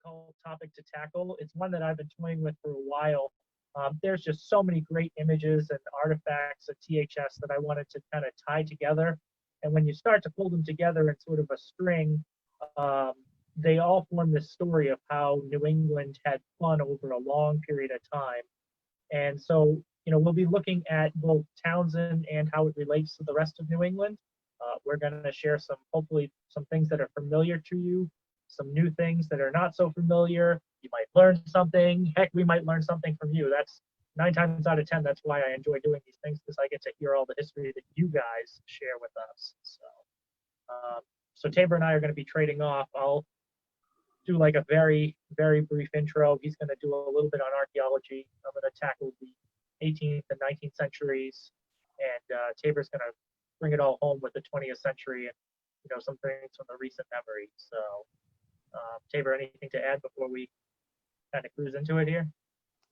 difficult topic to tackle. It's one that I've been toying with for a while. There's just so many great images and artifacts at THS that I wanted to kind of tie together. And when you start to pull them together in sort of a string, um, they all form this story of how New England had fun over a long period of time. And so, we'll be looking at both Townsend and how it relates to the rest of New England. We're going to share hopefully, some things that are familiar to you, some new things that are not so familiar. You might learn something. Heck, we might learn something from you. That's 9 times out of 10. That's why I enjoy doing these things, because I get to hear all the history that you guys share with us. So Tabor and I are going to be trading off. I'll do like a very, very brief intro. He's going to do a little bit on archaeology. I'm going to tackle the 18th and 19th centuries, and Tabor's going to bring it all home with the 20th century and some things from the recent memory. So, Tabor, anything to add before we kind of cruise into it here?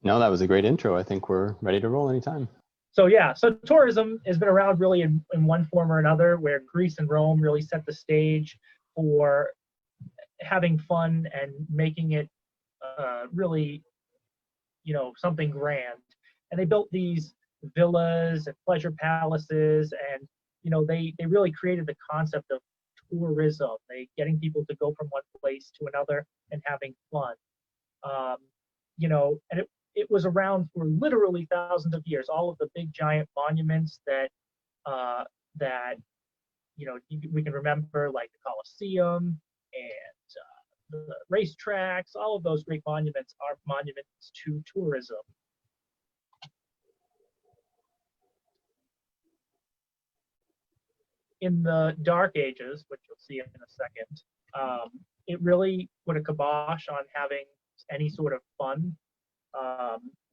No, that was a great intro. I think we're ready to roll anytime. So yeah, so tourism has been around really in one form or another, where Greece and Rome really set the stage for having fun and making it really, something grand. And they built these villas and pleasure palaces, and they really created the concept of tourism. Getting people to go from one place to another and having fun. And it was around for literally thousands of years. All of the big giant monuments that we can remember, like the Colosseum and the racetracks. All of those great monuments are monuments to tourism. In the Dark Ages, which you'll see in a second, it really put a kibosh on having any sort of fun.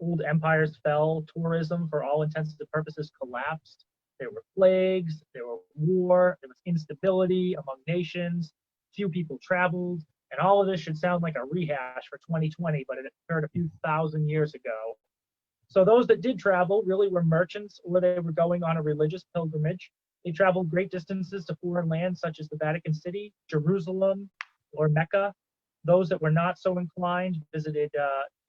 Old empires fell, tourism, for all intents and purposes, collapsed. There were plagues, there were war, there was instability among nations, few people traveled, and all of this should sound like a rehash for 2020, but it occurred a few thousand years ago. So those that did travel really were merchants, or they were going on a religious pilgrimage. They traveled great distances to foreign lands such as the Vatican City, Jerusalem, or Mecca. Those that were not so inclined visited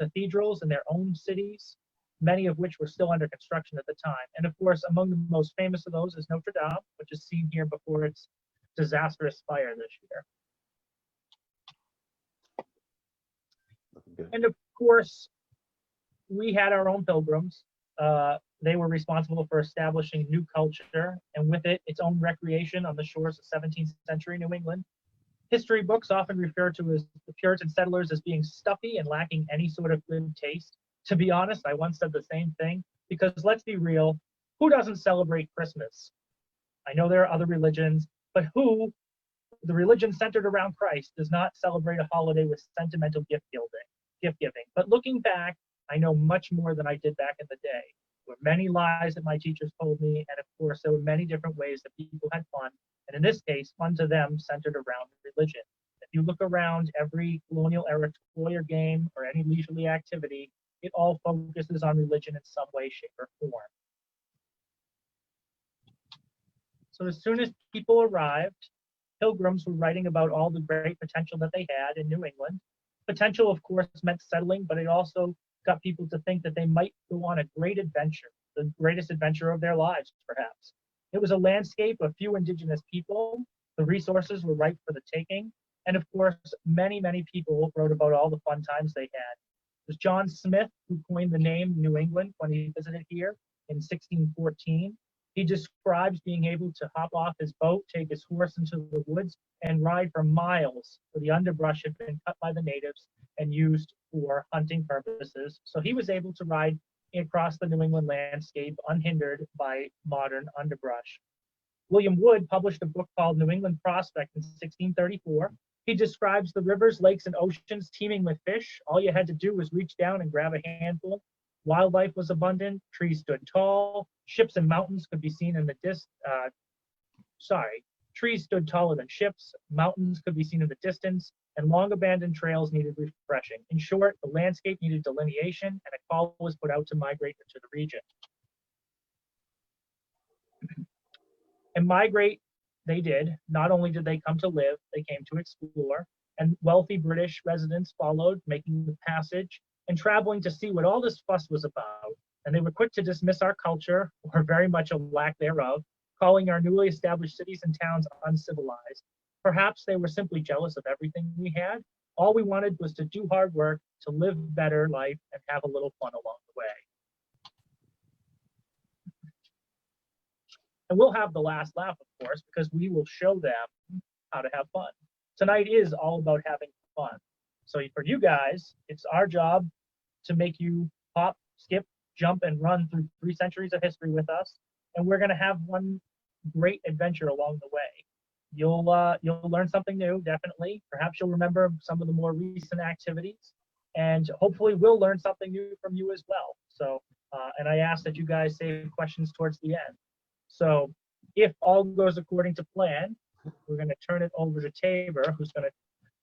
cathedrals in their own cities, many of which were still under construction at the time. And of course, among the most famous of those is Notre Dame, which is seen here before its disastrous fire this year. And of course, we had our own pilgrims. They were responsible for establishing new culture, and with it, its own recreation on the shores of 17th century New England. History books often refer to the Puritan settlers as being stuffy and lacking any sort of good taste. To be honest, I once said the same thing, because let's be real, who doesn't celebrate Christmas? I know there are other religions, but the religion centered around Christ, does not celebrate a holiday with sentimental gift giving. But looking back, I know much more than I did back in the day. There were many lies that my teachers told me, and of course, there were many different ways that people had fun, and in this case, fun to them centered around religion. If you look around every colonial era toy or game or any leisurely activity, it all focuses on religion in some way, shape, or form. So as soon as people arrived, pilgrims were writing about all the great potential that they had in New England. Potential, of course, meant settling, but it also got people to think that they might go on a great adventure, the greatest adventure of their lives, perhaps. It was a landscape of few indigenous people. The resources were ripe for the taking. And of course, many, many people wrote about all the fun times they had. It was John Smith who coined the name New England when he visited here in 1614. He describes being able to hop off his boat, take his horse into the woods, and ride for miles, where the underbrush had been cut by the natives and used for hunting purposes. So he was able to ride across the New England landscape unhindered by modern underbrush. William Wood published a book called New England Prospect in 1634. He describes the rivers, lakes, and oceans teeming with fish. All you had to do was reach down and grab a handful. Wildlife was abundant, trees stood tall, ships and mountains could be seen in the trees stood taller than ships, mountains could be seen in the distance, and long abandoned trails needed refreshing. In short, the landscape needed delineation, and a call was put out to migrate into the region. And migrate they did. Not only did they come to live, they came to explore. and wealthy British residents followed, making the passage and traveling to see what all this fuss was about. And they were quick to dismiss our culture, or very much a lack thereof, calling our newly established cities and towns uncivilized. Perhaps they were simply jealous of everything we had. All we wanted was to do hard work, to live better life, and have a little fun along the way. And we'll have the last laugh, of course, because we will show them how to have fun. Tonight is all about having fun. So for you guys, it's our job to make you hop, skip, jump, and run through 3 centuries of history with us. And we're going to have one great adventure along the way. You'll learn something new, definitely. Perhaps you'll remember some of the more recent activities, and hopefully we'll learn something new from you as well. So, and I ask that you guys save questions towards the end. So if all goes according to plan, we're going to turn it over to Tabor, who's going to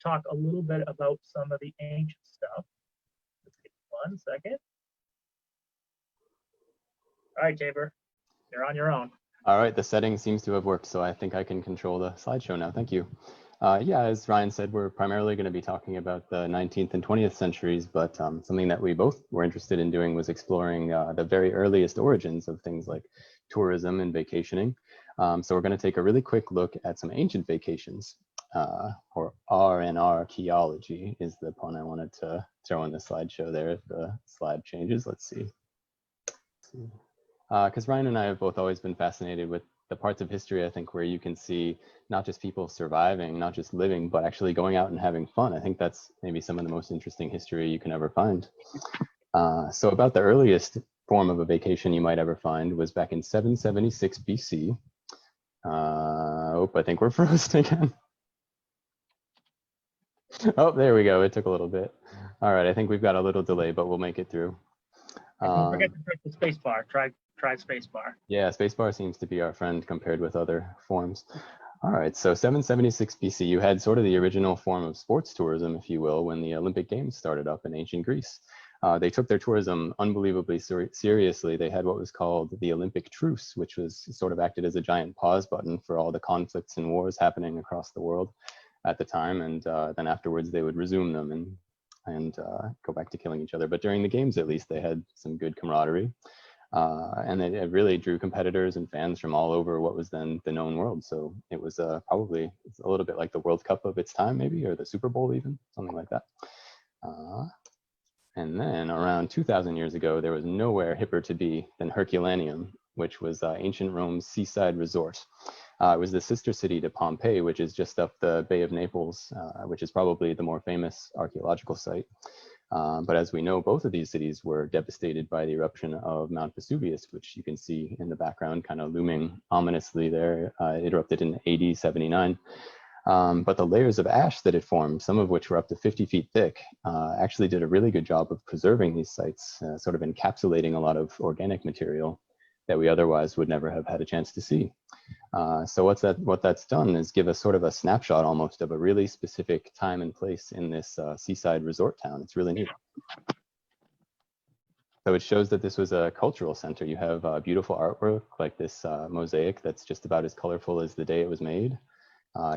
talk a little bit about some of the ancient stuff. Let's get 1 second. All right, Tabor, you're on your own. All right, the setting seems to have worked, so I think I can control the slideshow now. Thank you. Yeah, as Ryan said, we're primarily going to be talking about the 19th and 20th centuries, but something that we both were interested in doing was exploring the very earliest origins of things like tourism and vacationing. So we're going to take a really quick look at some ancient vacations, or archaeology is the pun I wanted to throw in the slideshow there. If the slide changes, let's see. Because Ryan and I have both always been fascinated with the parts of history, I think, where you can see not just people surviving, not just living, but actually going out and having fun. I think that's maybe some of the most interesting history you can ever find. So about the earliest form of a vacation you might ever find was back in 776 BC. I think we're frozen again. Oh, there we go. It took a little bit. All right, I think we've got a little delay, but we'll make it through. Don't forget to press the space bar. Try space bar. Yeah, spacebar seems to be our friend compared with other forms. All right, so 776 BC, you had sort of the original form of sports tourism, if you will, when the Olympic Games started up in ancient Greece. They took their tourism unbelievably seriously. They had what was called the Olympic Truce, which was sort of acted as a giant pause button for all the conflicts and wars happening across the world at the time. And then afterwards, they would resume them and go back to killing each other. But during the games, at least, they had some good camaraderie. And it really drew competitors and fans from all over what was then the known world. So it was probably a little bit like the World Cup of its time, maybe, or the Super Bowl even, something like that. And then around 2,000 years ago, there was nowhere hipper to be than Herculaneum, which was ancient Rome's seaside resort. It was the sister city to Pompeii, which is just up the Bay of Naples, which is probably the more famous archaeological site. But as we know, both of these cities were devastated by the eruption of Mount Vesuvius, which you can see in the background kind of looming ominously there. It erupted in AD 79. But the layers of ash that it formed, some of which were up to 50 feet thick, actually did a really good job of preserving these sites, sort of encapsulating a lot of organic material that we otherwise would never have had a chance to see. So what that's done is give us sort of a snapshot almost of a really specific time and place in this seaside resort town. It's really neat. So it shows that this was a cultural center. You have beautiful artwork like this mosaic that's just about as colorful as the day it was made.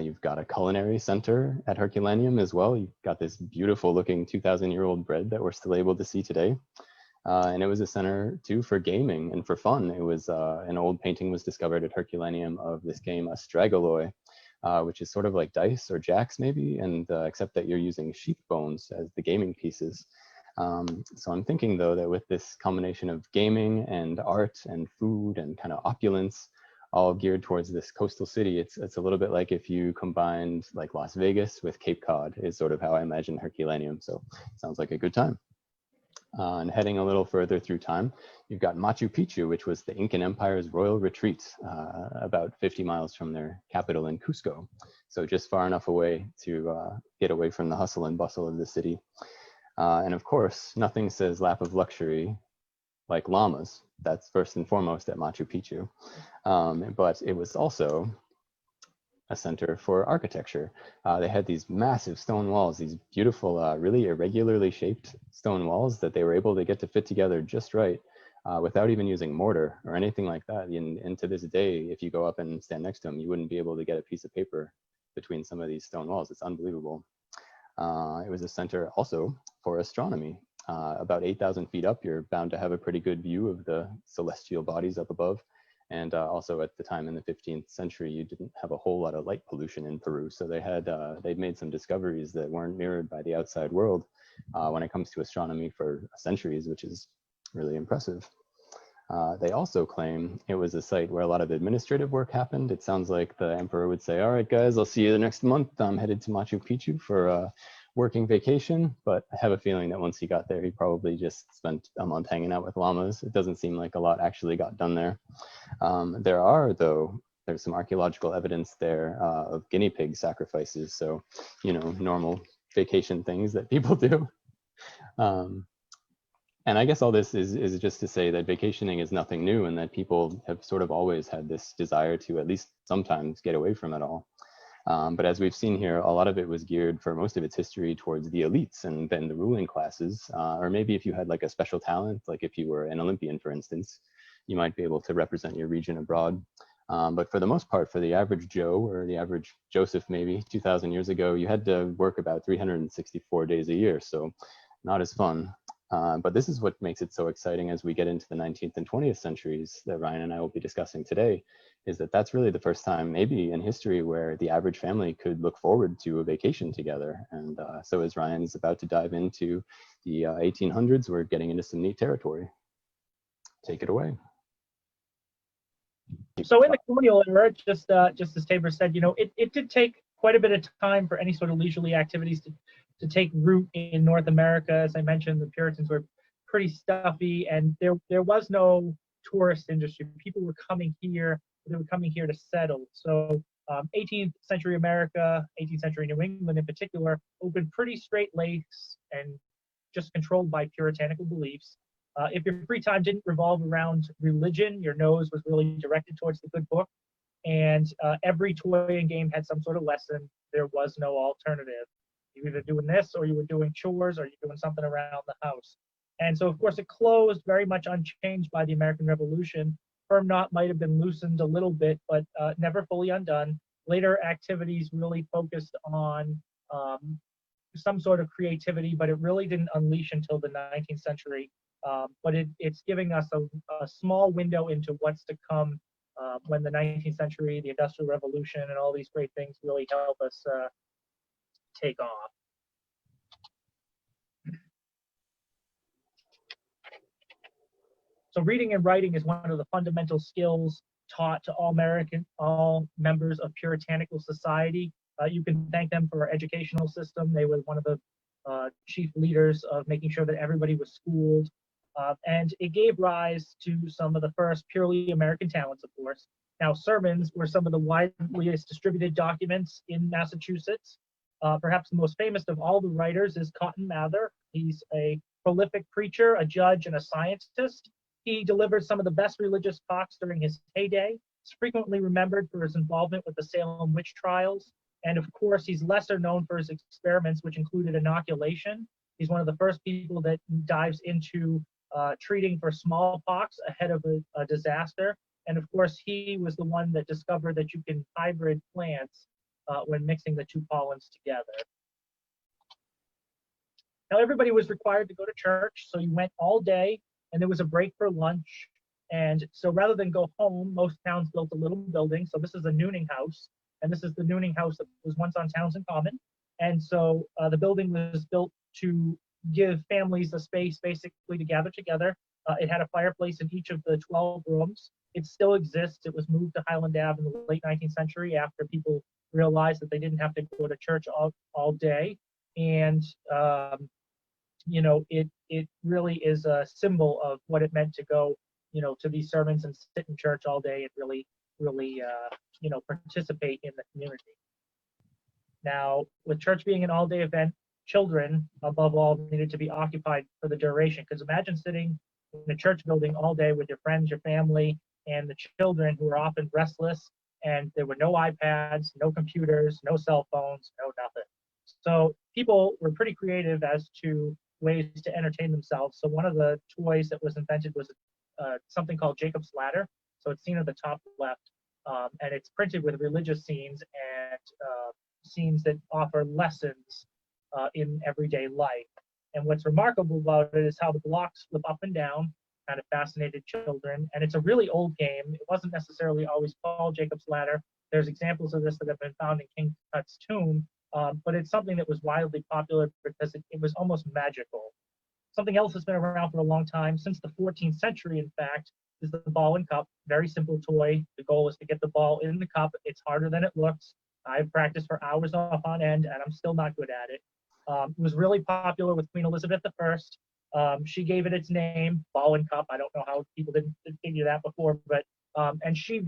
You've got a culinary center at Herculaneum as well. You've got this beautiful looking 2,000-year-old bread that we're still able to see today. And it was a center too for gaming and for fun. It was an old painting was discovered at Herculaneum of this game Astragaloi, which is sort of like dice or jacks maybe, and except that you're using sheep bones as the gaming pieces. So I'm thinking though that with this combination of gaming and art and food and kind of opulence, all geared towards this coastal city, it's a little bit like if you combined like Las Vegas with Cape Cod is sort of how I imagine Herculaneum. So sounds like a good time. And heading a little further through time, you've got Machu Picchu, which was the Incan Empire's royal retreat, about 50 miles from their capital in Cusco. So just far enough away to get away from the hustle and bustle of the city. And of course, nothing says lap of luxury like llamas. That's first and foremost at Machu Picchu. But it was also a center for architecture. They had these massive stone walls, these beautiful, really irregularly shaped stone walls that they were able to get to fit together just right without even using mortar or anything like that. And to this day, if you go up and stand next to them, you wouldn't be able to get a piece of paper between some of these stone walls. It's unbelievable. It was a center also for astronomy. About 8,000 feet up, you're bound to have a pretty good view of the celestial bodies up above. And also at the time in the 15th century, you didn't have a whole lot of light pollution in Peru. So they'd made some discoveries that weren't mirrored by the outside world when it comes to astronomy for centuries, which is really impressive. They also claim it was a site where a lot of administrative work happened. It sounds like the emperor would say, all right, guys, I'll see you the next month. I'm headed to Machu Picchu for a working vacation. But I have a feeling that once he got there, he probably just spent a month hanging out with llamas. It doesn't seem like a lot actually got done there. There's some archaeological evidence there of guinea pig sacrifices. So, normal vacation things that people do. And I guess all this is just to say that vacationing is nothing new and that people have sort of always had this desire to at least sometimes get away from it all. But as we've seen here, a lot of it was geared for most of its history towards the elites and then the ruling classes, or maybe if you had like a special talent, like if you were an Olympian, for instance, you might be able to represent your region abroad. But for the most part, for the average Joe or the average Joseph, maybe 2,000 years ago, you had to work about 364 days a year. So not as fun. But this is what makes it so exciting as we get into the 19th and 20th centuries that Ryan and I will be discussing today, is that that's really the first time maybe in history where the average family could look forward to a vacation together. And so as Ryan's about to dive into the 1800s, we're getting into some neat territory. Take it away. So in the colonial era, just as Tabor said, it did take quite a bit of time for any sort of leisurely activities to take root in North America. As I mentioned, the Puritans were pretty stuffy, and there was no tourist industry. People were coming here; they were coming here to settle. So 18th century America, 18th century New England in particular, opened pretty straight-laced and just controlled by puritanical beliefs. If your free time didn't revolve around religion, your nose was really directed towards the good book. And every toy and game had some sort of lesson. There was no alternative. You were either doing this or you were doing chores or you're doing something around the house. And so, of course, it closed very much unchanged by the American Revolution. Firm knot might have been loosened a little bit, but never fully undone. Later activities really focused on some sort of creativity, but it really didn't unleash until the 19th century. But it's giving us a small window into what's to come when the 19th century, the Industrial Revolution, and all these great things really help us take off. So reading and writing is one of the fundamental skills taught to all members of puritanical society. You can thank them for our educational system. They were one of the chief leaders of making sure that everybody was schooled. And it gave rise to some of the first purely American talents, of course. Now, sermons were some of the widest distributed documents in Massachusetts. Perhaps the most famous of all the writers is Cotton Mather. He's a prolific preacher, a judge, and a scientist. He delivered some of the best religious talks during his heyday. He's frequently remembered for his involvement with the Salem witch trials. And of course, he's lesser known for his experiments, which included inoculation. He's one of the first people that dives into treating for smallpox ahead of a disaster. And of course, he was the one that discovered that you can hybrid plants when mixing the two pollens together. Now, everybody was required to go to church, so you went all day, and there was a break for lunch. And so rather than go home, most towns built a little building. So this is a nooning house, and this is the nooning house that was once on Townsend Common. And so the building was built to give families a space basically to gather together. It had a fireplace in each of the 12 rooms. It still exists. It was moved to Highland Ave in the late 19th century after people realized that they didn't have to go to church all day. And it really is a symbol of what it meant to go, to these sermons and sit in church all day and really participate in the community. Now, with church being an all-day event, children, above all, needed to be occupied for the duration. Because imagine sitting in a church building all day with your friends, your family, and the children who were often restless, and there were no iPads, no computers, no cell phones, no nothing. So people were pretty creative as to ways to entertain themselves. So one of the toys that was invented was something called Jacob's Ladder. So it's seen at the top left, and it's printed with religious scenes and scenes that offer lessons in everyday life. And what's remarkable about it is how the blocks flip up and down, kind of fascinated children. And it's a really old game. It wasn't necessarily always called Jacob's Ladder. There's examples of this that have been found in King Tut's tomb, but it's something that was wildly popular because it was almost magical. Something else that's been around for a long time, since the 14th century, in fact, is the ball and cup. Very simple toy. The goal is to get the ball in the cup. It's harder than it looks. I've practiced for hours off on end, and I'm still not good at it. It was really popular with Queen Elizabeth I. She gave it its name, ball and cup. I don't know how people didn't figure that before, but and she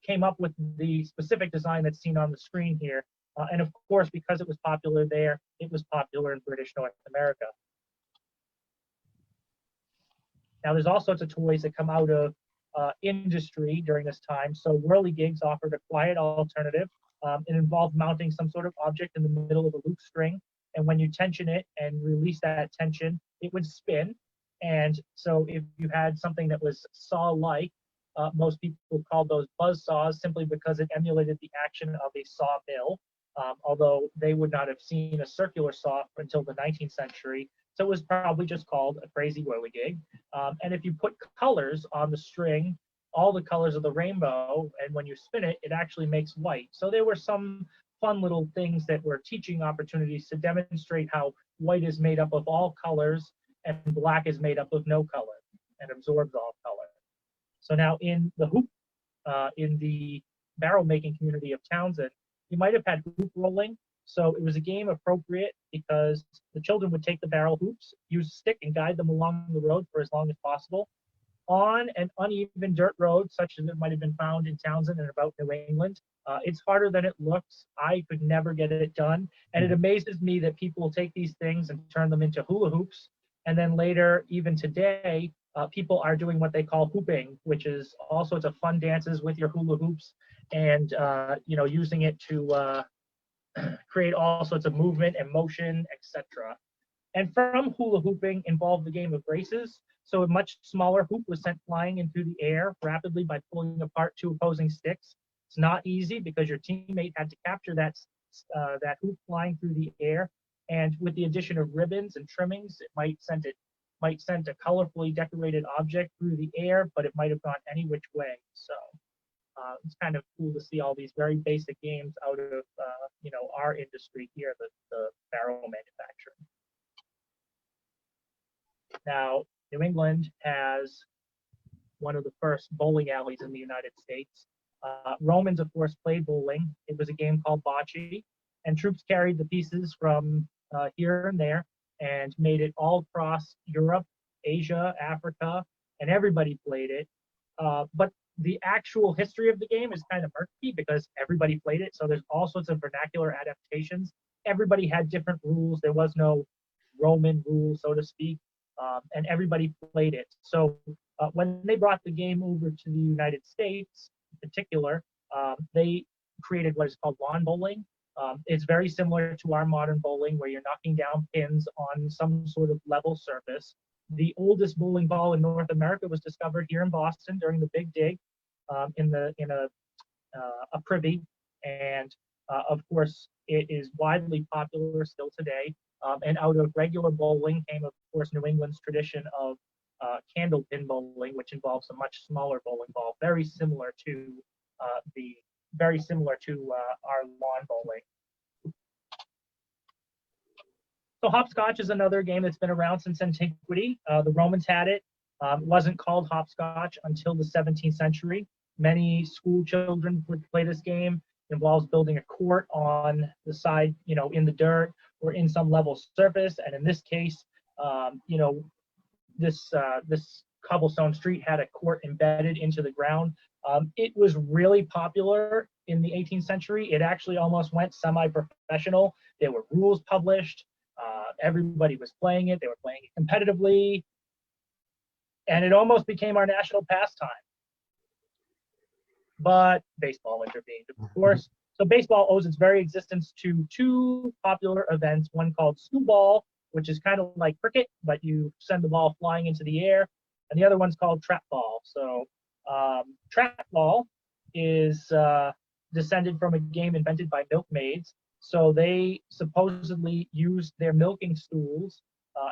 came up with the specific design that's seen on the screen here. And of course, because it was popular there, it was popular in British North America. Now, there's all sorts of toys that come out of industry during this time. So whirligigs offered a quiet alternative. It involved mounting some sort of object in the middle of a loop string. And when you tension it and release that tension, it would spin. And so if you had something that was saw-like, most people called those buzz saws simply because it emulated the action of a sawmill, although they would not have seen a circular saw until the 19th century. So it was probably just called a crazy whirligig. And if you put colors on the string, all the colors of the rainbow, and when you spin it, it actually makes white. So there were some fun little things that were teaching opportunities to demonstrate how white is made up of all colors and black is made up of no color and absorbs all color. So now in the hoop, in the barrel making community of Townsend, you might have had hoop rolling. So it was a game appropriate because the children would take the barrel hoops, use a stick, and guide them along the road for as long as possible. On an uneven dirt road, such as it might have been found in Townsend and about New England, it's harder than it looks. I could never get it done. And it amazes me that people will take these things and turn them into hula hoops. And then later, even today, people are doing what they call hooping, which is all sorts of fun dances with your hula hoops and, using it to create all sorts of movement and motion, etc. And from hula hooping involved the game of races. So a much smaller hoop was sent flying into the air rapidly by pulling apart two opposing sticks. It's not easy because your teammate had to capture that hoop flying through the air. And with the addition of ribbons and trimmings, it might send a colorfully decorated object through the air, but it might have gone any which way. So it's kind of cool to see all these very basic games out of our industry here, the barrel manufacturing. Now, New England has one of the first bowling alleys in the United States. Romans, of course, played bowling. It was a game called bocce, and troops carried the pieces from here and there and made it all across Europe, Asia, Africa, and everybody played it. But the actual history of the game is kind of murky because everybody played it. So there's all sorts of vernacular adaptations. Everybody had different rules. There was no Roman rule, so to speak, and everybody played it. So when they brought the game over to the United States, in particular, they created what is called lawn bowling. It's very similar to our modern bowling, where you're knocking down pins on some sort of level surface. The oldest bowling ball in North America was discovered here in Boston during the Big Dig, in a privy, and of course it is widely popular still today. And out of regular bowling came, of course, New England's tradition of candlepin bowling, which involves a much smaller bowling ball, very similar to our lawn bowling. So hopscotch is another game that's been around since antiquity. The Romans had it. It wasn't called hopscotch until the 17th century. Many school children would play this game. It involves building a court on the side, in the dirt or in some level surface. And in this case, this cobblestone street had a court embedded into the ground. It was really popular in the 18th century. It actually almost went semi-professional. There were rules published. Everybody was playing it. They were playing it competitively. And it almost became our national pastime. But baseball intervened, of course. So baseball owes its very existence to two popular events, one called skewball, which is kind of like cricket, but you send the ball flying into the air, and the other one's called trap ball. So trap ball is descended from a game invented by milkmaids. So they supposedly used their milking stools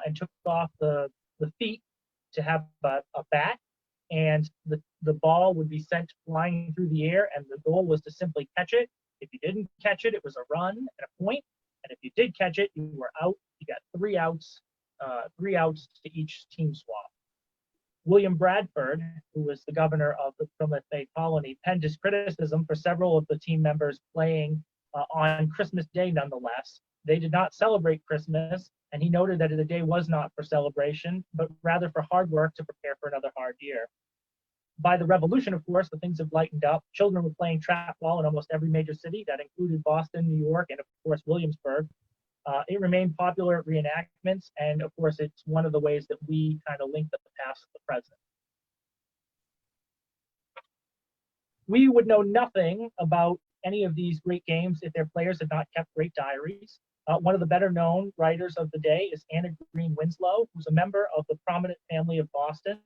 and took off the feet to have a bat, and the ball would be sent flying through the air, and the goal was to simply catch it. If you didn't catch it, it was a run and a point, and if you did catch it, you were out. You got 3 outs to each team swap. William Bradford, who was the governor of the Plymouth Bay Colony, penned his criticism for several of the team members playing on Christmas Day nonetheless. They did not celebrate Christmas, and he noted that the day was not for celebration, but rather for hard work to prepare for another hard year. By the Revolution, of course, the things have lightened up. Children were playing trap ball in almost every major city. That included Boston, New York, and of course, Williamsburg. It remained popular at reenactments, and of course, it's one of the ways that we kind of link the past to the present. We would know nothing about any of these great games if their players had not kept great diaries. One of the better known writers of the day is Anna Green Winslow, who's a member of the prominent family of Boston.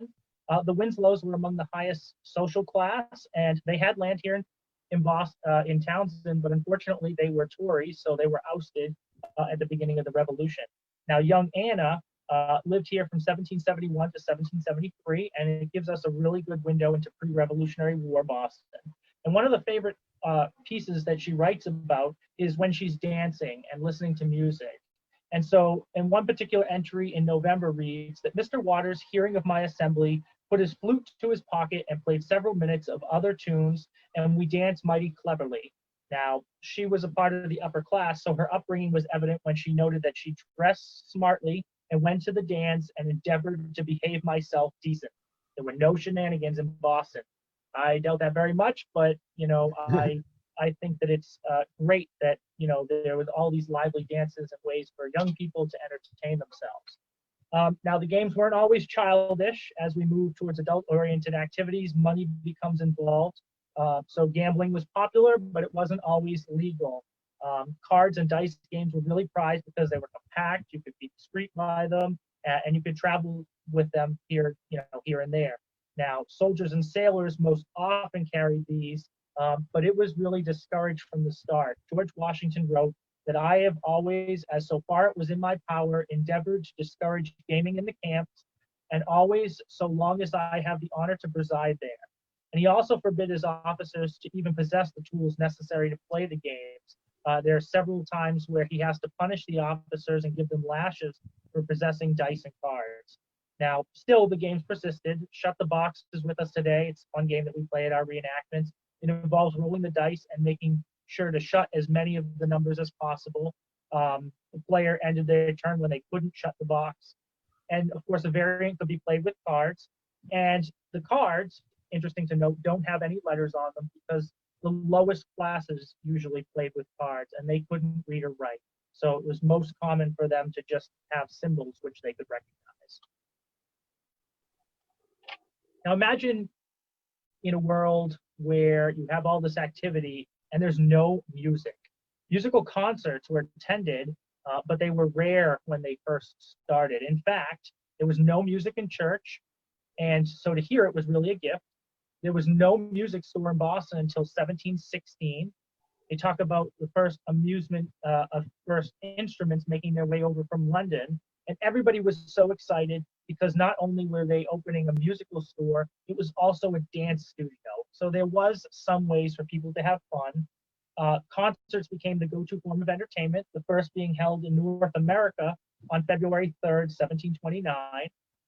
The Winslows were among the highest social class, and they had land here in Boston, in Townsend, but unfortunately they were Tories, so they were ousted at the beginning of the Revolution. Now, young Anna lived here from 1771 to 1773, and it gives us a really good window into pre-Revolutionary War Boston. And one of the favorite pieces that she writes about is when she's dancing and listening to music. And so, in one particular entry in November reads that Mr. Waters, hearing of my assembly, put his flute to his pocket and played several minutes of other tunes, and we danced mighty cleverly. Now, she was a part of the upper class, so her upbringing was evident when she noted that she dressed smartly and went to the dance and endeavored to behave myself decent. There were no shenanigans in Boston. I doubt that very much, but I think that it's great that there was all these lively dances and ways for young people to entertain themselves. Now, the games weren't always childish. As we move towards adult-oriented activities, money becomes involved. So gambling was popular, but it wasn't always legal. Cards and dice games were really prized because they were compact. You could be discreet by them, and you could travel with them here and there. Now, soldiers and sailors most often carried these, but it was really discouraged from the start. George Washington wrote that I have always, as so far it was in my power, endeavored to discourage gaming in the camps, and always, so long as I have the honor to preside there. And he also forbid his officers to even possess the tools necessary to play the games. There are several times where he has to punish the officers and give them lashes for possessing dice and cards. Now, still, the games persisted. Shut the Box is with us today. It's one game that we play at our reenactments. It involves rolling the dice and making sure to shut as many of the numbers as possible. The player ended their turn when they couldn't shut the box. And of course, a variant could be played with cards. And the cards, interesting to note, don't have any letters on them because the lowest classes usually played with cards and they couldn't read or write. So it was most common for them to just have symbols which they could recognize. Now imagine in a world where you have all this activity and there's no music. Musical concerts were attended, but they were rare when they first started. In fact, there was no music in church, and so to hear it was really a gift. There was no music store in Boston until 1716. They talk about the first first instruments making their way over from London, and everybody was so excited because not only were they opening a musical store, it was also a dance studio. So there was some ways for people to have fun. Concerts became the go-to form of entertainment, the first being held in North America on February 3rd, 1729.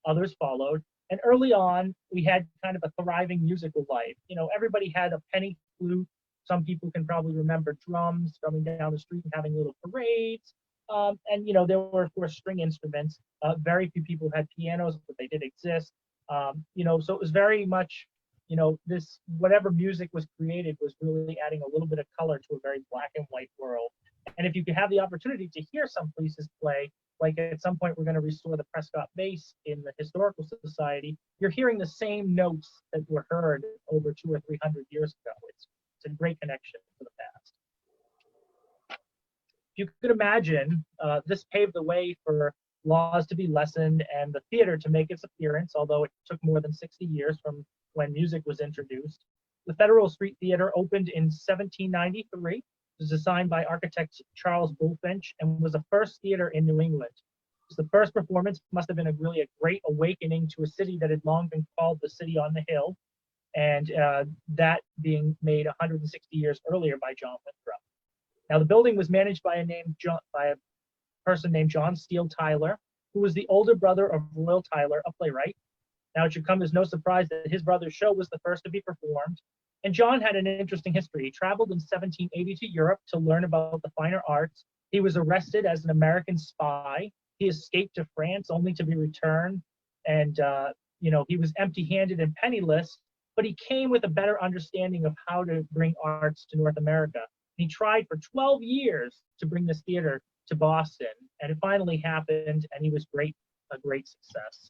Others followed. And early on, we had kind of a thriving musical life. Everybody had a penny flute. Some people can probably remember drums drumming down the street and having little parades. And there were, of course, string instruments. Very few people had pianos, but they did exist. So it was very much, this whatever music was created was really adding a little bit of color to a very black and white world. And if you could have the opportunity to hear some places play, like at some point we're going to restore the Prescott Bass in the Historical Society, you're hearing the same notes that were heard over 200 or 300 years ago. It's a great connection to the past. If you could imagine, this paved the way for laws to be lessened and the theater to make its appearance, although it took more than 60 years from when music was introduced. The Federal Street Theater opened in 1793. It was designed by architect Charles Bulfinch and was the first theater in New England. It was the first performance, must have been really a great awakening to a city that had long been called the City on the Hill, and that being made 160 years earlier by John Winthrop. Now, the building was managed by a person named John Steele Tyler, who was the older brother of Royal Tyler, a playwright. Now, it should come as no surprise that his brother's show was the first to be performed. And John had an interesting history. He traveled in 1780 to Europe to learn about the finer arts. He was arrested as an American spy. He escaped to France only to be returned. And, he was empty-handed and penniless, but he came with a better understanding of how to bring arts to North America. He tried for 12 years to bring this theater to Boston, and it finally happened, and he was a great success.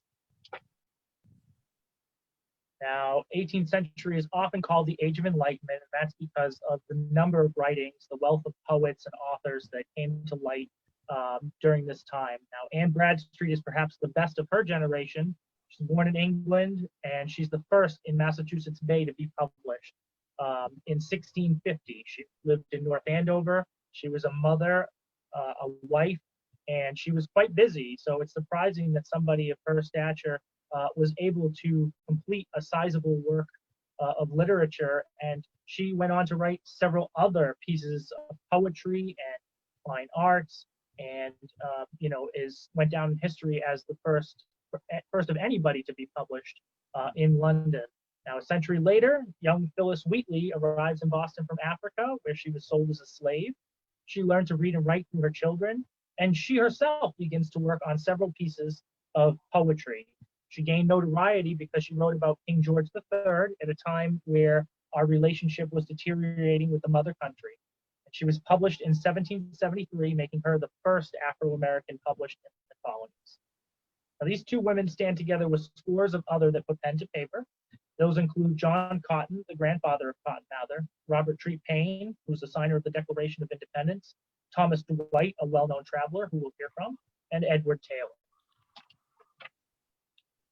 Now, 18th century is often called the Age of Enlightenment, and that's because of the number of writings, the wealth of poets and authors that came to light during this time. Now, Anne Bradstreet is perhaps the best of her generation. She's born in England, and she's the first in Massachusetts Bay to be published. In 1650, she lived in North Andover. She was a mother, a wife, and she was quite busy. So it's surprising that somebody of her stature was able to complete a sizable work of literature. And she went on to write several other pieces of poetry and fine arts, and went down in history as the first of anybody to be published in London. Now, a century later, young Phyllis Wheatley arrives in Boston from Africa, where she was sold as a slave. She learned to read and write through her children, and she herself begins to work on several pieces of poetry. She gained notoriety because she wrote about King George III at a time where our relationship was deteriorating with the mother country. And she was published in 1773, making her the first Afro-American published in the colonies. Now, these two women stand together with scores of others that put pen to paper. Those include John Cotton, the grandfather of Cotton Mather, Robert Treat Paine, who's the signer of the Declaration of Independence, Thomas Dwight, a well-known traveler who we'll hear from, and Edward Taylor.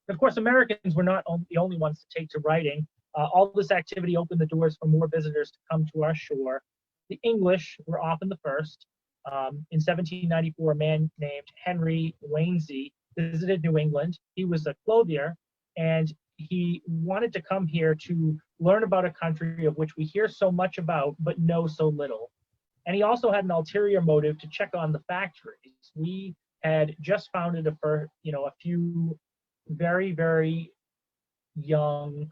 Of course, Americans were not the only ones to take to writing. All this activity opened the doors for more visitors to come to our shore. The English were often the first. In 1794, a man named Henry Wainsey visited New England. He was a clothier, and he wanted to come here to learn about a country of which we hear so much about, but know so little. And he also had an ulterior motive to check on the factories. We had just founded a few very, very young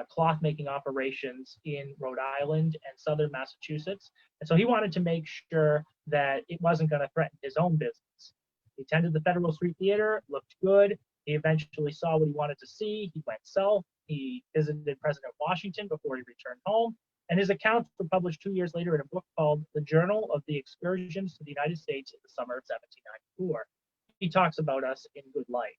cloth making operations in Rhode Island and southern Massachusetts. And so he wanted to make sure that it wasn't going to threaten his own business. He attended the Federal Street Theater, looked good. He eventually saw what he wanted to see. He went south. He visited President Washington before he returned home. And his accounts were published 2 years later in a book called The Journal of the Excursions to the United States in the summer of 1794. He talks about us in good light.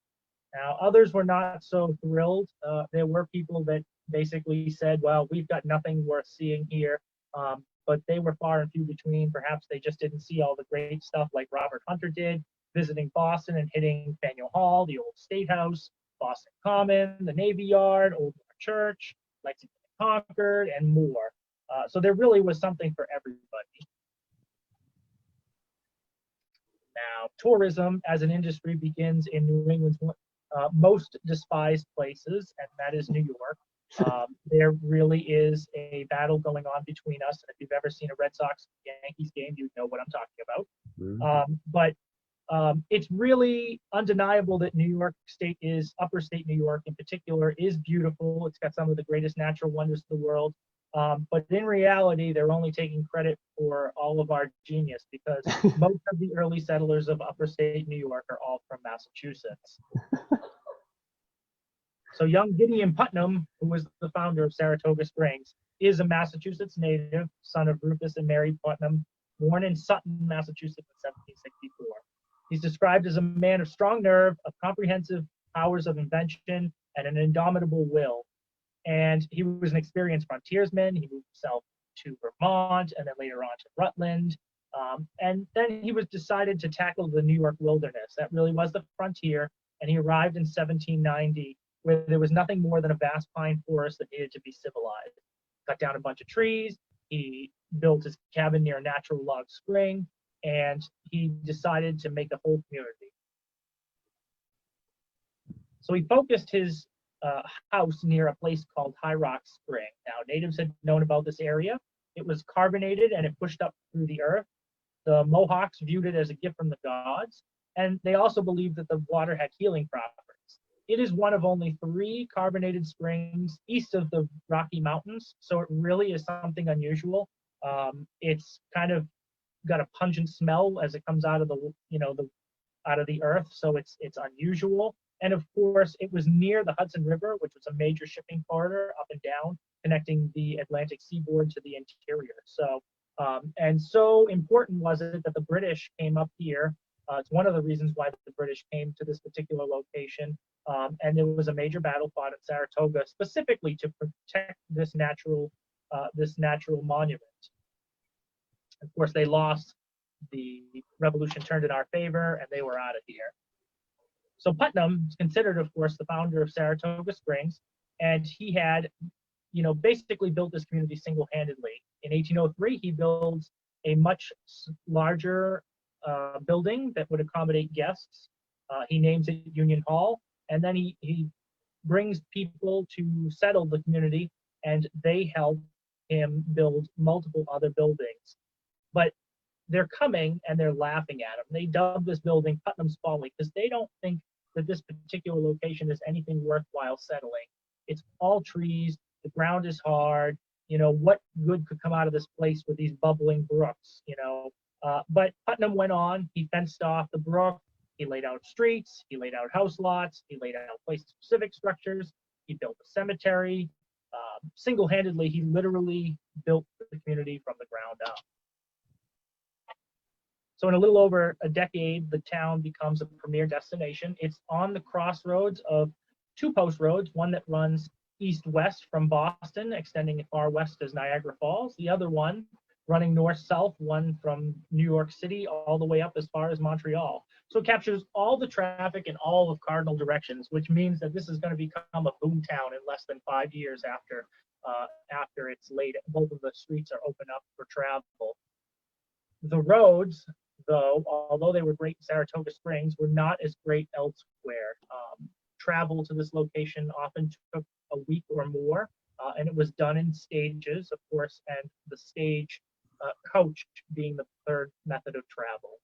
Now, others were not so thrilled. There were people that basically said, well, we've got nothing worth seeing here. But they were far and few between. Perhaps they just didn't see all the great stuff like Robert Hunter did, visiting Boston and hitting Faneuil Hall, the old State House, Boston Common, the Navy Yard, Old North Church, Lexington and Concord, and more. So there really was something for everybody. Now, tourism as an industry begins in New England's most despised places, and that is New York. There really is a battle going on between us. And if you've ever seen a Red Sox Yankees game, you know what I'm talking about. Mm-hmm. But it's really undeniable that New York State upstate New York in particular, is beautiful. It's got some of the greatest natural wonders of the world. But in reality, they're only taking credit for all of our genius, because most of the early settlers of upstate New York are all from Massachusetts. So young Gideon Putnam, who was the founder of Saratoga Springs, is a Massachusetts native, son of Rufus and Mary Putnam, born in Sutton, Massachusetts in 1764. He's described as a man of strong nerve, of comprehensive powers of invention, and an indomitable will. And he was an experienced frontiersman. He moved himself to Vermont and then later on to Rutland. And then he was decided to tackle the New York wilderness. That really was the frontier. And he arrived in 1790, where there was nothing more than a vast pine forest that needed to be civilized. Cut down a bunch of trees, He built his cabin near a natural log spring, and he decided to make a whole community. So he focused his house near a place called High Rock Spring. Now, natives had known about this area. It was carbonated and it pushed up through the earth. The Mohawks viewed it as a gift from the gods, and they also believed that the water had healing properties. It is one of only 3 carbonated springs east of the Rocky Mountains, so it really is something unusual. It's kind of got a pungent smell as it comes out of the, out of the earth, so it's unusual. And of course, it was near the Hudson River, which was a major shipping corridor up and down, connecting the Atlantic seaboard to the interior. So, and so important was it that the British came up here. It's one of the reasons why the British came to this particular location. And there was a major battle fought at Saratoga specifically to protect this natural monument. Of course, they lost. The revolution turned in our favor, and they were out of here. So Putnam is considered, of course, the founder of Saratoga Springs, and he had, basically built this community single-handedly. In 1803, he builds a much larger building that would accommodate guests. He names it Union Hall, and then he brings people to settle the community, and they help him build multiple other buildings. But they're coming and they're laughing at him. They dub this building Putnam's Folly because they don't think that this particular location is anything worthwhile settling. It's all trees, the ground is hard, what good could come out of this place with these bubbling brooks, but Putnam went on, he fenced off the brook, he laid out streets, he laid out house lots, he laid out place-specific structures, he built a cemetery. Single-handedly, he literally built the community from the ground up. So in a little over a decade, the town becomes a premier destination. It's on the crossroads of 2 post roads, one that runs east-west from Boston, extending as far west as Niagara Falls. The other one running north-south, one from New York City all the way up as far as Montreal. So it captures all the traffic in all of cardinal directions, which means that this is going to become a boom town in less than 5 years after it's laid. Both of the streets are open up for travel. The roads, though, although they were great in Saratoga Springs, were not as great elsewhere. Travel to this location often took a week or more, and it was done in stages, of course, and the stage coach being the third method of travel.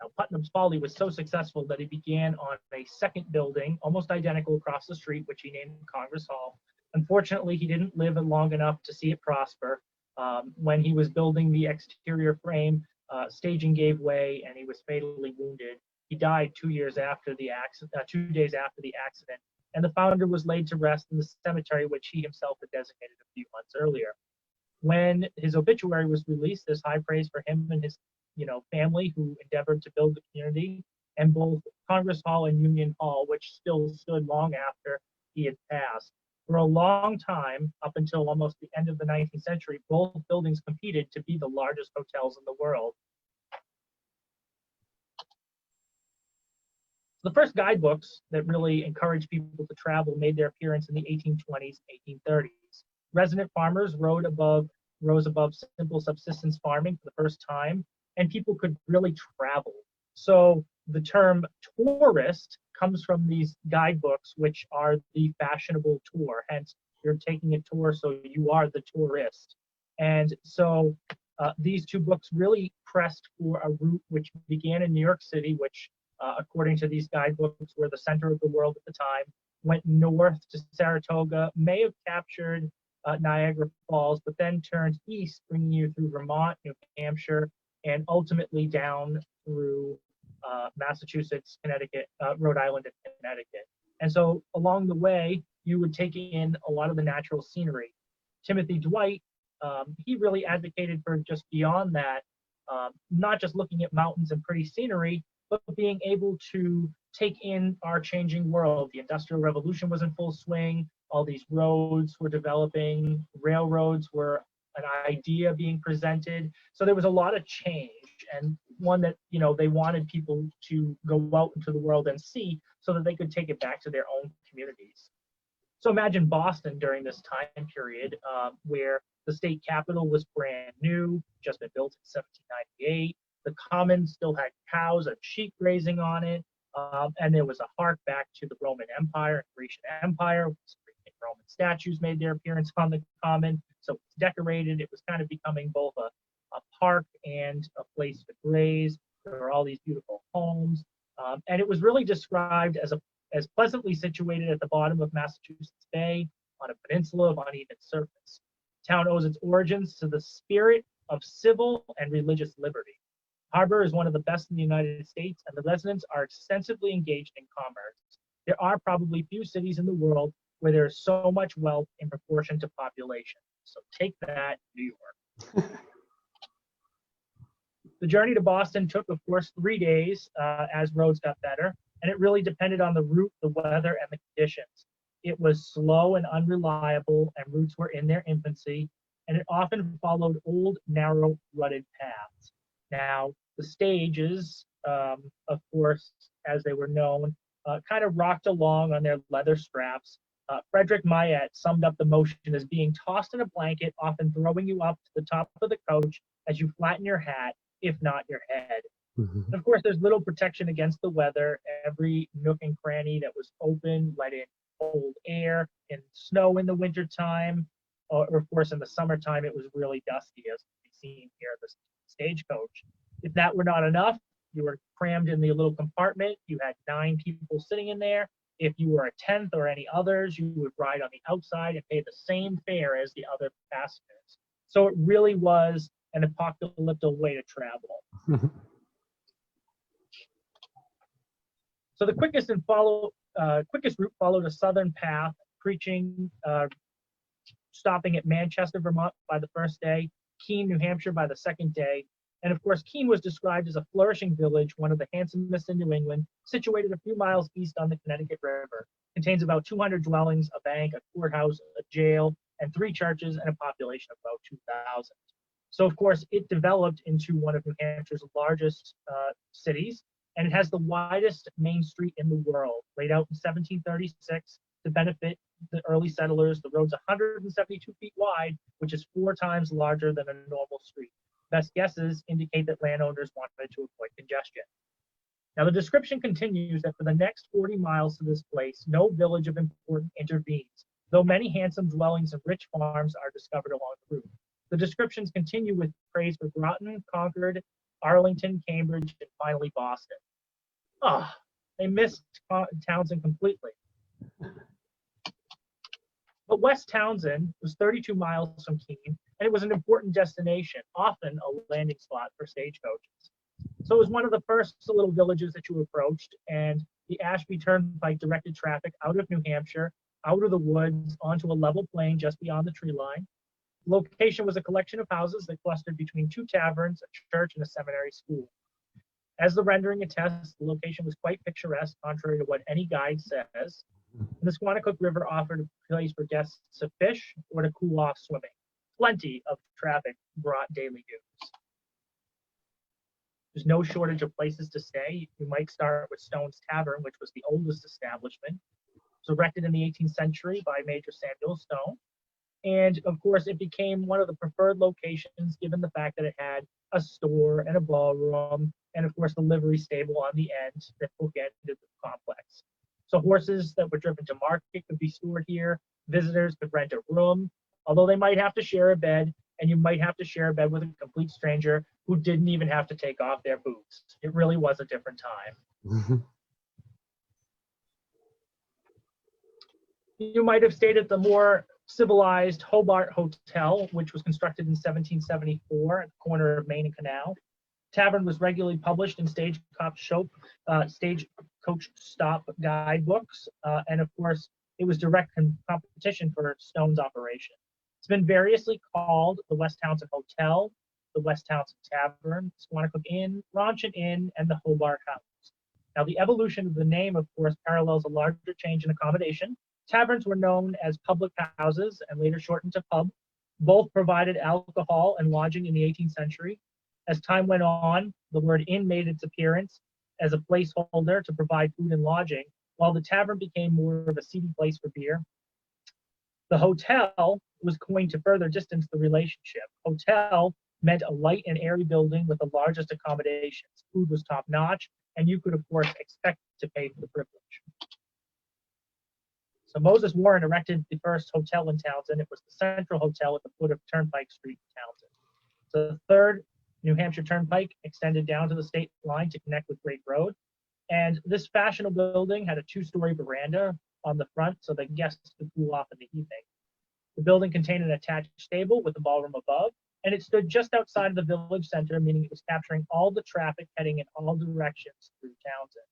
Now, Putnam's Folly was so successful that he began on a second building, almost identical across the street, which he named Congress Hall. Unfortunately, he didn't live long enough to see it prosper. When he was building the exterior frame, staging gave way and he was fatally wounded. He died 2 days after the accident, and the founder was laid to rest in the cemetery which he himself had designated a few months earlier. When his obituary was released, there's high praise for him and his family who endeavored to build the community, and both Congress Hall and Union Hall, which still stood long after he had passed. For a long time, up until almost the end of the 19th century, both buildings competed to be the largest hotels in the world. The first guidebooks that really encouraged people to travel made their appearance in the 1820s, 1830s. Resident farmers rose above simple subsistence farming for the first time, and people could really travel. So the term tourist comes from these guidebooks, which are the fashionable tour. Hence, you're taking a tour, so you are the tourist. And so these 2 books really pressed for a route which began in New York City, which, according to these guidebooks, were the center of the world at the time, went north to Saratoga, may have captured Niagara Falls, but then turned east, bringing you through Vermont, New Hampshire, and ultimately down through Massachusetts, Connecticut, Rhode Island, and Connecticut. And so along the way, you would take in a lot of the natural scenery. Timothy Dwight, he really advocated for just beyond that, not just looking at mountains and pretty scenery, but being able to take in our changing world. The Industrial Revolution was in full swing. All these roads were developing. Railroads were an idea being presented. So there was a lot of change, and one that, they wanted people to go out into the world and see so that they could take it back to their own communities. So imagine Boston during this time period where the state capitol was brand new, just been built in 1798. The commons still had cows and sheep grazing on it. And there was a hark back to the Roman Empire and Grecian Empire. Roman statues made their appearance on the common. So it's decorated. It was kind of becoming both a park and a place to graze. There were all these beautiful homes. And it was really described as pleasantly situated at the bottom of Massachusetts Bay on a peninsula of uneven surface. The town owes its origins to the spirit of civil and religious liberty. Harbor is one of the best in the United States, and the residents are extensively engaged in commerce. There are probably few cities in the world where there is so much wealth in proportion to population. So take that, New York. The journey to Boston took, of course, 3 days as roads got better, and it really depended on the route, the weather, and the conditions. It was slow and unreliable, and routes were in their infancy, and it often followed old, narrow, rutted paths. Now, the stages, of course, as they were known, kind of rocked along on their leather straps. Frederick Mayet summed up the motion as being tossed in a blanket, often throwing you up to the top of the coach as you flatten your hat, if not your head. Mm-hmm. And of course, there's little protection against the weather. Every nook and cranny that was open let in cold air and snow in the wintertime. Or of course, in the summertime, it was really dusty, as we've seen here at the stagecoach. If that were not enough, you were crammed in the little compartment. You had 9 people sitting in there. If you were a 10th or any others, you would ride on the outside and pay the same fare as the other passengers. So it really was an apocalyptic way to travel. So the quickest route followed a southern path, stopping at Manchester, Vermont by the first day, Keene, New Hampshire by the second day. And of course, Keene was described as a flourishing village, one of the handsomest in New England, situated a few miles east on the Connecticut River. Contains about 200 dwellings, a bank, a courthouse, a jail, and 3 churches, and a population of about 2,000. So of course, it developed into one of New Hampshire's largest cities, and it has the widest main street in the world, laid out in 1736 to benefit the early settlers. The road's 172 feet wide, which is 4 times larger than a normal street. Best guesses indicate that landowners wanted to avoid congestion. Now, the description continues that for the next 40 miles to this place, no village of importance intervenes, though many handsome dwellings and rich farms are discovered along the route. The descriptions continue with praise for Groton, Concord, Arlington, Cambridge, and finally Boston. They missed Townsend completely. But West Townsend was 32 miles from Keene, and it was an important destination, often a landing spot for stagecoaches. So it was one of the first little villages that you approached, and the Ashby Turnpike directed traffic out of New Hampshire, out of the woods, onto a level plain just beyond the tree line. The location was a collection of houses that clustered between 2 taverns, a church, and a seminary school. As the rendering attests, the location was quite picturesque, contrary to what any guide says. And the Squanicook River offered a place for guests to fish or to cool off swimming. Plenty of traffic brought daily news. There's no shortage of places to stay. You might start with Stone's Tavern, which was the oldest establishment. It was erected in the 18th century by Major Samuel Stone. And of course, it became one of the preferred locations given the fact that it had a store and a ballroom, and of course, the livery stable on the end that bookended the complex. So horses that were driven to market could be stored here. Visitors could rent a room, although they might have to share a bed, and you might have to share a bed with a complete stranger who didn't even have to take off their boots. It really was a different time. You might have stayed at the more civilized Hobart Hotel, which was constructed in 1774 at the corner of Main and Canal. Tavern was regularly published in Stagecoach Stop guidebooks, and of course, it was direct competition for Stone's operation. It's been variously called the West Townsend Hotel, the West Townsend Tavern, Squanicook Inn, Raunchin Inn, and the Hobart House. Now, the evolution of the name, of course, parallels a larger change in accommodation. Taverns were known as public houses and later shortened to pub. Both provided alcohol and lodging in the 18th century. As time went on, the word inn made its appearance as a placeholder to provide food and lodging, while the tavern became more of a seedy place for beer. The hotel was coined to further distance the relationship. Hotel meant a light and airy building with the largest accommodations. Food was top notch, and you could, of course, expect to pay for the privilege. So Moses Warren erected the first hotel in Townsend. It was the Central Hotel at the foot of Turnpike Street in Townsend. So the third New Hampshire Turnpike extended down to the state line to connect with Great Road. And this fashionable building had a two-story veranda on the front so that guests could cool off in the evening. The building contained an attached stable with a ballroom above, and it stood just outside of the village center, meaning it was capturing all the traffic heading in all directions through Townsend.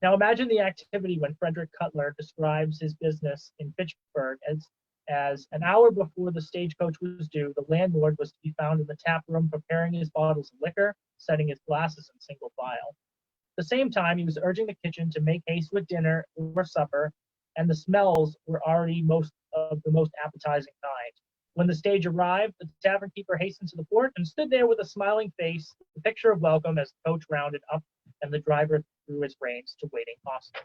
Now imagine the activity when Frederick Cutler describes his business in Fitchburg as an hour before the stagecoach was due, the landlord was to be found in the tap room preparing his bottles of liquor, setting his glasses in single file. At the same time, he was urging the kitchen to make haste with dinner or supper, and the smells were already the most appetizing kind. When the stage arrived, the tavern keeper hastened to the port and stood there with a smiling face, the picture of welcome as the coach rounded up and the driver threw his reins to waiting hostler.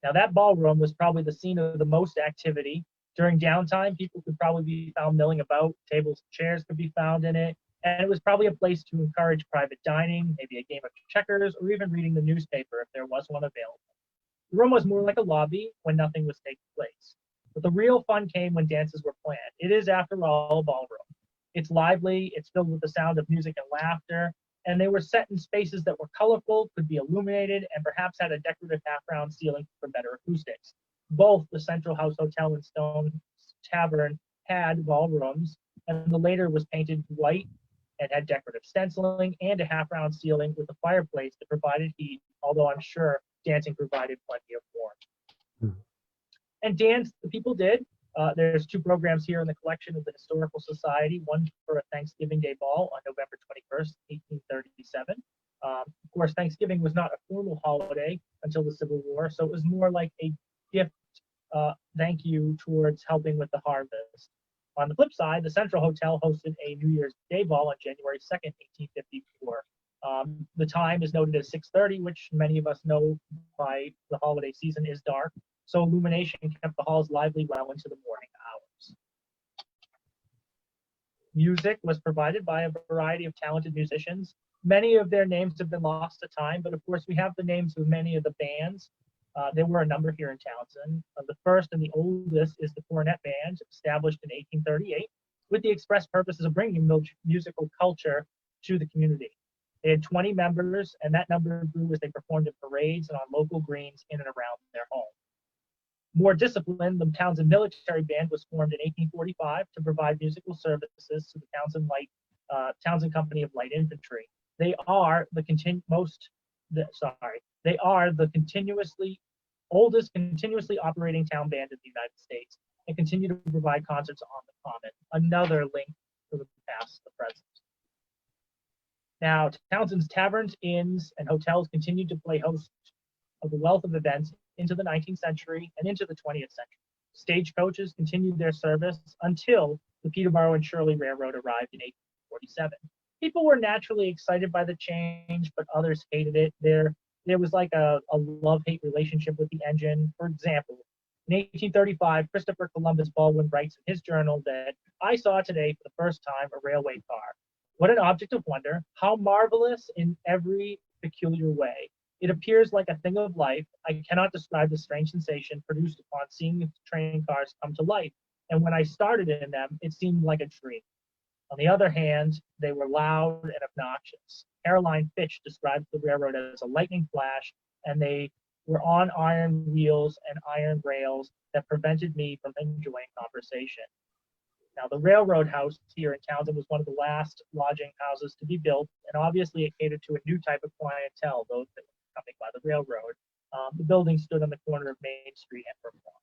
Now that ballroom was probably the scene of the most activity. During downtime, people could probably be found milling about, tables and chairs could be found in it, and it was probably a place to encourage private dining, maybe a game of checkers, or even reading the newspaper if there was one available. The room was more like a lobby when nothing was taking place. But the real fun came when dances were planned. It is, after all, a ballroom. It's lively, it's filled with the sound of music and laughter, and they were set in spaces that were colorful, could be illuminated, and perhaps had a decorative half-round ceiling for better acoustics. Both the Central House Hotel and Stone Tavern had ballrooms, and the later was painted white and had decorative stenciling and a half-round ceiling with a fireplace that provided heat, although I'm sure dancing provided plenty of warmth. And dance, the people did. There's two programs here in the collection of the Historical Society, one for a Thanksgiving Day ball on November 21st, 1837. Of course, Thanksgiving was not a formal holiday until the Civil War, so it was more like a gift thank you towards helping with the harvest. On the flip side, the Central Hotel hosted a New Year's Day ball on January 2nd, 1854. The time is noted as 6:30, which many of us know by the holiday season is dark. So illumination kept the halls lively well into the morning hours. Music was provided by a variety of talented musicians. Many of their names have been lost to time, but of course we have the names of many of the bands. There were a number here in Townsend. The first and the oldest is the Cornet Band, established in 1838, with the express purposes of bringing musical culture to the community. They had 20 members, and that number grew as they performed in parades and on local greens in and around their home. More disciplined, the Townsend Military Band was formed in 1845 to provide musical services to the Townsend Company of Light Infantry. They are the oldest continuously operating town band in the United States and continue to provide concerts on the Common. Another link to the past, the present. Now, Townsend's taverns, inns, and hotels continued to play host of the wealth of events into the 19th century and into the 20th century. Stagecoaches continued their service until the Peterborough and Shirley Railroad arrived in 1847. People were naturally excited by the change, but others hated it. There was like a love-hate relationship with the engine. For example, in 1835, Christopher Columbus Baldwin writes in his journal that I saw today for the first time a railway car. What an object of wonder, how marvelous in every peculiar way. It appears like a thing of life. I cannot describe the strange sensation produced upon seeing the train cars come to life. And when I started in them, it seemed like a dream. On the other hand, they were loud and obnoxious. Caroline Fitch describes the railroad as a lightning flash, and they were on iron wheels and iron rails that prevented me from enjoying conversation. Now, the railroad house here in Townsend was one of the last lodging houses to be built, and obviously it catered to a new type of clientele, those that were coming by the railroad. The building stood on the corner of Main Street and Vermont.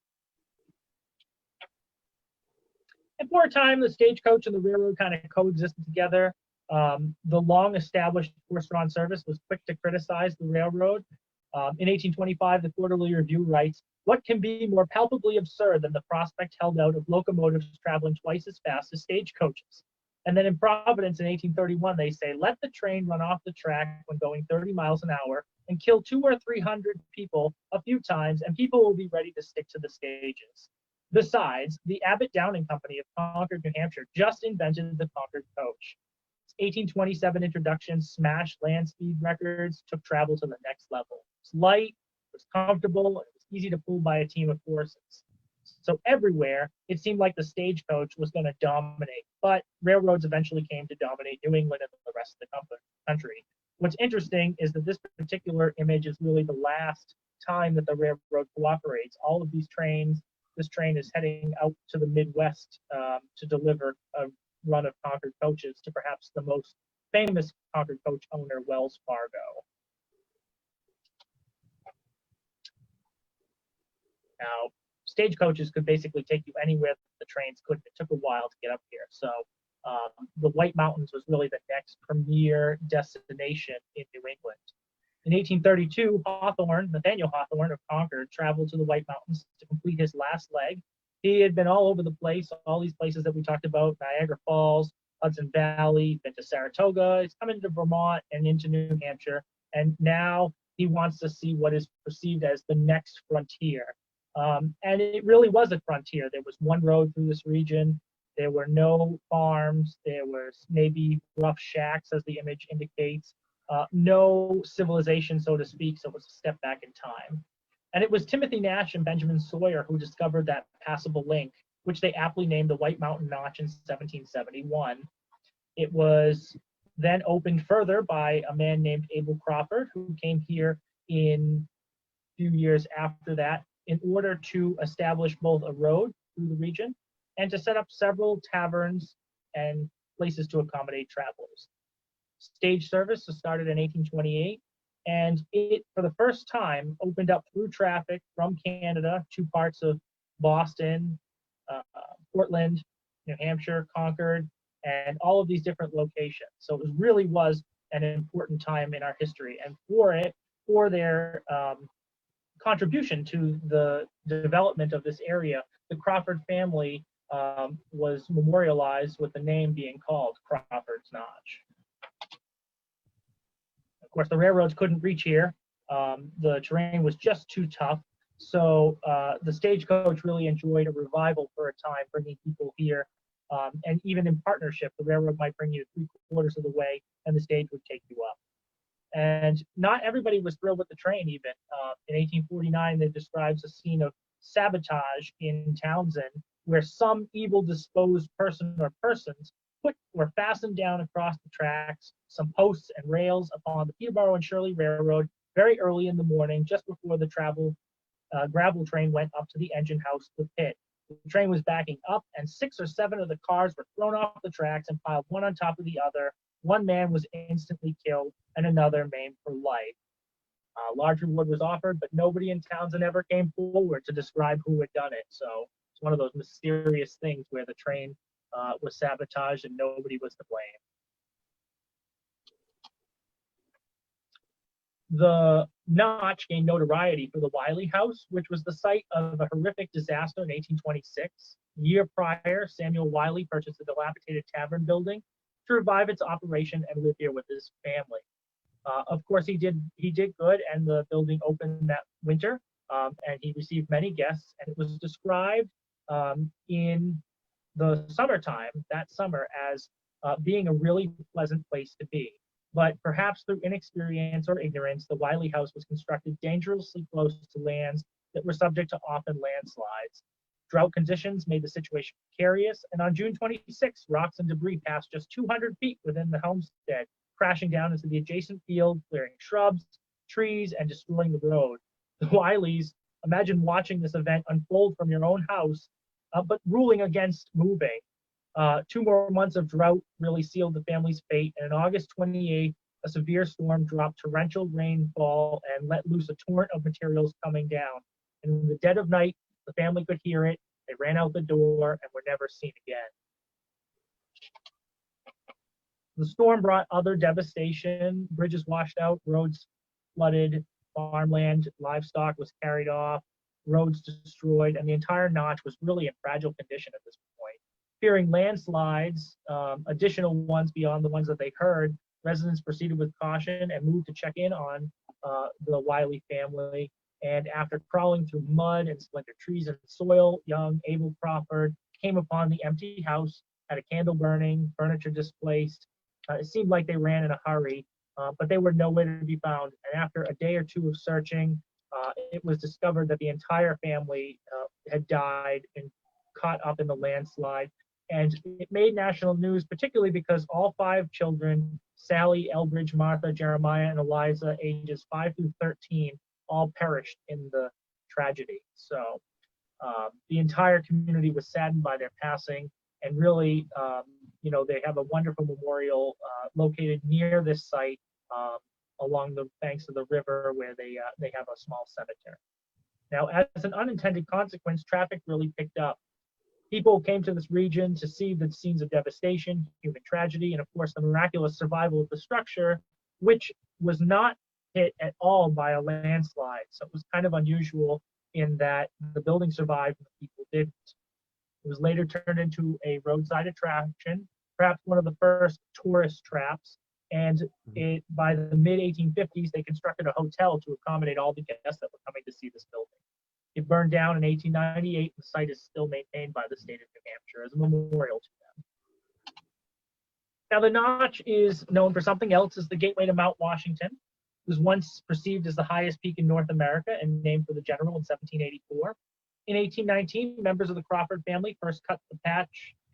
And for a time, the stagecoach and the railroad kind of coexisted together. The long-established horse-drawn service was quick to criticize the railroad. In 1825, the Quarterly Review writes, "What can be more palpably absurd than the prospect held out of locomotives traveling twice as fast as stagecoaches?" And then in Providence in 1831, they say, "Let the train run off the track when going 30 miles an hour and kill 200 or 300 people a few times, and people will be ready to stick to the stages. Besides, the Abbott Downing Company of Concord, New Hampshire just invented the Concord coach. Its 1827 introduction smashed land speed records, took travel to the next level. It was light, it was comfortable, it was easy to pull by a team of horses. So everywhere, it seemed like the stagecoach was going to dominate, but railroads eventually came to dominate New England and the rest of the country. What's interesting is that this particular image is really the last time that the railroad cooperates. All of these trains, this train is heading out to the Midwest to deliver a run of Concord coaches to perhaps the most famous Concord coach owner, Wells Fargo. Now, stagecoaches could basically take you anywhere the trains couldn't. It took a while to get up here. So the White Mountains was really the next premier destination in New England. In 1832, Nathaniel Hawthorne of Concord, traveled to the White Mountains to complete his last leg. He had been all over the place, all these places that we talked about, Niagara Falls, Hudson Valley, been to Saratoga. He's coming to Vermont and into New Hampshire. And now he wants to see what is perceived as the next frontier. And it really was a frontier. There was one road through this region. There were no farms. There was maybe rough shacks, as the image indicates. No civilization, so to speak, so it was a step back in time. And it was Timothy Nash and Benjamin Sawyer who discovered that passable link, which they aptly named the White Mountain Notch in 1771. It was then opened further by a man named Abel Crawford, who came here in a few years after that in order to establish both a road through the region and to set up several taverns and places to accommodate travelers. Stage service was started in 1828, and it, for the first time, opened up through traffic from Canada to parts of Boston, Portland, New Hampshire, Concord, and all of these different locations. So it really was an important time in our history, and for their contribution to the development of this area, the Crawford family was memorialized with the name being called Crawford's Notch. Of course, the railroads couldn't reach here. The terrain was just too tough. So the stagecoach really enjoyed a revival for a time, bringing people here. And even in partnership, the railroad might bring you 3/4 of the way, and the stage would take you up. And not everybody was thrilled with the train even. In 1849, it describes a scene of sabotage in Townsend, where some evil-disposed person or persons were fastened down across the tracks, some posts and rails upon the Peterborough and Shirley Railroad very early in the morning, just before the gravel train went up to the engine house, the pit. The train was backing up, and 6 or 7 of the cars were thrown off the tracks and piled one on top of the other. One man was instantly killed, and another maimed for life. Large reward was offered, but nobody in Townsend ever came forward to describe who had done it. So it's one of those mysterious things where the train was sabotaged and nobody was to blame. The Notch gained notoriety for the Wiley House, which was the site of a horrific disaster in 1826. A year prior, Samuel Wiley purchased a dilapidated tavern building to revive its operation and live here with his family. Of course, he did good, and the building opened that winter, and he received many guests, and it was described in the summertime, that summer, as being a really pleasant place to be. But perhaps through inexperience or ignorance, the Wiley House was constructed dangerously close to lands that were subject to often landslides. Drought conditions made the situation precarious, and on June 26, rocks and debris passed just 200 feet within the homestead, crashing down into the adjacent field, clearing shrubs, trees, and destroying the road. The Wileys, imagine watching this event unfold from your own house, but ruling against moving. 2 more months of drought really sealed the family's fate, and on August 28th, a severe storm dropped torrential rainfall and let loose a torrent of materials coming down. And in the dead of night, the family could hear it. They ran out the door and were never seen again. The storm brought other devastation. Bridges washed out, roads flooded, farmland, livestock was carried off, roads destroyed, and the entire Notch was really in fragile condition at this point. Fearing landslides, additional ones beyond the ones that they heard, residents proceeded with caution and moved to check in on the Wiley family. And after crawling through mud and splintered trees and soil, young Abel Crawford came upon the empty house, had a candle burning, furniture displaced. It seemed like they ran in a hurry, but they were nowhere to be found. And after a day or two of searching, it was discovered that the entire family had died and caught up in the landslide. And it made national news, particularly because all 5 children, Sally, Elbridge, Martha, Jeremiah, and Eliza, ages 5 through 13, all perished in the tragedy. So the entire community was saddened by their passing. And really, they have a wonderful memorial located near this site along the banks of the river where they have a small cemetery. Now, as an unintended consequence, traffic really picked up. People came to this region to see the scenes of devastation, human tragedy, and of course, the miraculous survival of the structure, which was not hit at all by a landslide. So it was kind of unusual in that the building survived and the people didn't. It was later turned into a roadside attraction, perhaps one of the first tourist traps. And by the mid 1850s, they constructed a hotel to accommodate all the guests that were coming to see this building. It burned down in 1898. The site is still maintained by the state of New Hampshire as a memorial to them. Now, the Notch is known for something else as the gateway to Mount Washington. It was once perceived as the highest peak in North America and named for the general in 1784. In 1819, members of the Crawford family first cut the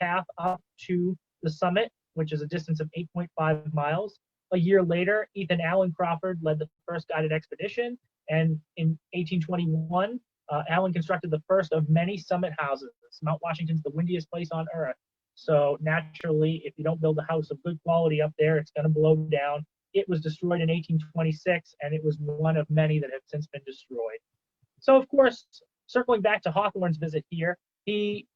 path up to the summit, which is a distance of 8.5 miles. A year later, Ethan Allen Crawford led the first guided expedition, and in 1821, Allen constructed the first of many summit houses. Mount Washington's the windiest place on earth. So naturally, if you don't build a house of good quality up there, it's going to blow down. It was destroyed in 1826, and it was one of many that have since been destroyed. So of course, circling back to Hawthorne's visit here, he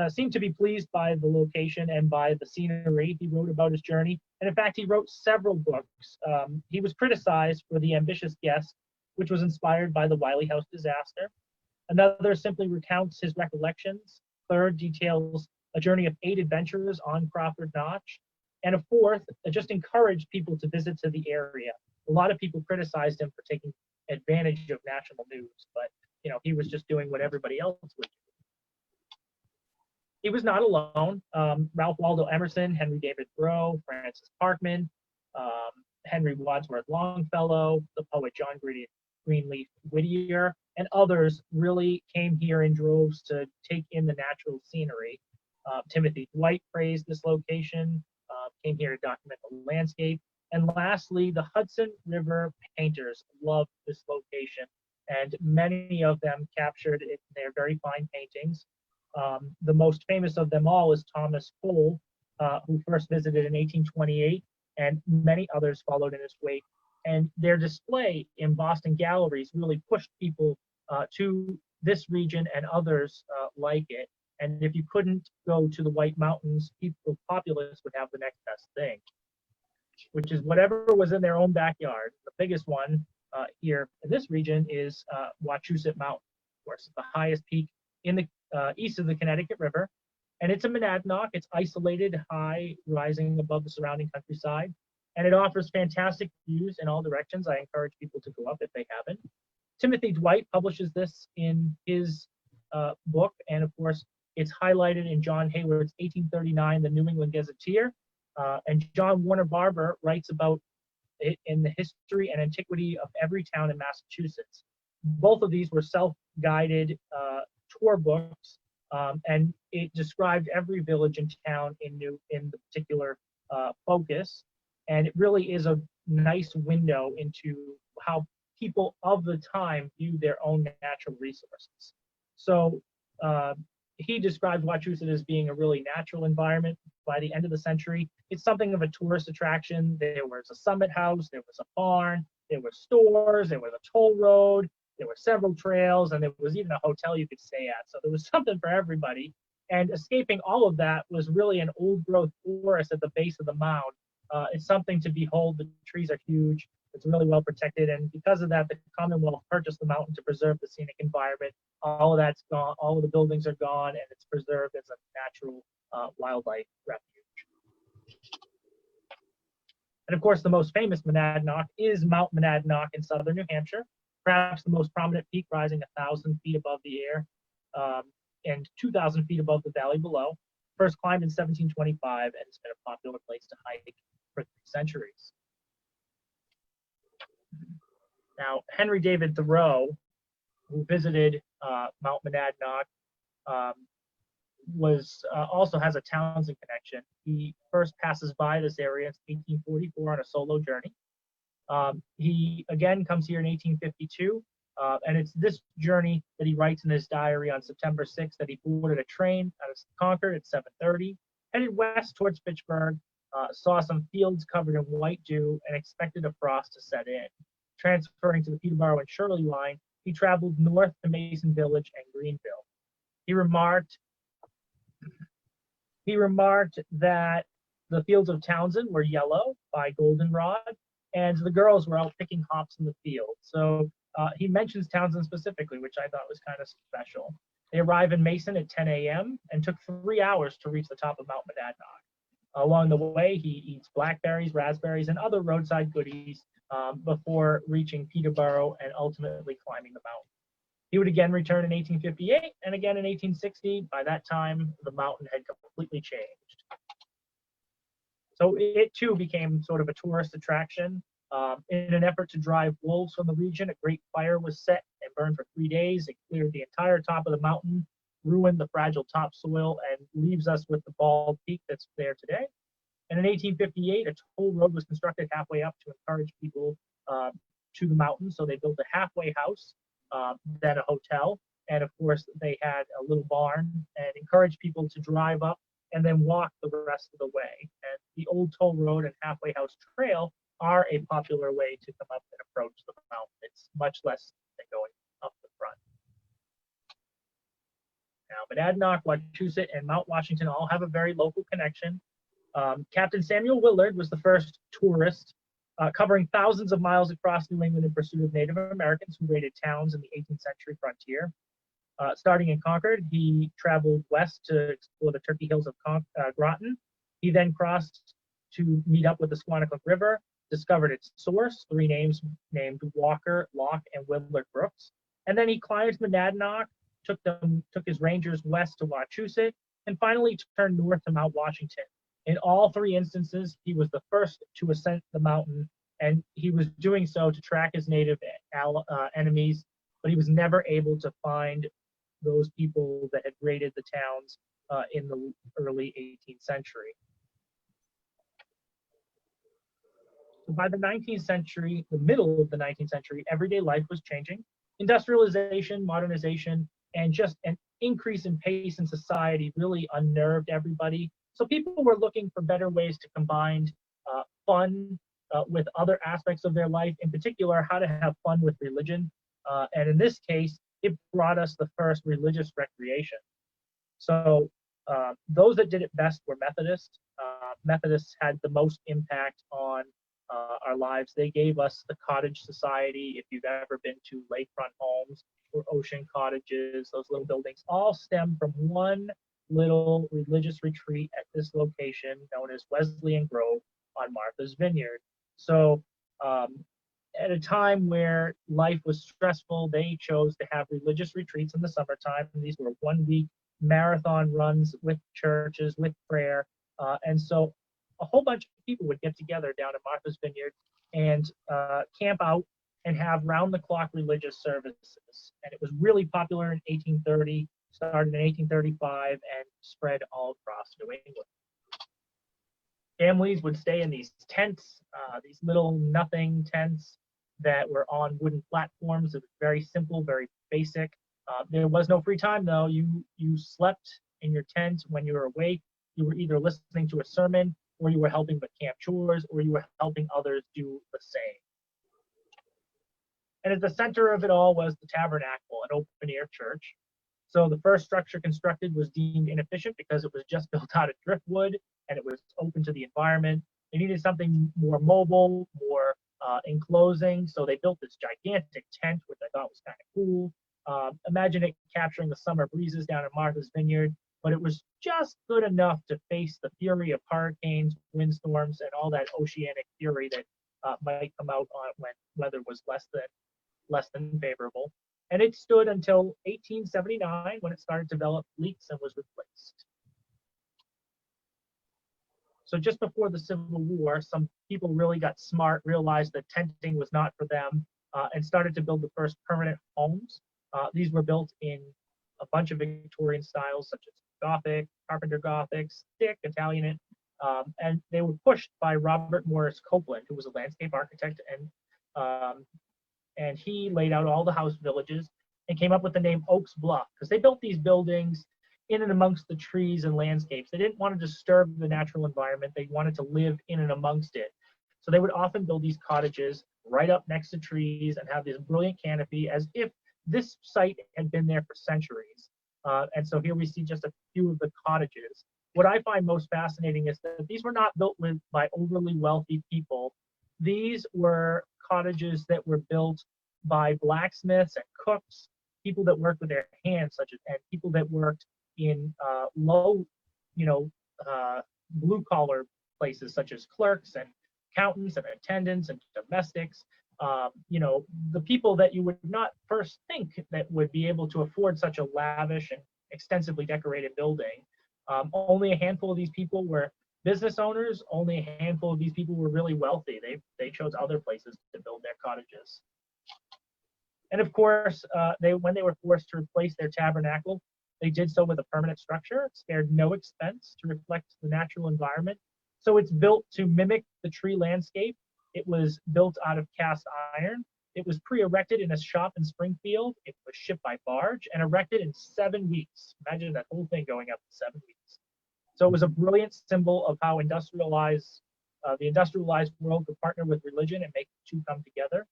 seemed to be pleased by the location and by the scenery. He wrote about his journey, and in fact, he wrote several books. He was criticized for The Ambitious Guest, which was inspired by the Wiley House disaster. Another simply recounts his recollections. Third details a journey of 8 adventurers on Crawford Notch. And a fourth just encouraged people to visit to the area. A lot of people criticized him for taking advantage of national news, but he was just doing what everybody else would do. He was not alone. Ralph Waldo Emerson, Henry David Thoreau, Francis Parkman, Henry Wadsworth Longfellow, the poet John Greenleaf Whittier, and others really came here in droves to take in the natural scenery. Timothy Dwight praised this location, came here to document the landscape. And lastly, the Hudson River painters loved this location, and many of them captured it in their very fine paintings. The most famous of them all is Thomas Cole, who first visited in 1828, and many others followed in his wake. And their display in Boston galleries really pushed people to this region and others like it. And if you couldn't go to the White Mountains, populace would have the next best thing, which is whatever was in their own backyard. The biggest one here in this region is Wachusett Mountain, of course, the highest peak in the east of the Connecticut River. And it's a monadnock. It's isolated, high, rising above the surrounding countryside. And it offers fantastic views in all directions. I encourage people to go up if they haven't. Timothy Dwight publishes this in his book. And of course, it's highlighted in John Hayward's 1839, The New England Gazetteer. And John Warner Barber writes about it in the history and antiquity of every town in Massachusetts. Both of these were self-guided tour books, and it described every village and town in the particular focus. And it really is a nice window into how people of the time view their own natural resources. So he describes Wachusett as being a really natural environment. By the end of the century, it's something of a tourist attraction. There was a summit house, there was a barn, there were stores, there was a toll road, there were several trails, and there was even a hotel you could stay at. So there was something for everybody. And escaping all of that was really an old growth forest at the base of the mound. It's something to behold. The trees are huge. It's really well protected. And because of that, the Commonwealth purchased the mountain to preserve the scenic environment. All of that's gone. All of the buildings are gone, and it's preserved as a natural wildlife refuge. And of course, the most famous Monadnock is Mount Monadnock in southern New Hampshire, perhaps the most prominent peak, rising 1,000 feet above the air um, and 2,000 feet above the valley below. First climbed in 1725, and it's been a popular place to hike for 3 centuries. Now, Henry David Thoreau, who visited Mount Monadnock, also has a Townsend connection. He first passes by this area in 1844 on a solo journey. He again comes here in 1852, and it's this journey that he writes in his diary on September 6th that he boarded a train out of Concord at 7:30, headed west towards Fitchburg, saw some fields covered in white dew, and expected a frost to set in. Transferring to the Peterborough and Shirley line, he traveled north to Mason Village and Greenville. He remarked that the fields of Townsend were yellow by goldenrod, and the girls were out picking hops in the field. So he mentions Townsend specifically, which I thought was kind of special. They arrive in Mason at 10 a.m. and took 3 hours to reach the top of Mount Monadnock. Along the way, he eats blackberries, raspberries, and other roadside goodies before reaching Peterborough and ultimately climbing the mountain. He would again return in 1858 and again in 1860. By that time, the mountain had completely changed. So it too became sort of a tourist attraction. In an effort to drive wolves from the region, a great fire was set and burned for 3 days. It cleared the entire top of the mountain, ruined the fragile topsoil, and leaves us with the bald peak that's there today. And in 1858, a toll road was constructed halfway up to encourage people to the mountain. So they built a halfway house, then a hotel, and of course they had a little barn and encouraged people to drive up and then walk the rest of the way. And the old toll road and halfway house trail are a popular way to come up and approach the mountain. It's much less than going up the front. Now, Monadnock, Wachusett, and Mount Washington all have a very local connection. Captain Samuel Willard was the first tourist covering thousands of miles across New England in pursuit of Native Americans who raided towns in the 18th century frontier. Starting in Concord, he traveled west to explore the Turkey Hills of Groton. He then crossed to meet up with the Squanicook River, discovered its source, 3 names named Walker, Locke, and Willard Brooks. And then he climbed Monadnock, took his rangers west to Wachusett, and finally turned north to Mount Washington. In all 3 instances, he was the first to ascend the mountain, and he was doing so to track his native enemies, but he was never able to find those people that had raided the towns in the early 18th century. So by the 19th century, the middle of the 19th century, everyday life was changing. Industrialization, modernization, and just an increase in pace in society really unnerved everybody. So people were looking for better ways to combine fun with other aspects of their life, in particular, how to have fun with religion. And in this case, it brought us the first religious recreation. So those that did it best were Methodists. Methodists had the most impact on our lives. They gave us the cottage society. If you've ever been to lakefront homes or ocean cottages, those little buildings all stem from one little religious retreat at this location known as Wesleyan Grove on Martha's Vineyard. So at a time where life was stressful, they chose to have religious retreats in the summertime. And these were 1-week marathon runs with churches, with prayer. And so a whole bunch of people would get together down at Martha's Vineyard and camp out and have round-the-clock religious services. And it was really popular in 1830, started in 1835, and spread all across New England. Families would stay in these tents, these little nothing tents that were on wooden platforms. It was very simple, very basic. There was no free time, though. You slept in your tent when you were awake. You were either listening to a sermon, or you were helping with camp chores, or you were helping others do the same. And at the center of it all was the tabernacle, an open-air church. So the first structure constructed was deemed inefficient because it was just built out of driftwood and it was open to the environment. They needed something more mobile, more enclosing. So they built this gigantic tent, which I thought was kind of cool. Imagine it capturing the summer breezes down at Martha's Vineyard, but it was just good enough to face the fury of hurricanes, windstorms, and all that oceanic fury that might come out on when weather was less than favorable. And it stood until 1879 when it started to develop leaks and was replaced. So just before the Civil War, some people really got smart, realized that tenting was not for them, and started to build the first permanent homes. These were built in a bunch of Victorian styles, such as Gothic, Carpenter Gothic, stick, Italianate, and they were pushed by Robert Morris Copeland, who was a landscape architect, and he laid out all the house villages and came up with the name Oaks Bluff, because they built these buildings in and amongst the trees and landscapes. They didn't want to disturb the natural environment. They wanted to live in and amongst it. So they would often build these cottages right up next to trees and have this brilliant canopy as if this site had been there for centuries. And so here we see just a few of the cottages. What I find most fascinating is that these were not built by overly wealthy people. These were cottages that were built by blacksmiths and cooks, people that worked with their hands, and people that worked in low, blue collar places such as clerks and accountants and attendants and domestics. The people that you would not first think that would be able to afford such a lavish and extensively decorated building. Only a handful of these people were business owners. Only a handful of these people were really wealthy. They chose other places to build their cottages. And of course, when they were forced to replace their tabernacle, they did so with a permanent structure. It spared no expense to reflect the natural environment. So it's built to mimic the tree landscape. It was built out of cast iron. It was pre-erected in a shop in Springfield. It was shipped by barge and erected in 7 weeks. Imagine that whole thing going up in 7 weeks. So it was a brilliant symbol of how the industrialized world could partner with religion and make the two come together.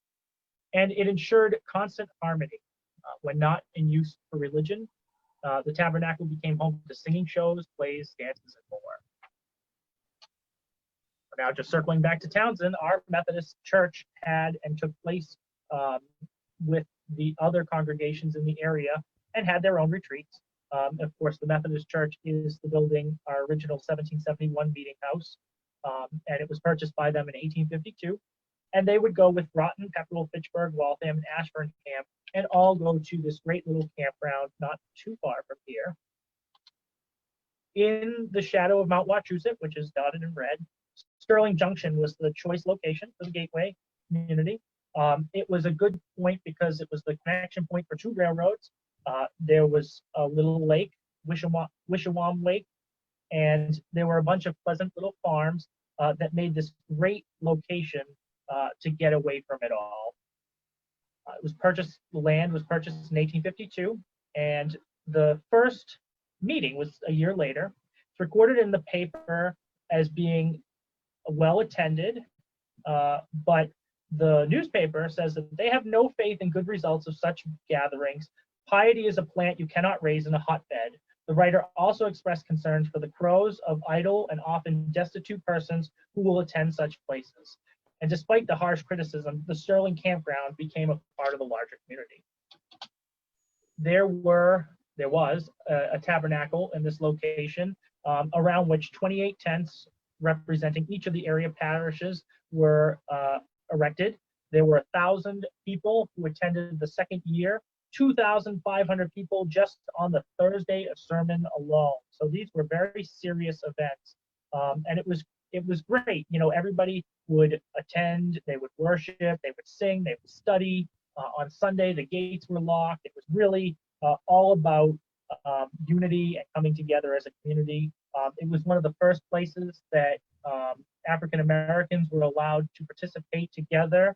And it ensured constant harmony. When not in use for religion, the tabernacle became home to singing shows, plays, dances, and more. Now, just circling back to Townsend, our Methodist church had and took place with the other congregations in the area and had their own retreats. Of course, the Methodist Church is the building, our original 1771 meeting house, and it was purchased by them in 1852. And they would go with Groton, Pepperell, Fitchburg, Waltham, and Ashburnham, and all go to this great little campground not too far from here. In the shadow of Mount Wachusett, which is dotted in red, Sterling Junction was the choice location for the Gateway community. It was a good point because it was the connection point for 2 railroads. There was a little lake, Wishiwam Lake, and there were a bunch of pleasant little farms that made this great location to get away from it all. The land was purchased in 1852, and the first meeting was a year later. It's recorded in the paper as being well attended, but the newspaper says that they have no faith in good results of such gatherings. Piety is a plant you cannot raise in a hotbed. The writer also expressed concerns for the crowds of idle and often destitute persons who will attend such places. And despite the harsh criticism, the Sterling Campground became a part of the larger community. There was a tabernacle in this location around which 28 tents representing each of the area parishes were erected. There were 1,000 people who attended the second year, 2,500 people just on the Thursday of sermon alone. So these were very serious events, and it was great. Everybody would attend, they would worship, they would sing, they would study. On Sunday, the gates were locked. It was really all about unity and coming together as a community. It was one of the first places that African Americans were allowed to participate together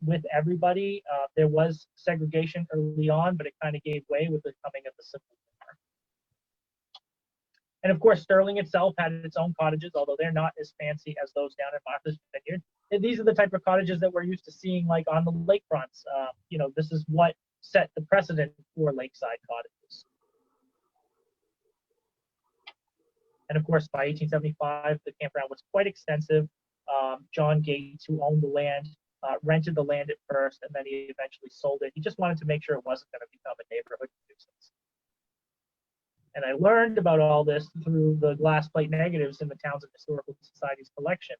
with everybody. There was segregation early on, but it kind of gave way with the coming of the Civil War. And of course, Sterling itself had its own cottages, although they're not as fancy as those down at Martha's Vineyard. And these are the type of cottages that we're used to seeing like on the lakefronts. This is what set the precedent for lakeside cottages. And of course, by 1875, the campground was quite extensive. John Gates, who owned the land, rented the land at first, and then he eventually sold it. He just wanted to make sure it wasn't going to become a neighborhood nuisance. And I learned about all this through the glass plate negatives in the Townsend Historical Society's collection.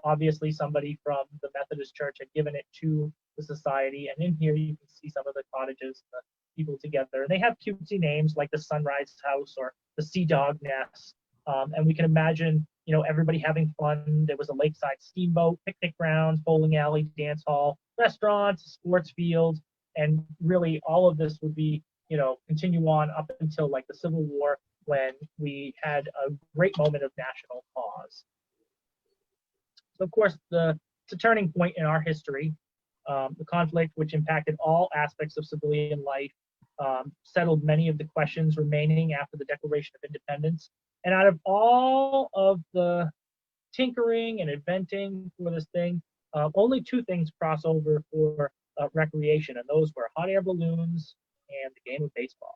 Obviously, somebody from the Methodist Church had given it to the society, and in here you can see some of the cottages, the people together. They have cutesy names like the Sunrise House or the Sea Dog Nest, and we can imagine, you know, everybody having fun. There was a lakeside steamboat, picnic grounds, bowling alley, dance hall, restaurants, sports field, and really all of this would be, you know, continue on up until like the Civil War, when we had a great moment of national pause. So of course, it's a turning point in our history. The conflict, which impacted all aspects of civilian life, settled many of the questions remaining after the Declaration of Independence. And out of all of the tinkering and inventing for this thing, only two things cross over for recreation, and those were hot air balloons and the game of baseball.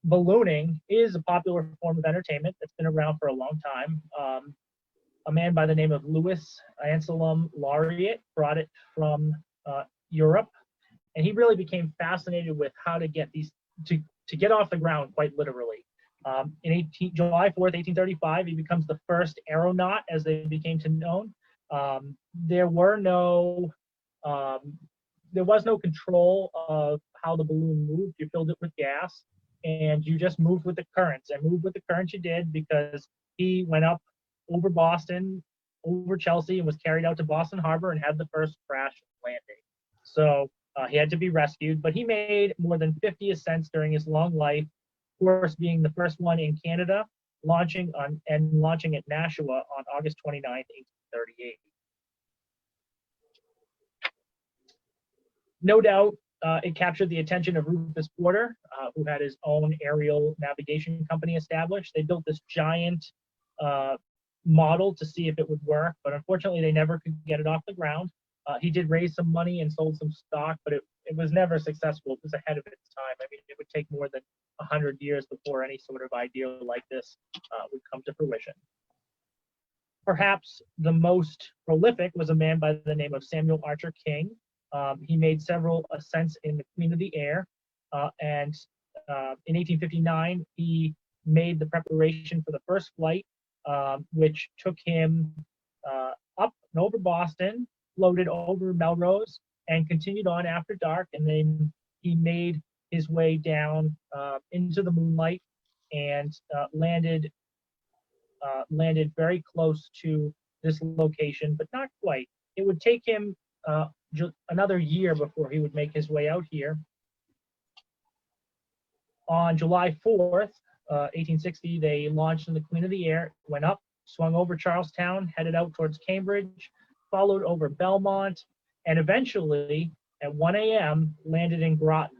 Ballooning is a popular form of entertainment that's been around for a long time. A man by the name of Louis Anselm Laureate brought it from Europe, and he really became fascinated with how to get these to get off the ground, quite literally. July 4th, 1835, he becomes the first aeronaut, as they became to known. There was no control of how the balloon moved. You filled it with gas, and you just moved with the currents. And moved with the currents you did because he went up over Boston, over Chelsea, and was carried out to Boston Harbor and had the first crash landing. So he had to be rescued, but he made more than 50 ascents during his long life, of course being the first one in Canada, launching at Nashua on August 29th, 1838. No doubt, it captured the attention of Rufus Porter, who had his own aerial navigation company established. They built this giant model to see if it would work, but unfortunately they never could get it off the ground. He did raise some money and sold some stock, but it was never successful. It was ahead of its time. I mean, it would take more than 100 years before any sort of idea like this would come to fruition. Perhaps the most prolific was a man by the name of Samuel Archer King. He made several ascents in the Queen of the Air, and in 1859, he made the preparation for the first flight, which took him up and over Boston, floated over Melrose, and continued on after dark. And then he made his way down into the moonlight and landed very close to this location, but not quite. It would take him another year before he would make his way out here. On July 4th, 1860, they launched in the Queen of the Air, went up, swung over Charlestown, headed out towards Cambridge, followed over Belmont, and eventually at 1 a.m. landed in Groton.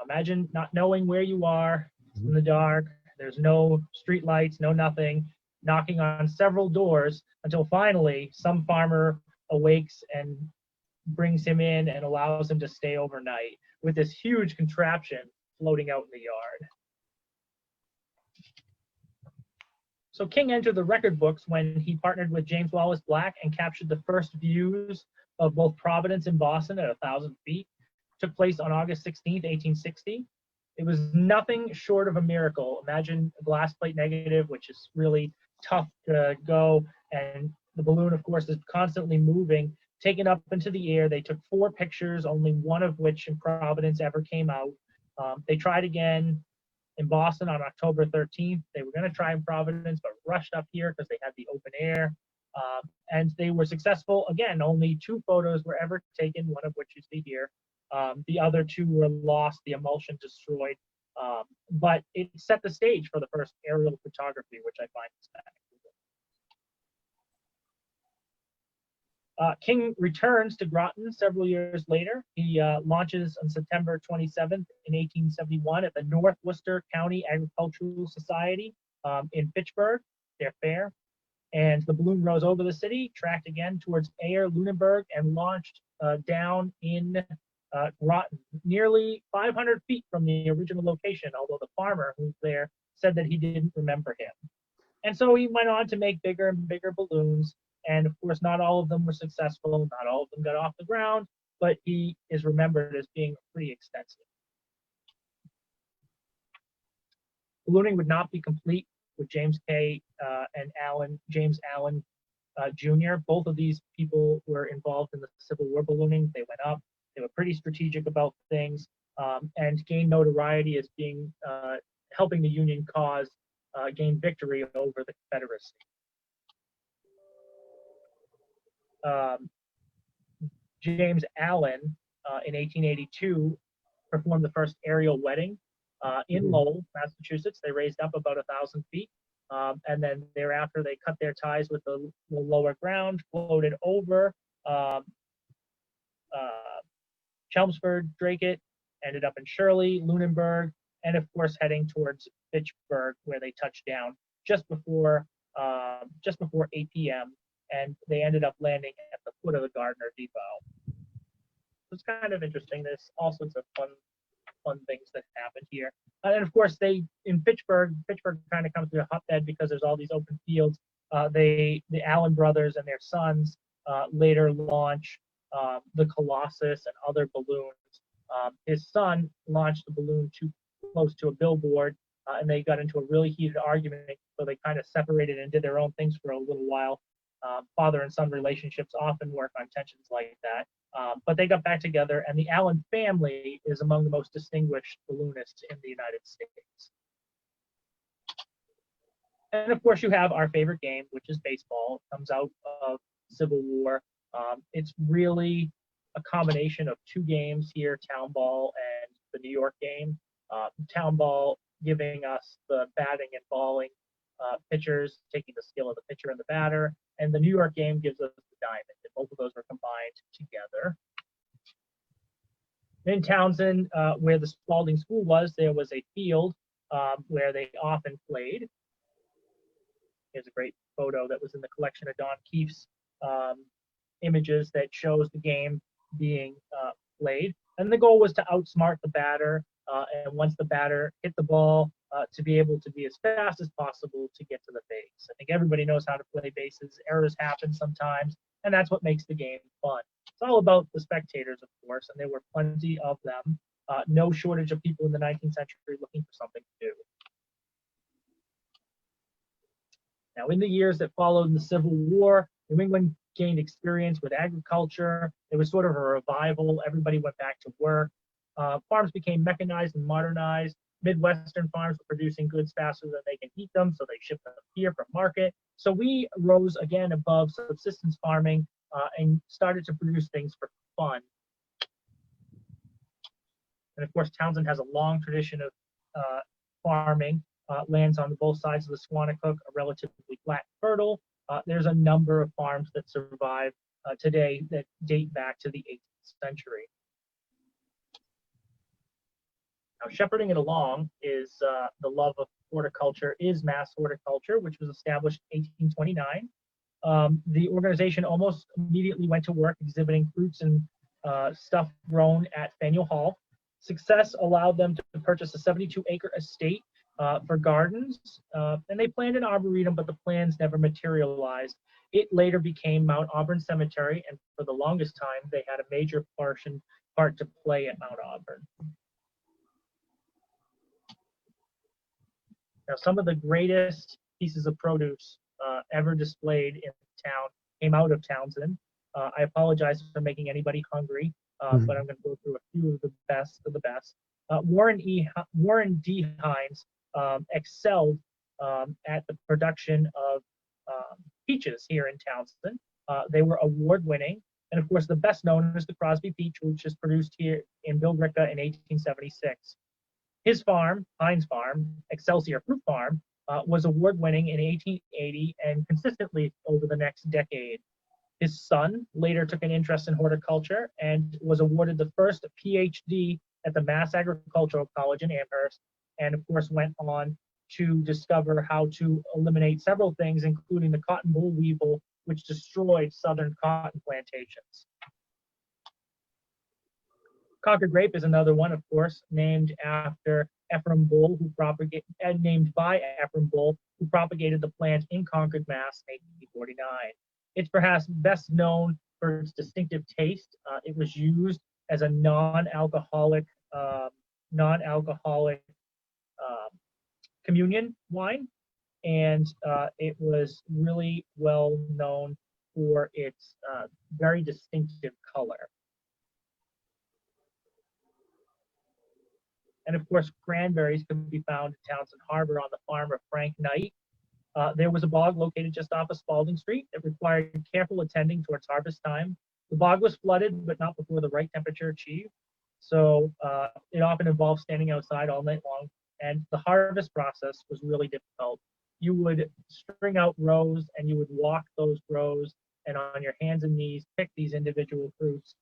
Imagine not knowing where you are in the dark. There's no street lights, no nothing, knocking on several doors until finally some farmer awakes and brings him in and allows him to stay overnight with this huge contraption floating out in the yard. So King entered the record books when he partnered with James Wallace Black and captured the first views of both Providence and Boston at 1,000 feet. Took place on August 16th, 1860. It was nothing short of a miracle. Imagine a glass plate negative, which is really tough to go, and the balloon, of course, is constantly moving, taken up into the air. They took 4 pictures, only one of which in Providence ever came out. They tried again in Boston on October 13th. They were going to try in Providence, but rushed up here because they had the open air. And they were successful. Again, only 2 photos were ever taken, one of which you see here. The other 2 were lost, the emulsion destroyed. But it set the stage for the first aerial photography, which I find spectacular. King returns to Groton several years later. He launches on September 27th in 1871 at the North Worcester County Agricultural Society in Fitchburg, their fair. And the balloon rose over the city, tracked again towards Ayer, Lunenburg, and launched down in Groton, nearly 500 feet from the original location, although the farmer who was there said that he didn't remember him. And so he went on to make bigger and bigger balloons. And of course, not all of them were successful. Not all of them got off the ground, but he is remembered as being pretty extensive. Ballooning would not be complete with James and James Allen Jr. Both of these people were involved in the Civil War ballooning. They went up. They were pretty strategic about things, and gained notoriety as being helping the Union cause gain victory over the Confederacy. James Allen in 1882 performed the first aerial wedding in Lowell, Massachusetts. They raised up about 1,000 feet. And then thereafter, they cut their ties with the lower ground, floated over Chelmsford, Dracut, ended up in Shirley, Lunenburg, and of course heading towards Fitchburg, where they touched down just before 8 p.m. And they ended up landing at the foot of the Gardner Depot. It's kind of interesting. There's all sorts of fun things that happened here. And of course, Fitchburg kind of comes to a hotbed because there's all these open fields. The Allen brothers and their sons later launch the Colossus and other balloons. His son launched a balloon too close to a billboard, and they got into a really heated argument. So they kind of separated and did their own things for a little while. Father and son relationships often work on tensions like that. But they got back together, and the Allen family is among the most distinguished balloonists in the United States. And of course, you have our favorite game, which is baseball. It comes out of Civil War. It's really a combination of two games here, Town Ball and the New York game. Town Ball giving us the batting and balling pitchers, taking the skill of the pitcher and the batter, and the New York game gives us the diamond, and both of those are combined together. In Townsend, where the Spalding School was, there was a field where they often played. Here's a great photo that was in the collection of Don Keefe's images that shows the game being played. And the goal was to outsmart the batter, and once the batter hit the ball, to be able to be as fast as possible to get to the base. I think everybody knows how to play bases. Errors happen sometimes, and that's what makes the game fun. It's all about the spectators, of course, and there were plenty of them. No shortage of people in the 19th century looking for something to do. Now, in the years that followed the Civil War, New England gained experience with agriculture. It was sort of a revival. Everybody went back to work. Farms became mechanized and modernized. Midwestern farms were producing goods faster than they can eat them, so they shipped them here for market. So we rose again above subsistence farming and started to produce things for fun. And of course, Townsend has a long tradition of farming. Lands on both sides of the Squanicook are relatively flat and fertile. There's a number of farms that survive today that date back to the 18th century. Now, shepherding it along is the love of horticulture is Mass Horticulture, which was established in 1829. The organization almost immediately went to work exhibiting fruits and stuff grown at Faneuil Hall. Success allowed them to purchase a 72-acre estate for gardens, and they planned an arboretum, but the plans never materialized. It later became Mount Auburn Cemetery, and for the longest time, they had a major part to play at Mount Auburn. Now, some of the greatest pieces of produce ever displayed in town came out of Townsend. I apologize for making anybody hungry, but I'm going to go through a few of the best of the best. Warren D. Hines excelled at the production of peaches here in Townsend. They were award-winning, and of course, the best known is the Crosby peach, which is produced here in Billerica in 1876. His farm, Hines Farm, Excelsior Fruit Farm, was award-winning in 1880 and consistently over the next decade. His son later took an interest in horticulture and was awarded the first PhD at the Mass Agricultural College in Amherst, and of course went on to discover how to eliminate several things, including the cotton boll weevil, which destroyed southern cotton plantations. Concord grape is another one, of course, named after Ephraim Bull, named by Ephraim Bull, who propagated the plant in Concord, Mass. in 1849. It's perhaps best known for its distinctive taste. It was used as a non-alcoholic communion wine, and it was really well known for its very distinctive color. And of course, cranberries can be found in Townsend Harbor on the farm of Frank Knight. There was a bog located just off of Spalding Street that required careful attending towards harvest time. The bog was flooded, but not before the right temperature achieved. So it often involved standing outside all night long. And the harvest process was really difficult. You would string out rows and you would walk those rows and on your hands and knees pick these individual fruits.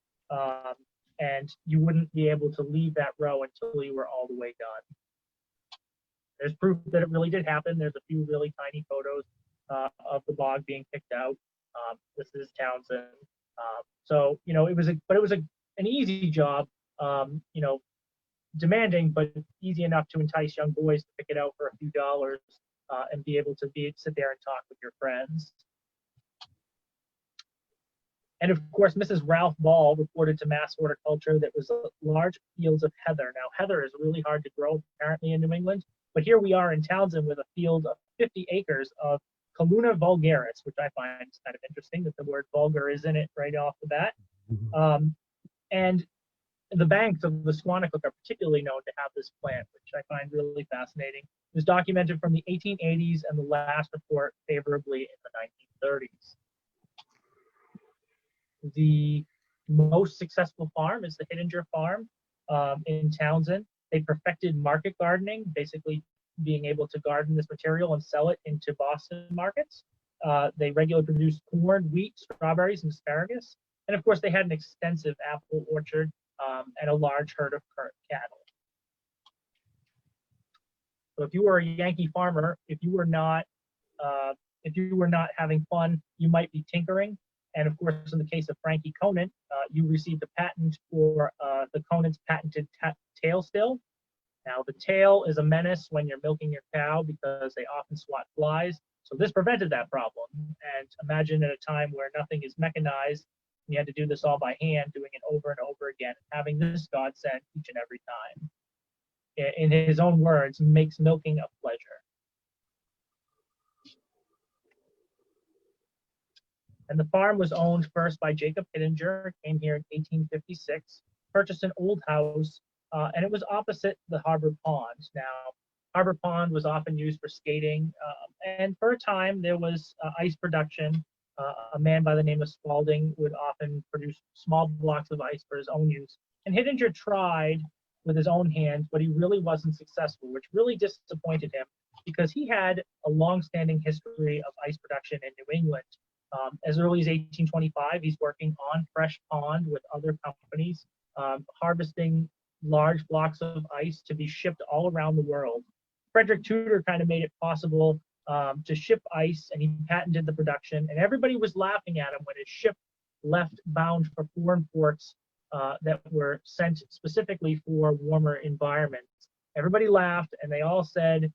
And you wouldn't be able to leave that row until you were all the way done. There's proof that it really did happen. There's a few really tiny photos of the bog being picked out. This is Townsend. So it was an easy job. Demanding, but easy enough to entice young boys to pick it out for a few dollars and be able to sit there and talk with your friends. And of course, Mrs. Ralph Ball reported to Mass Horticulture that was large fields of heather. Now, heather is really hard to grow apparently in New England, but here we are in Townsend with a field of 50 acres of Calluna vulgaris, which I find is kind of interesting that the word vulgar is in it right off the bat. And the banks of the Squanicook are particularly known to have this plant, which I find really fascinating. It was documented from the 1880s and the last report favorably in the 1930s. The most successful farm is the Hittinger farm in Townsend. They perfected market gardening, basically being able to garden this material and sell it into Boston markets. They regularly produced corn, wheat, strawberries, and asparagus. And of course, they had an extensive apple orchard and a large herd of current cattle. So if you were a Yankee farmer, if you were not having fun, you might be tinkering. And of course, in the case of Frankie Conant, you received a patent for the Conant's patented tail still. Now, the tail is a menace when you're milking your cow because they often swat flies. So this prevented that problem. And imagine at a time where nothing is mechanized, you had to do this all by hand, doing it over and over again, having this godsend each and every time. In his own words, makes milking a pleasure. And the farm was owned first by Jacob Hittinger, came here in 1856, purchased an old house, and it was opposite the Harbor Pond. Now, Harbor Pond was often used for skating, and for a time there was ice production. A man by the name of Spalding would often produce small blocks of ice for his own use. And Hittinger tried with his own hands, but he really wasn't successful, which really disappointed him because he had a long-standing history of ice production in New England. As early as 1825, he's working on Fresh Pond with other companies, harvesting large blocks of ice to be shipped all around the world. Frederick Tudor kind of made it possible to ship ice, and he patented the production, and everybody was laughing at him when his ship left bound for foreign ports that were sent specifically for warmer environments. Everybody laughed, and they all said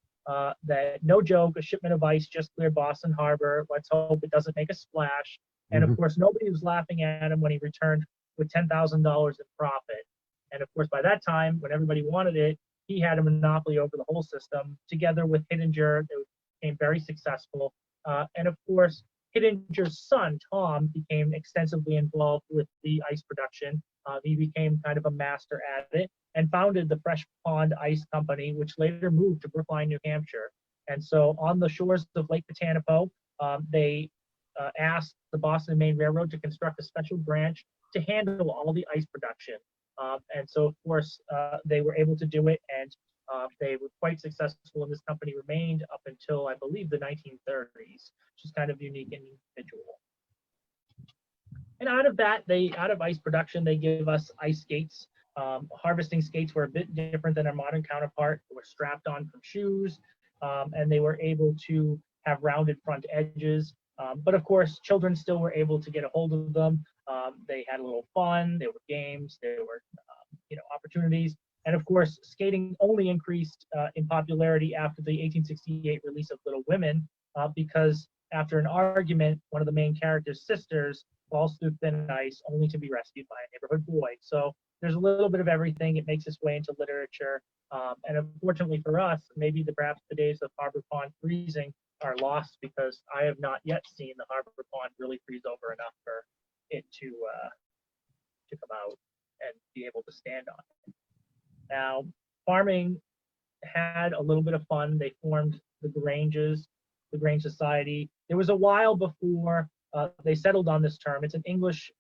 that no joke, a shipment of ice just cleared Boston Harbor. Let's hope it doesn't make a splash. And of course, nobody was laughing at him when he returned with $10,000 in profit. And of course, by that time, when everybody wanted it, he had a monopoly over the whole system. Together with Hittinger, they became very successful. And of course, Hittinger's son, Tom, became extensively involved with the ice production. He became kind of a master at it and founded the Fresh Pond Ice Company, which later moved to Brookline, New Hampshire. And so on the shores of Lake Pontanopo, they asked the Boston and Maine Railroad to construct a special branch to handle all the ice production. And so, of course, they were able to do it, and they were quite successful, and this company remained up until, I believe, the 1930s, which is kind of unique and individual. And out of ice production, they give us ice skates. Harvesting skates were a bit different than their modern counterpart. They were strapped on from shoes, and they were able to have rounded front edges. But of course, children still were able to get a hold of them. They had a little fun. There were games. There were, opportunities. And of course, skating only increased in popularity after the 1868 release of Little Women, because after an argument, one of the main character's sisters falls through thin ice only to be rescued by a neighborhood boy. So there's a little bit of everything. It makes its way into literature. And unfortunately for us, maybe perhaps the days of Harbor Pond freezing are lost because I have not yet seen the Harbor Pond really freeze over enough for it to come out and be able to stand on it. Now, farming had a little bit of fun. They formed the Granges, the Grange Society. There was a while before they settled on this term. It's an English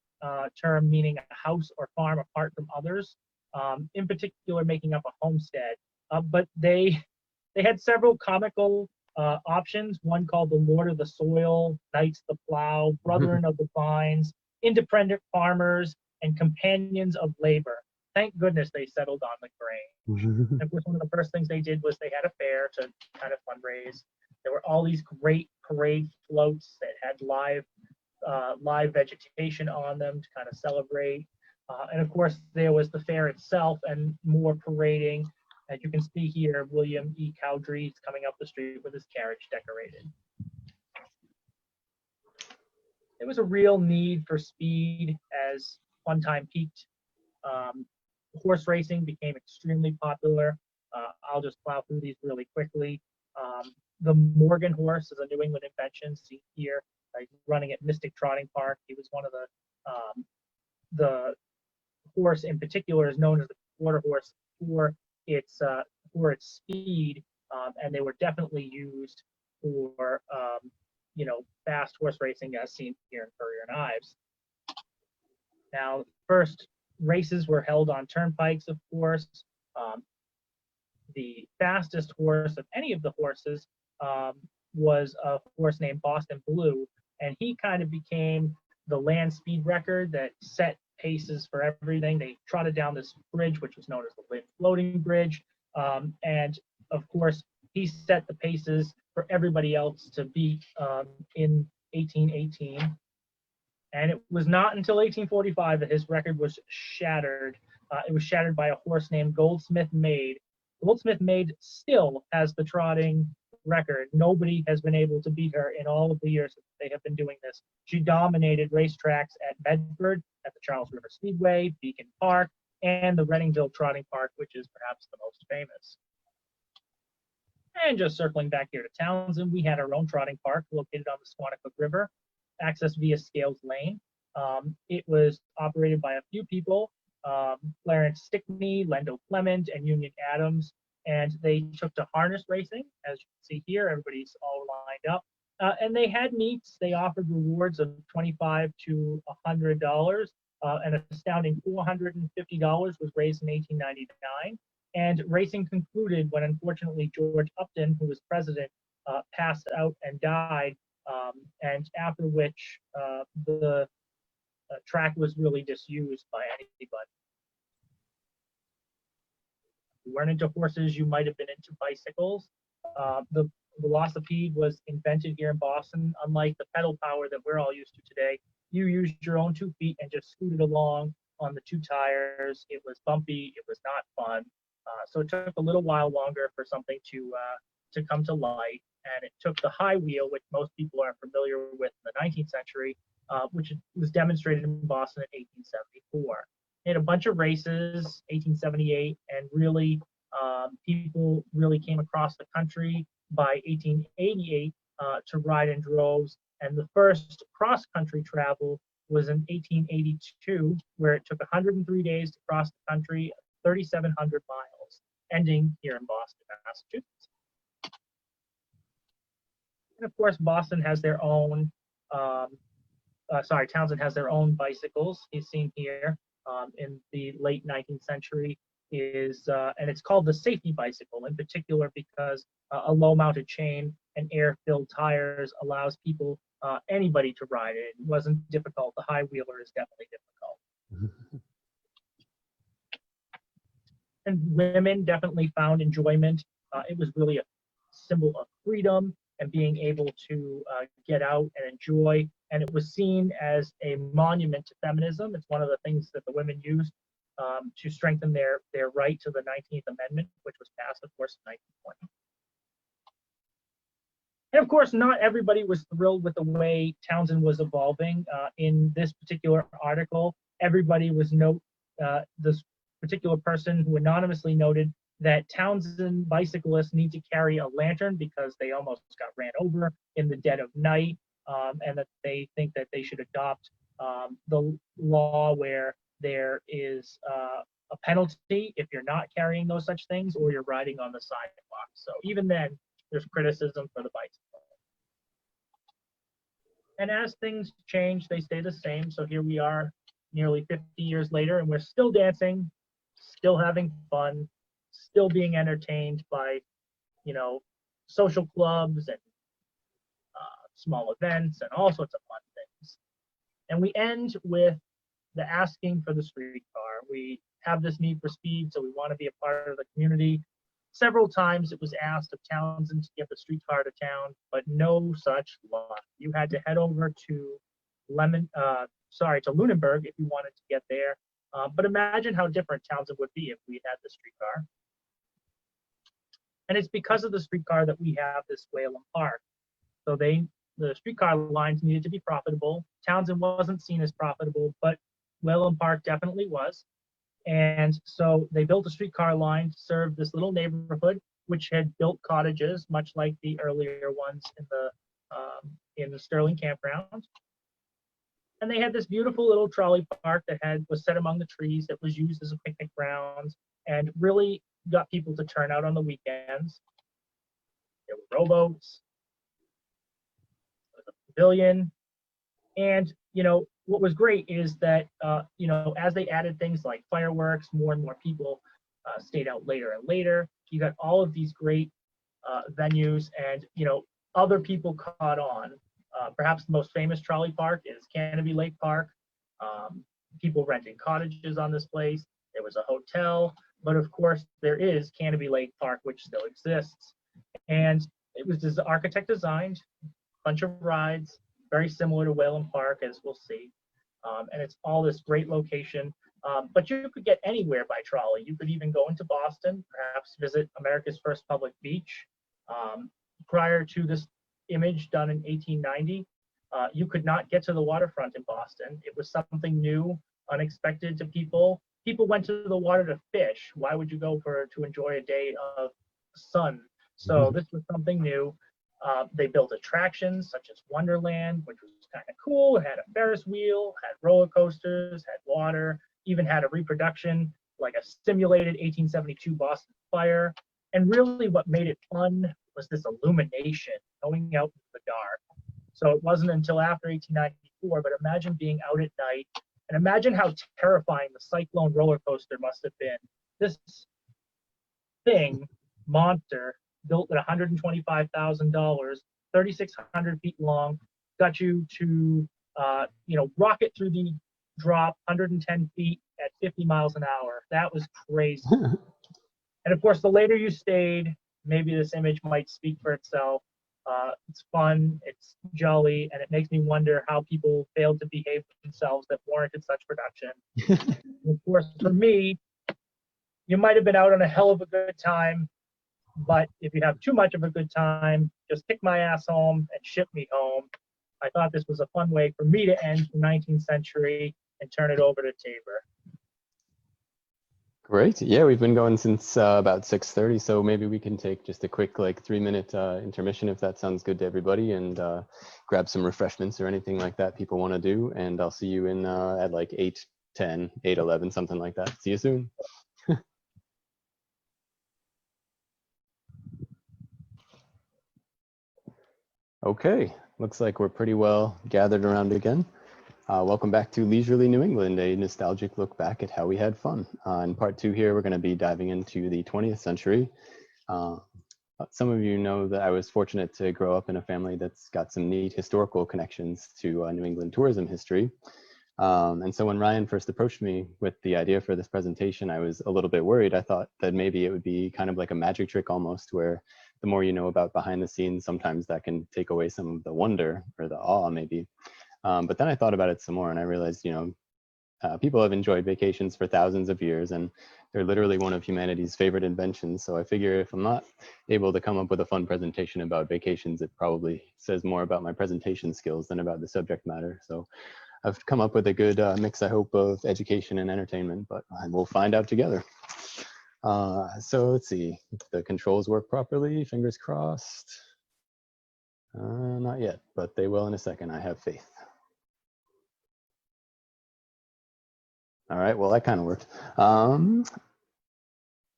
term meaning a house or farm apart from others, in particular making up a homestead. But they had several comical options, one called the Lord of the Soil, Knights the Plow, Brethren of the Vines, Independent Farmers, and Companions of Labor. Thank goodness they settled on the Grange. And of course, one of the first things they did was they had a fair to kind of fundraise. There were all these great parade floats that had live vegetation on them to kind of celebrate. And of course, there was the fair itself and more parading. As you can see here, William E. Cowdery coming up the street with his carriage decorated. There was a real need for speed as fun time peaked. Horse racing became extremely popular. I'll just plow through these really quickly. The Morgan horse is a New England invention, seen here, running at Mystic Trotting Park. He was one of the horse in particular is known as the quarter horse for its speed, and they were definitely used for fast horse racing as seen here in Currier and Ives. Now, first races were held on turnpikes, of course. The fastest horse of any of the horses was a horse named Boston Blue, and he kind of became the land speed record that set paces for everything. They trotted down this bridge, which was known as the Lynn Floating Bridge, and of course, he set the paces for everybody else to beat in 1818. And it was not until 1845 that his record was shattered. It was shattered by a horse named Goldsmith Maid. Goldsmith Maid still has the trotting record. Nobody has been able to beat her in all of the years that they have been doing this. She dominated racetracks at Medford, at the Charles River Speedway, Beacon Park, and the Reddingville Trotting Park, which is perhaps the most famous. And just circling back here to Townsend, we had our own trotting park located on the Squanicook River, accessed via Scales Lane. It was operated by a few people, Clarence Stickney, Lendo Clement, and Union Adams, and they took to harness racing. As you can see here, everybody's all lined up. And they had meets. They offered rewards of $25 to $100. An astounding $450 was raised in 1899. And racing concluded when, unfortunately, George Upton, who was president, passed out and died, and after which the track was really disused by anybody. If you weren't into horses, you might have been into bicycles. The velocipede was invented here in Boston. Unlike the pedal power that we're all used to today, you used your own 2 feet and just scooted along on the 2 tires. It was bumpy. It was not fun. So it took a little while longer for something to come to light, and it took the high wheel, which most people are familiar with in the 19th century, which was demonstrated in Boston in 1874. They had a bunch of races, 1878, and really people really came across the country by 1888 to ride in droves, and the first cross-country travel was in 1882, where it took 103 days to cross the country, 3,700 miles, ending here in Boston, Massachusetts. And of course, Boston has their own, Townsend has their own bicycles. He's seen here in the late 19th century and it's called the safety bicycle in particular because a low-mounted chain and air-filled tires allows people, anybody to ride it. It wasn't difficult. The high wheeler is definitely difficult. And women definitely found enjoyment. It was really a symbol of freedom and being able to get out and enjoy. And it was seen as a monument to feminism. It's one of the things that the women used to strengthen their right to the 19th Amendment, which was passed, of course, in 1920. And of course, not everybody was thrilled with the way Townsend was evolving. In this particular article, everybody was this particular person who anonymously noted that Townsend bicyclists need to carry a lantern because they almost got ran over in the dead of night, and that they think that they should adopt the law where there is a penalty if you're not carrying those such things or you're riding on the sidewalk. So even then, there's criticism for the bicycle. And as things change, they stay the same. So here we are nearly 50 years later, and we're still dancing, still having fun, still being entertained by, you know, social clubs and small events and all sorts of fun things. And we end with the asking for the streetcar. We have this need for speed, so we want to be a part of the community. Several times it was asked of Townsend to get the streetcar to town, but no such luck. You had to head over to Lunenburg if you wanted to get there. But imagine how different Townsend would be if we had the streetcar. And it's because of the streetcar that we have this Whalum Park. So the streetcar lines needed to be profitable. Townsend wasn't seen as profitable, but Whalum Park definitely was. And so they built a streetcar line to serve this little neighborhood, which had built cottages, much like the earlier ones in the Sterling campground. And they had this beautiful little trolley park that was set among the trees that was used as a picnic ground and really got people to turn out on the weekends. There were rowboats, there was a pavilion, and you know what was great is that you know, as they added things like fireworks, more and more people stayed out later and later. You got all of these great venues, and you know, other people caught on. Perhaps the most famous trolley park is Canopy Lake Park. People renting cottages on this place. There was a hotel, but of course there is Canopy Lake Park, which still exists. And it was this architect designed, bunch of rides, very similar to Whalum Park, as we'll see. And it's all this great location. But you could get anywhere by trolley. You could even go into Boston, perhaps visit America's first public beach. Prior to this image done in 1890, you could not get to the waterfront in Boston. It was something new, unexpected to people. People went to the water to fish. Why would you go to enjoy a day of sun? So this was something new. They built attractions such as Wonderland, which was kind of cool. It had a Ferris wheel, had roller coasters, had water, even had a reproduction, like a simulated 1872 Boston fire. And really what made it fun was this illumination, going out in the dark. So it wasn't until after 1894, but imagine being out at night, and imagine how terrifying the Cyclone roller coaster must have been. This thing, monster, built at $125,000, 3,600 feet long, got you to, you know, rocket through the drop 110 feet at 50 miles an hour. That was crazy. And of course, the later you stayed, maybe this image might speak for itself. It's fun, it's jolly, and it makes me wonder how people failed to behave themselves that warranted such production. And of course, for me, you might have been out on a hell of a good time, but if you have too much of a good time, just kick my ass home and ship me home. I thought this was a fun way for me to end the 19th century and turn it over to Tabor. Great. Yeah, we've been going since about 6:30, so maybe we can take just a quick, like, 3-minute intermission if that sounds good to everybody, and grab some refreshments or anything like that people want to do. And I'll see you in at like 8:10, 8:11, something like that. See you soon. Okay, looks like we're pretty well gathered around again. Welcome back to Leisurely New England, a nostalgic look back at how we had fun. In part 2 here, we're going to be diving into the 20th century. Some of you know that I was fortunate to grow up in a family that's got some neat historical connections to New England tourism history. And so when Ryan first approached me with the idea for this presentation, I was a little bit worried. I thought that maybe it would be kind of like a magic trick almost, where the more you know about behind the scenes, sometimes that can take away some of the wonder or the awe maybe. But then I thought about it some more, and I realized, you know, people have enjoyed vacations for thousands of years, and they're literally one of humanity's favorite inventions. So I figure if I'm not able to come up with a fun presentation about vacations, it probably says more about my presentation skills than about the subject matter. So I've come up with a good mix, I hope, of education and entertainment, but we'll find out together. So let's see, if the controls work properly, fingers crossed. Not yet, but they will in a second, I have faith. All right, well, that kind of worked.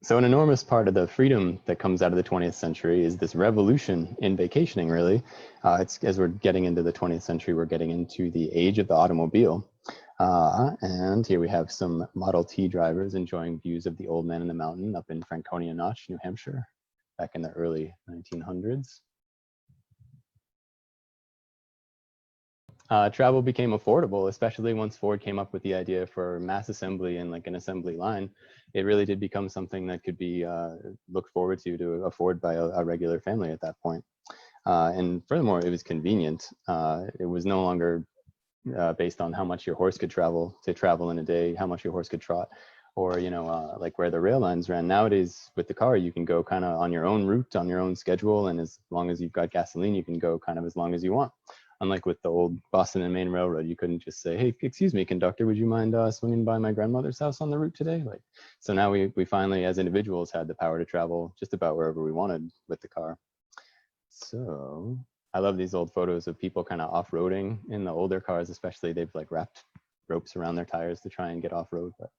So an enormous part of the freedom that comes out of the 20th century is this revolution in vacationing, really. It's, as we're getting into the 20th century, we're getting into the age of the automobile. And here we have some Model T drivers enjoying views of the Old Man in the Mountain up in Franconia Notch, New Hampshire, back in the early 1900s. Travel became affordable, especially once Ford came up with the idea for mass assembly and like an assembly line. It really did become something that could be looked forward to afford by a regular family at that point. And furthermore, it was convenient. It was no longer based on how much your horse could travel in a day, how much your horse could trot, or like where the rail lines ran. Nowadays, with the car, you can go kind of on your own route, on your own schedule, and as long as you've got gasoline, you can go kind of as long as you want. Unlike with the old Boston and Maine Railroad, you couldn't just say, "Hey, excuse me, conductor, would you mind swinging by my grandmother's house on the route today?" Like, so now we finally, as individuals, had the power to travel just about wherever we wanted with the car. So I love these old photos of people kind of off-roading in the older cars, especially. They've like wrapped ropes around their tires to try and get off-road. But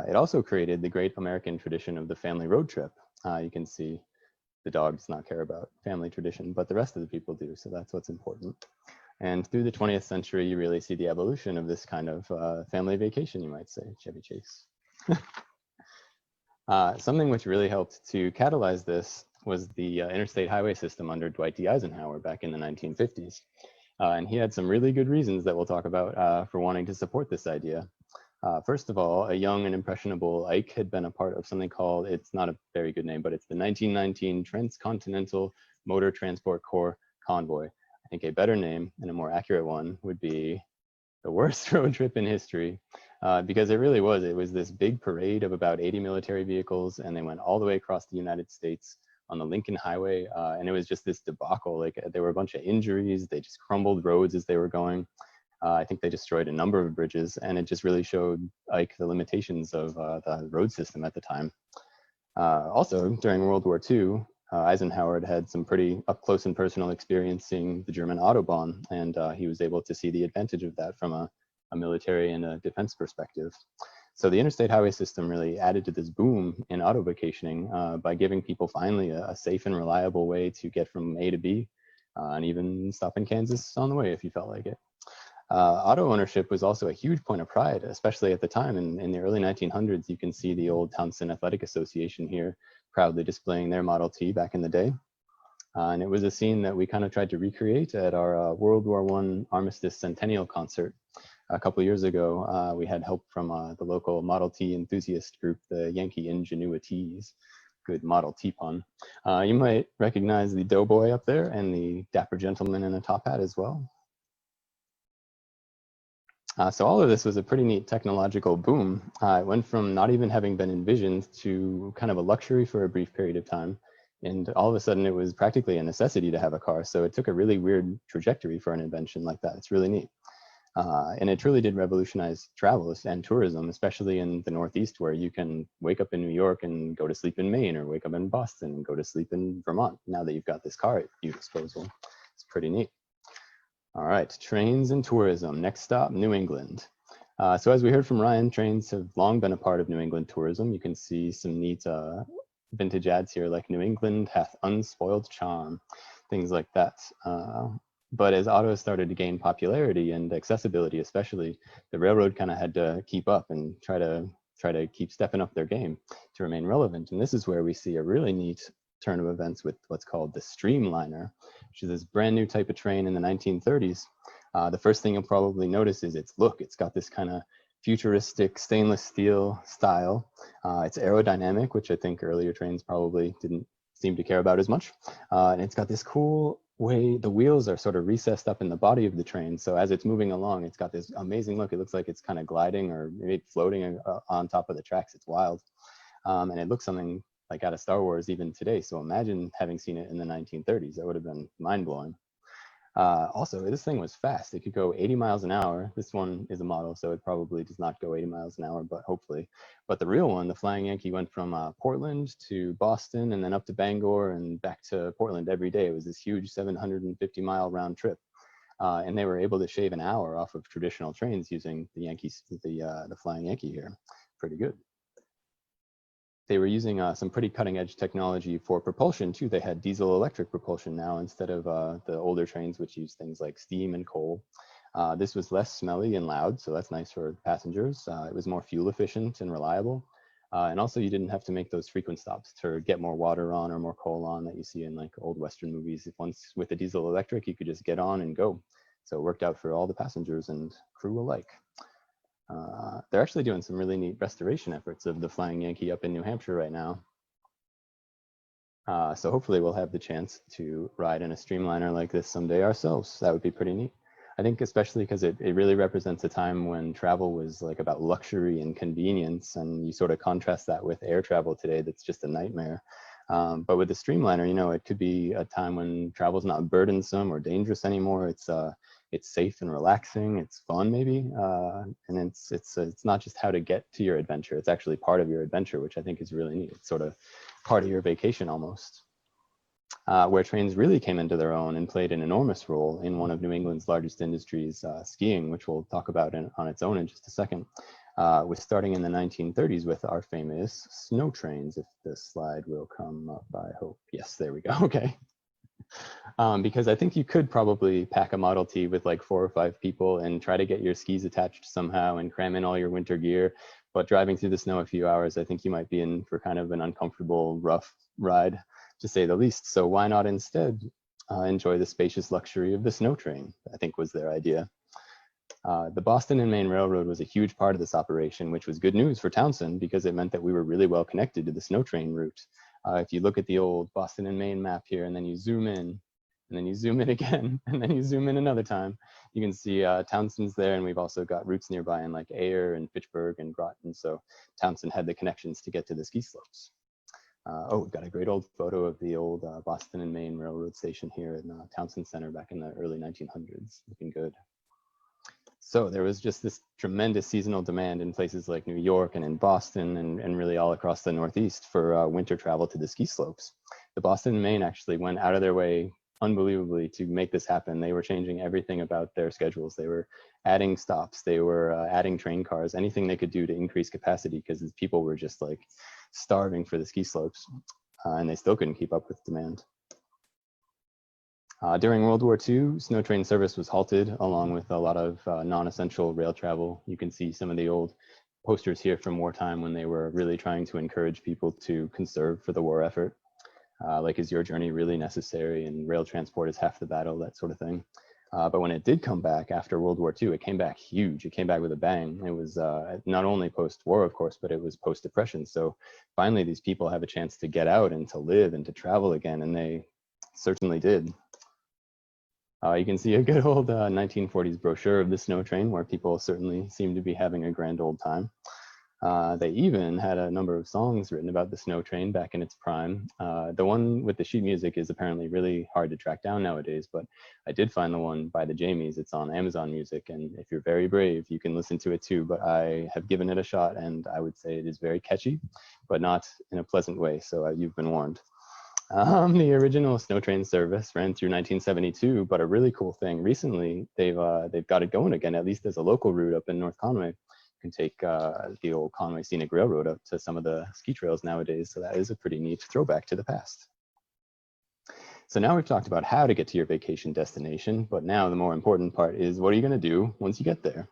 it also created the great American tradition of the family road trip. You can see the dog does not care about family tradition, but the rest of the people do, so that's what's important. And through the 20th century, you really see the evolution of this kind of family vacation, you might say, Chevy Chase. Something which really helped to catalyze this was the interstate highway system under Dwight D. Eisenhower back in the 1950s. And he had some really good reasons that we'll talk about for wanting to support this idea. First of all, a young and impressionable Ike had been a part of something called, it's not a very good name, but it's the 1919 Transcontinental Motor Transport Corps Convoy. I think a better name and a more accurate one would be the worst road trip in history, because it really was. It was this big parade of about 80 military vehicles, and they went all the way across the United States on the Lincoln Highway, and it was just this debacle. Like, there were a bunch of injuries. They just crumbled roads as they were going. I think they destroyed a number of bridges, and it just really showed Ike the limitations of the road system at the time. Also, during World War II, Eisenhower had some pretty up close and personal experience seeing the German Autobahn, and he was able to see the advantage of that from a military and a defense perspective. So the interstate highway system really added to this boom in auto vacationing by giving people finally a safe and reliable way to get from A to B, and even stop in Kansas on the way if you felt like it. Auto ownership was also a huge point of pride, especially at the time. In the early 1900s, you can see the old Townsend Athletic Association here proudly displaying their Model T back in the day. And it was a scene that we kind of tried to recreate at our World War I Armistice Centennial concert a couple of years ago. We had help from the local Model T enthusiast group, the Yankee Ingenuities. Good Model T pun. You might recognize the doughboy up there and the dapper gentleman in a top hat as well. So all of this was a pretty neat technological boom. It went from not even having been envisioned to kind of a luxury for a brief period of time. And all of a sudden, it was practically a necessity to have a car. So it took a really weird trajectory for an invention like that. It's really neat. And it truly did revolutionize travel and tourism, especially in the Northeast, where you can wake up in New York and go to sleep in Maine, or wake up in Boston and go to sleep in Vermont. Now that you've got this car at your disposal, it's pretty neat. All right, trains and tourism. Next stop, New England. So as we heard from Ryan, trains have long been a part of New England tourism. You can see some neat vintage ads here, like "New England hath unspoiled charm," things like that. But as autos started to gain popularity and accessibility, especially, the railroad kind of had to keep up and try to keep stepping up their game to remain relevant. And this is where we see a really neat turn of events with what's called the Streamliner, which is this brand new type of train in the 1930s. The first thing you'll probably notice is its look. It's got this kind of futuristic stainless steel style. It's aerodynamic, which I think earlier trains probably didn't seem to care about as much. And it's got this cool way, the wheels are sort of recessed up in the body of the train. So as it's moving along, it's got this amazing look. It looks like it's kind of gliding or maybe floating on top of the tracks. It's wild. And it looks something like out of Star Wars even today. So imagine having seen it in the 1930s. That would have been mind-blowing. Also, this thing was fast. It could go 80 miles an hour. This one is a model, so it probably does not go 80 miles an hour, but hopefully. But the real one, the Flying Yankee, went from Portland to Boston and then up to Bangor and back to Portland every day. It was this huge 750-mile round trip. And they were able to shave an hour off of traditional trains using the Flying Yankee here. Pretty good. They were using some pretty cutting edge technology for propulsion too. They had diesel electric propulsion now instead of the older trains, which use things like steam and coal. This was less smelly and loud, so that's nice for passengers. It was more fuel efficient and reliable. And also you didn't have to make those frequent stops to get more water on or more coal on that you see in like old Western movies. If once with the diesel electric, you could just get on and go. So it worked out for all the passengers and crew alike. They're actually doing some really neat restoration efforts of the Flying Yankee up in New Hampshire right now. So hopefully we'll have the chance to ride in a streamliner like this someday ourselves. That would be pretty neat. I think especially because it really represents a time when travel was like about luxury and convenience, and you sort of contrast that with air travel today that's just a nightmare. But with the streamliner, you know, it could be a time when travel's not burdensome or dangerous anymore. It's safe and relaxing. It's fun, maybe, and it's not just how to get to your adventure. It's actually part of your adventure, which I think is really neat. It's sort of part of your vacation almost. Where trains really came into their own and played an enormous role in one of New England's largest industries, skiing, which we'll talk about on its own in just a second, was starting in the 1930s with our famous snow trains. If this slide will come up, I hope. Yes, there we go. Okay. Because I think you could probably pack a Model T with like 4 or 5 people and try to get your skis attached somehow and cram in all your winter gear. But driving through the snow a few hours, I think you might be in for kind of an uncomfortable, rough ride, to say the least. So why not instead enjoy the spacious luxury of the snow train, I think was their idea. The Boston and Maine Railroad was a huge part of this operation, which was good news for Townsend because it meant that we were really well connected to the snow train route. If you look at the old Boston and Maine map here, and then you zoom in, and then you zoom in again, and then you zoom in another time, you can see Townsend's there, and we've also got routes nearby in like Ayer and Fitchburg and Groton, so Townsend had the connections to get to the ski slopes. Oh, we've got a great old photo of the old Boston and Maine Railroad station here in Townsend Center back in the early 1900s, looking good. So there was just this tremendous seasonal demand in places like New York and in Boston and really all across the Northeast for winter travel to the ski slopes. The Boston and Maine actually went out of their way unbelievably to make this happen. They were changing everything about their schedules. They were adding stops. They were adding train cars, anything they could do to increase capacity because people were just like starving for the ski slopes and they still couldn't keep up with demand. During World War II, snow train service was halted along with a lot of non-essential rail travel. You can see some of the old posters here from wartime when they were really trying to encourage people to conserve for the war effort. Like, is your journey really necessary? And rail transport is half the battle, that sort of thing. But when it did come back after World War II, it came back huge. It came back with a bang. It was not only post-war, of course, but it was post-depression. So finally, these people have a chance to get out and to live and to travel again, and they certainly did. You can see a good old 1940s brochure of the snow train where people certainly seem to be having a grand old time. They even had a number of songs written about the snow train back in its prime. The one with the sheet music is apparently really hard to track down nowadays, but I did find the one by the Jamies. It's on Amazon Music, and if you're very brave, you can listen to it too, but I have given it a shot, and I would say it is very catchy, but not in a pleasant way, so you've been warned. The original snow train service ran through 1972, but a really cool thing recently, they've got it going again, at least as a local route up in North Conway. You can take the old Conway Scenic Railroad up to some of the ski trails nowadays, so that is a pretty neat throwback to the past. So now we've talked about how to get to your vacation destination, but now the more important part is what are you going to do once you get there?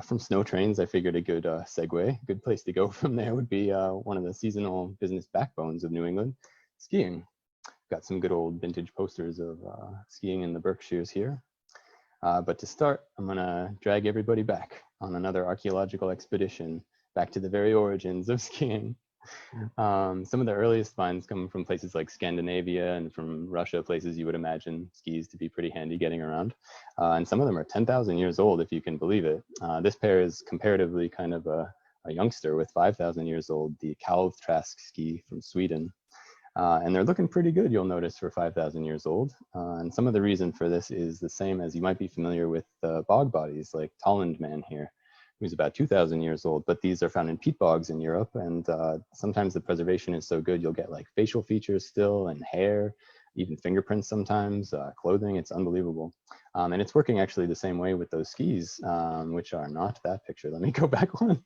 From snow trains, I figured a good segue, a good place to go from there would be one of the seasonal business backbones of New England, skiing. Got some good old vintage posters of skiing in the Berkshires here. But to start, I'm gonna drag everybody back on another archaeological expedition back to the very origins of skiing. Some of the earliest finds come from places like Scandinavia and from Russia, places you would imagine skis to be pretty handy getting around. And some of them are 10,000 years old, if you can believe it. This pair is comparatively kind of a youngster with 5,000 years old, the Kalvträsk ski from Sweden. And they're looking pretty good, you'll notice, for 5,000 years old. And some of the reason for this is the same as you might be familiar with bog bodies like Tolland Man here, who's about 2,000 years old, but these are found in peat bogs in Europe. And sometimes the preservation is so good, you'll get like facial features still and hair, even fingerprints sometimes, clothing, it's unbelievable. And it's working actually the same way with those skis, which are not that picture. Let me go back one.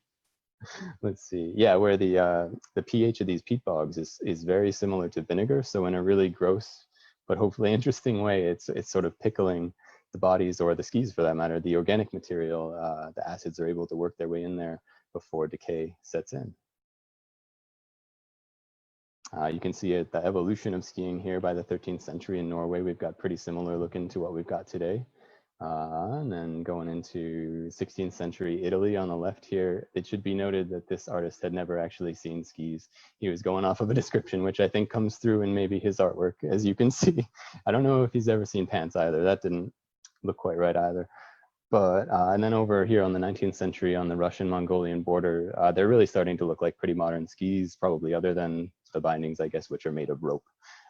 Let's see. Yeah, where the pH of these peat bogs is very similar to vinegar. So in a really gross, but hopefully interesting way, it's sort of pickling the bodies, or the skis for that matter, the organic material. The acids are able to work their way in there before decay sets in. You can see it, the evolution of skiing here by the 13th century in Norway. We've got pretty similar looking to what we've got today. And then going into 16th century Italy on the left here, it should be noted that this artist had never actually seen skis. He was going off of a description, which I think comes through in maybe his artwork, as you can see. I don't know if he's ever seen pants either. That didn't look quite right either. But, and then over here on the 19th century on the Russian-Mongolian border, they're really starting to look like pretty modern skis, probably other than the bindings, I guess, which are made of rope.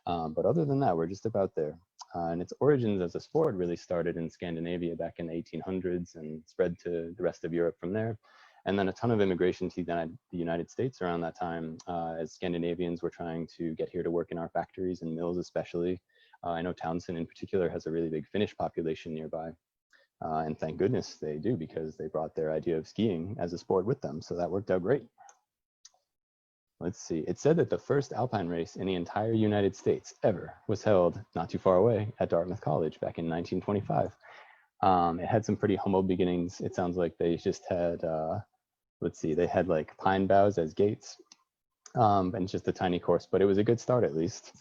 But other than that, we're just about there. And its origins as a sport really started in Scandinavia back in the 1800s and spread to the rest of Europe from there. And then a ton of immigration to the United States around that time, as Scandinavians were trying to get here to work in our factories and mills especially. I know Townsend in particular has a really big Finnish population nearby. And thank goodness they do, because they brought their idea of skiing as a sport with them. So that worked out great. Let's see, it said that the first alpine race in the entire United States ever was held not too far away at Dartmouth College back in 1925. It had some pretty humble beginnings. It sounds like they just had, let's see, they had like pine boughs as gates, and just a tiny course, but it was a good start at least.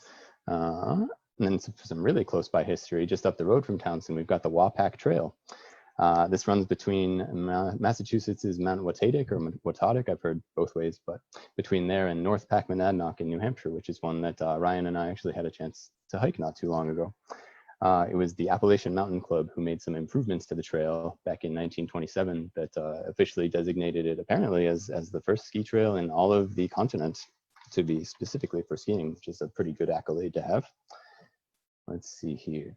And then some really close by history, just up the road from Townsend, we've got the Wapak Trail. This runs between Massachusetts' Mount Watatic or Watatic, I've heard both ways, but between there and North Packmanadnock in New Hampshire, which is one that Ryan and I actually had a chance to hike not too long ago. It was the Appalachian Mountain Club who made some improvements to the trail back in 1927 that officially designated it apparently as the first ski trail in all of the continent to be specifically for skiing, which is a pretty good accolade to have. Let's see here.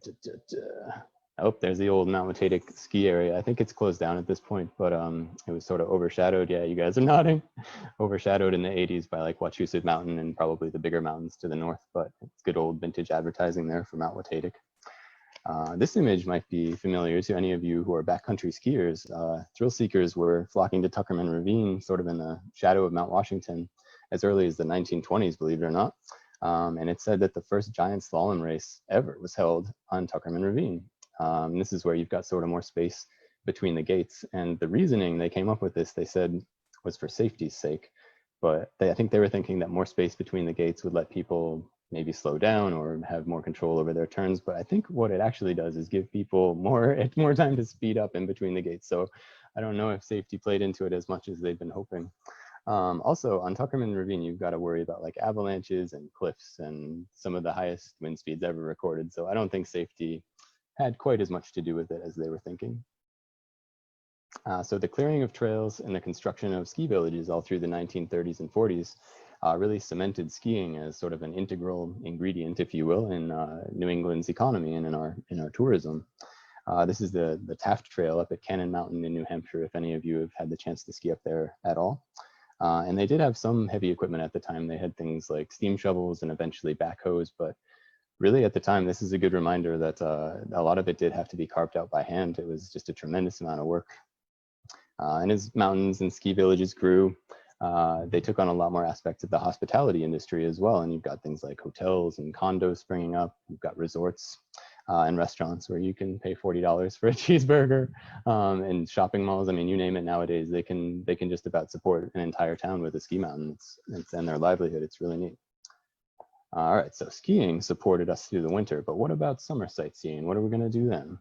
Oh, there's the old Mount Watatic ski area. I think it's closed down at this point, but it was sort of overshadowed. Yeah, you guys are nodding. Overshadowed in the 80s by like Wachusett Mountain and probably the bigger mountains to the north, but it's good old vintage advertising there for Mount Watatic. This image might be familiar to any of you who are backcountry skiers. Thrill seekers were flocking to Tuckerman Ravine, sort of in the shadow of Mount Washington, as early as the 1920s, believe it or not. And it said that the first giant slalom race ever was held on Tuckerman Ravine. This is where you've got sort of more space between the gates. And the reasoning they came up with this, they said, was for safety's sake. But I think they were thinking that more space between the gates would let people maybe slow down or have more control over their turns. But I think what it actually does is give people more time to speed up in between the gates. So I don't know if safety played into it as much as they've been hoping. Also on Tuckerman Ravine, you've got to worry about like avalanches and cliffs and some of the highest wind speeds ever recorded. So I don't think safety had quite as much to do with it as they were thinking. So the clearing of trails and the construction of ski villages all through the 1930s and 40s really cemented skiing as sort of an integral ingredient, if you will, in New England's economy and in our tourism. This is the Taft Trail up at Cannon Mountain in New Hampshire, if any of you have had the chance to ski up there at all. And they did have some heavy equipment at the time. They had things like steam shovels and eventually backhoes, but really at the time, this is a good reminder that a lot of it did have to be carved out by hand. It was just a tremendous amount of work. And as mountains and ski villages grew, they took on a lot more aspects of the hospitality industry as well. And you've got things like hotels and condos springing up. You've got resorts and restaurants where you can pay $40 for a cheeseburger, and shopping malls. I mean, you name it nowadays, they can just about support an entire town with a ski mountain. It's and their livelihood. It's really neat. All right, so skiing supported us through the winter, but what about summer sightseeing? What are we going to do then?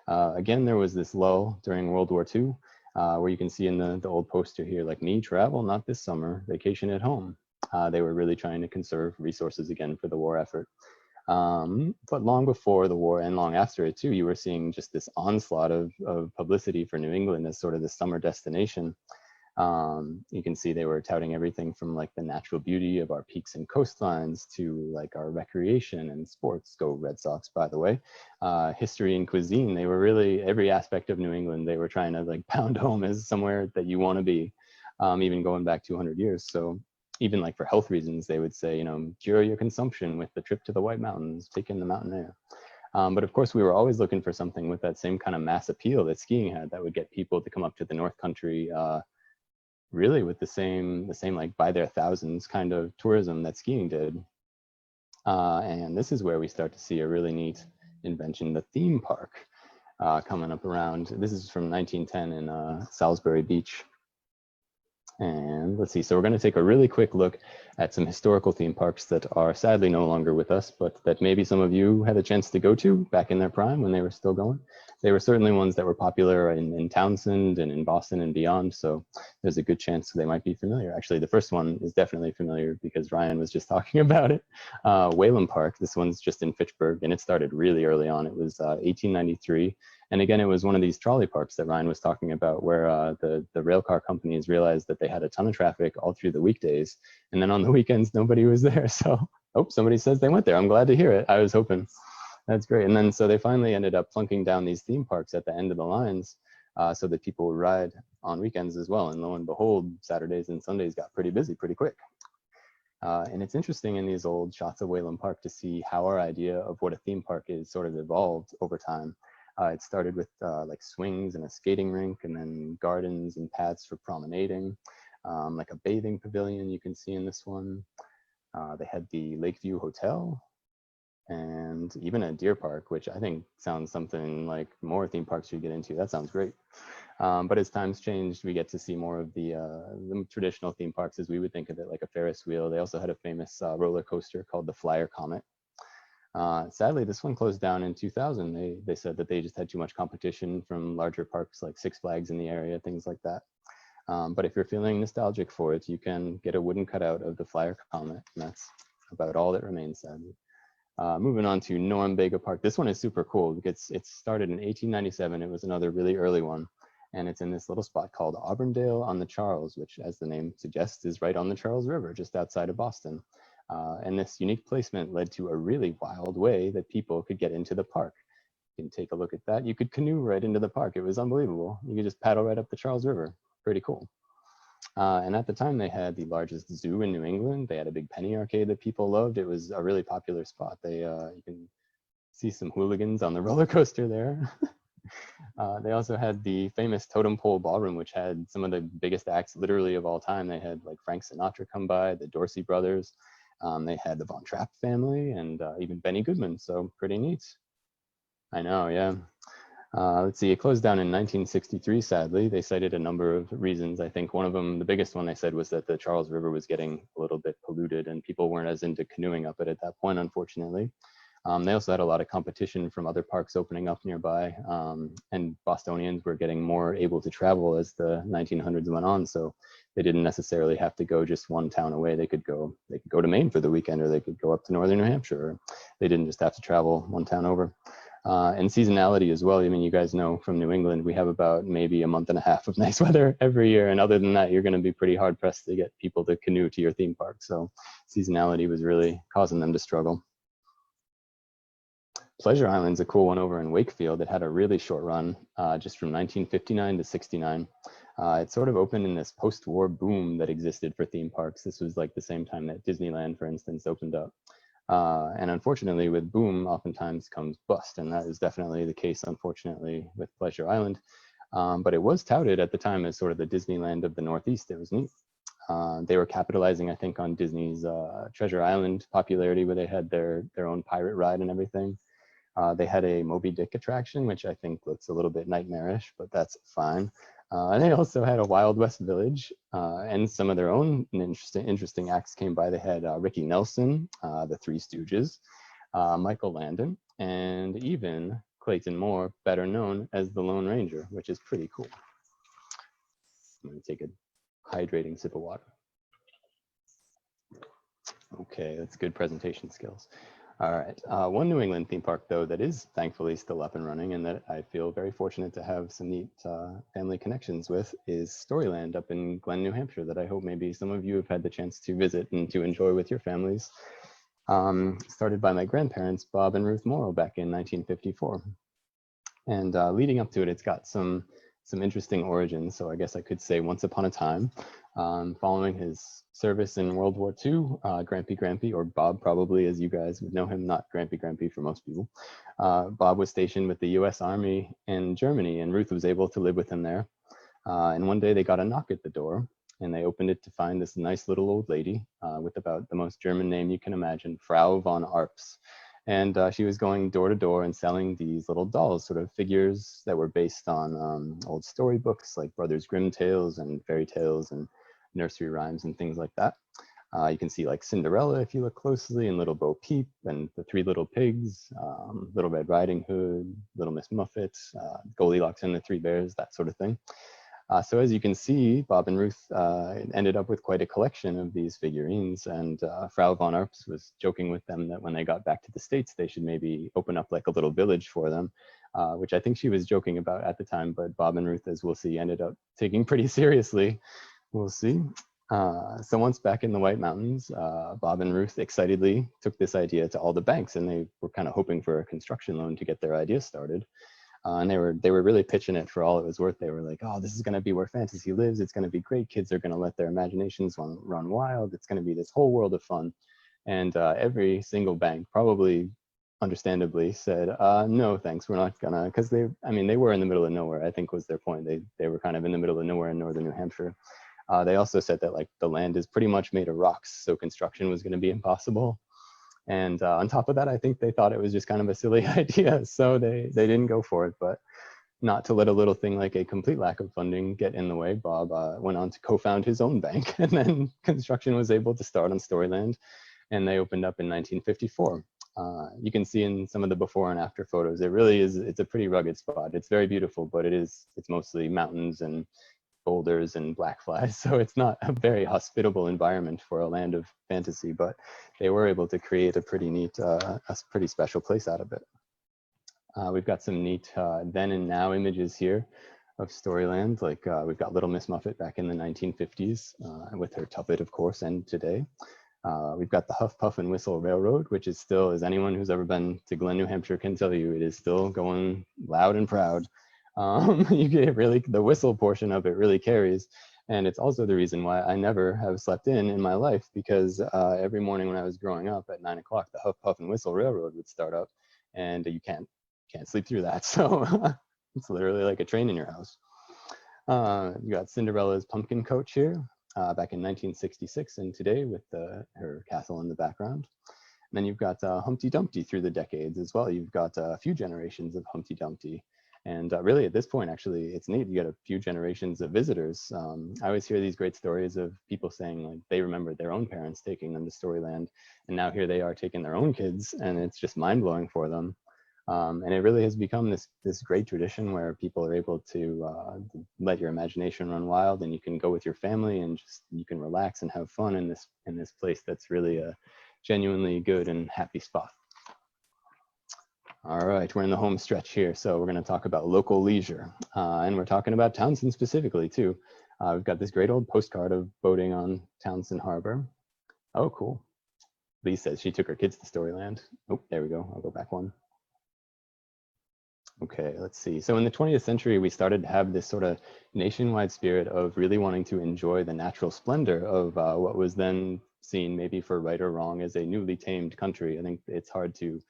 Again, there was this lull during World War II, where you can see in the old poster here, like, me travel, not this summer, vacation at home. They were really trying to conserve resources again for the war effort. But long before the war and long after it too, you were seeing just this onslaught of publicity for New England as sort of the summer destination. You can see they were touting everything from like the natural beauty of our peaks and coastlines to like our recreation and sports. Go Red Sox, by the way. History and cuisine. They were really every aspect of New England. They were trying to like pound home as somewhere that you want to be, even going back 200 years. So even like for health reasons, they would say, you know, cure your consumption with the trip to the White Mountains, take in the mountain air. But of course, we were always looking for something with that same kind of mass appeal that skiing had, that would get people to come up to the North Country, really with the same like by their thousands kind of tourism that skiing did. And this is where we start to see a really neat invention, the theme park, coming up around. This is from 1910 in Salisbury Beach. And let's see, so we're going to take a really quick look at some historical theme parks that are sadly no longer with us, but that maybe some of you had a chance to go to back in their prime when they were still going. They were certainly ones that were popular in Townsend and in Boston and beyond, so there's a good chance they might be familiar. Actually, the first one is definitely familiar because Ryan was just talking about it. Whalen Park, this one's just in Fitchburg, and it started really early on. It was 1893. And again, it was one of these trolley parks that Ryan was talking about where the railcar companies realized that they had a ton of traffic all through the weekdays. And then on the weekends, nobody was there. So, oh, somebody says they went there. I'm glad to hear it. I was hoping. That's great. And then so they finally ended up plunking down these theme parks at the end of the lines so that people would ride on weekends as well. And lo and behold, Saturdays and Sundays got pretty busy pretty quick. And it's interesting in these old shots of Whalen Park to see how our idea of what a theme park is sort of evolved over time. It started with like swings and a skating rink, and then gardens and paths for promenading, like a bathing pavilion you can see in this one. They had the Lakeview Hotel and even a deer park, which I think sounds something like more theme parks should get into. That sounds great. But as times changed, we get to see more of the traditional theme parks as we would think of it, like a Ferris wheel. They also had a famous roller coaster called the Flyer Comet. Sadly, this one closed down in 2000. They said that they just had too much competition from larger parks like Six Flags in the area, things like that. But if you're feeling nostalgic for it, you can get a wooden cutout of the Flyer Comet, and that's about all that remains, sadly. Moving on to Norumbega Park. This one is super cool because it started in 1897. It was another really early one. And it's in this little spot called Auburndale on the Charles, which, as the name suggests, is right on the Charles River, just outside of Boston. And this unique placement led to a really wild way that people could get into the park. You can take a look at that. You could canoe right into the park. It was unbelievable. You could just paddle right up the Charles River. Pretty cool. And at the time, they had the largest zoo in New England. They had a big penny arcade that people loved. It was a really popular spot. You can see some hooligans on the roller coaster there. They also had the famous Totem Pole Ballroom, which had some of the biggest acts literally of all time. They had like Frank Sinatra come by, the Dorsey Brothers. They had the Von Trapp family and even Benny Goodman. So pretty neat. I know, yeah. Let's see, it closed down in 1963, sadly. They cited a number of reasons. I think one of them, the biggest one they said, was that the Charles River was getting a little bit polluted and people weren't as into canoeing up it at that point, unfortunately. They also had a lot of competition from other parks opening up nearby, and Bostonians were getting more able to travel as the 1900s went on. So they didn't necessarily have to go just one town away. They could go to Maine for the weekend, or they could go up to northern New Hampshire. Or they didn't just have to travel one town over. And seasonality as well. I mean, you guys know from New England, we have about maybe a month and a half of nice weather every year. And other than that, you're going to be pretty hard pressed to get people to canoe to your theme park. So seasonality was really causing them to struggle. Pleasure Island's a cool one over in Wakefield. It had a really short run, just from 1959 to 69. It sort of opened in this post-war boom that existed for theme parks. This was like the same time that Disneyland, for instance, opened up. And unfortunately, with boom, oftentimes comes bust. And that is definitely the case, unfortunately, with Pleasure Island. But it was touted at the time as sort of the Disneyland of the Northeast. It was neat. They were capitalizing, I think, on Disney's Treasure Island popularity, where they had their own pirate ride and everything. They had a Moby Dick attraction, which I think looks a little bit nightmarish, but that's fine. They also had a Wild West Village, and some of their own interesting acts came by. They had Ricky Nelson, the Three Stooges, Michael Landon, and even Clayton Moore, better known as the Lone Ranger, which is pretty cool. I'm going to take a hydrating sip of water. Okay, that's good presentation skills. All right. One New England theme park, though, that is thankfully still up and running and that I feel very fortunate to have some neat family connections with is Storyland up in Glen, New Hampshire, that I hope maybe some of you have had the chance to visit and to enjoy with your families. Started by my grandparents, Bob and Ruth Morrow, back in 1954. And leading up to it, it's got some interesting origins. So I guess I could say once upon a time, following his service in World War II, Grampy Grampy, or Bob probably as you guys would know him, not Grampy Grampy for most people. Bob was stationed with the US Army in Germany and Ruth was able to live with him there. And one day they got a knock at the door and they opened it to find this nice little old lady with about the most German name you can imagine, Frau von Arps. And she was going door to door and selling these little dolls, sort of figures that were based on old storybooks like Brothers Grimm tales and fairy tales and nursery rhymes and things like that. You can see like Cinderella if you look closely, and Little Bo Peep, and the Three Little Pigs, Little Red Riding Hood, Little Miss Muffet, Goldilocks and the Three Bears, that sort of thing. So as you can see, Bob and Ruth ended up with quite a collection of these figurines, and Frau von Arps was joking with them that when they got back to the States, they should maybe open up like a little village for them, which I think she was joking about at the time, but Bob and Ruth, as we'll see, ended up taking pretty seriously. We'll see. So once back in the White Mountains, Bob and Ruth excitedly took this idea to all the banks, and they were kind of hoping for a construction loan to get their idea started. And they were really pitching it for all it was worth. They were like, oh, this is going to be where fantasy lives. It's going to be great. Kids are going to let their imaginations run wild. It's going to be this whole world of fun. And every single bank, probably understandably, said, no, thanks, we're not gonna, because they were in the middle of nowhere, I think was their point. They were kind of in the middle of nowhere in northern New Hampshire. They also said that like the land is pretty much made of rocks, so construction was going to be impossible. And on top of that, I think they thought it was just kind of a silly idea, so they didn't go for it. But not to let a little thing like a complete lack of funding get in the way, Bob went on to co-found his own bank, and then construction was able to start on Storyland, and they opened up in 1954. You can see in some of the before and after photos, it really is, it's a pretty rugged spot. It's very beautiful, but it's mostly mountains and boulders and black flies, so it's not a very hospitable environment for a land of fantasy, but they were able to create a pretty neat, a pretty special place out of it. We've got some neat then and now images here of Storyland, like we've got Little Miss Muffet back in the 1950s with her tuffet, of course, and today. We've got the Huff, Puff, and Whistle Railroad, which is still, as anyone who's ever been to Glen, New Hampshire can tell you, it is still going loud and proud. You get really, the whistle portion of it really carries. And it's also the reason why I never have slept in my life, because every morning when I was growing up at 9 o'clock, the Huff, Puff, and Whistle Railroad would start up, and you can't sleep through that. So it's literally like a train in your house. You got Cinderella's pumpkin coach here back in 1966 and today with her castle in the background. And then you've got Humpty Dumpty through the decades as well. You've got a few generations of Humpty Dumpty. And really at this point, actually, it's neat. You get a few generations of visitors. I always hear these great stories of people saying like they remember their own parents taking them to Storyland, and now here they are taking their own kids, and it's just mind-blowing for them. And it really has become this great tradition where people are able to let your imagination run wild, and you can go with your family and just you can relax and have fun in this place that's really a genuinely good and happy spot. All right, we're in the home stretch here, so we're going to talk about local leisure, and we're talking about Townsend specifically too. We've got this great old postcard of boating on Townsend Harbor. Oh, cool. Lee says she took her kids to Storyland. Oh, there we go. I'll go back one. Okay, let's see. So in the 20th century, we started to have this sort of nationwide spirit of really wanting to enjoy the natural splendor of what was then seen, maybe for right or wrong, as a newly tamed country. I think it's hard to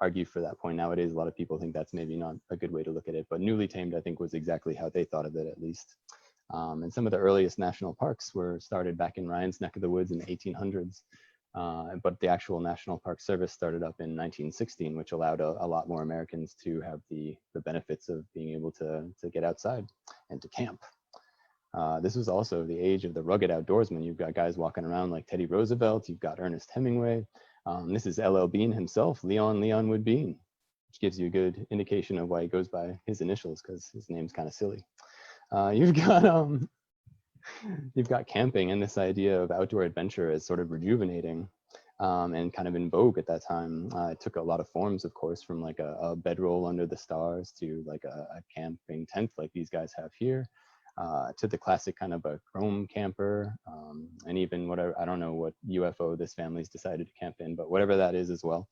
argue for that point nowadays. A lot of people think that's maybe not a good way to look at it, but newly tamed, I think, was exactly how they thought of it, at least. And some of the earliest national parks were started back in Ryan's neck of the woods in the 1800s. But the actual National Park Service started up in 1916, which allowed a lot more Americans to have the benefits of being able to get outside and to camp. This was also the age of the rugged outdoorsman. You've got guys walking around like Teddy Roosevelt, you've got Ernest Hemingway. This is L.L. Bean himself, Leon Wood Bean, which gives you a good indication of why he goes by his initials, because his name's kind of silly. You've got camping and this idea of outdoor adventure as sort of rejuvenating. and kind of in vogue at that time. It took a lot of forms, of course, from like a bedroll under the stars to like a camping tent like these guys have here, to the classic kind of a chrome camper, and even whatever, I don't know what UFO this family's decided to camp in, but whatever that is as well.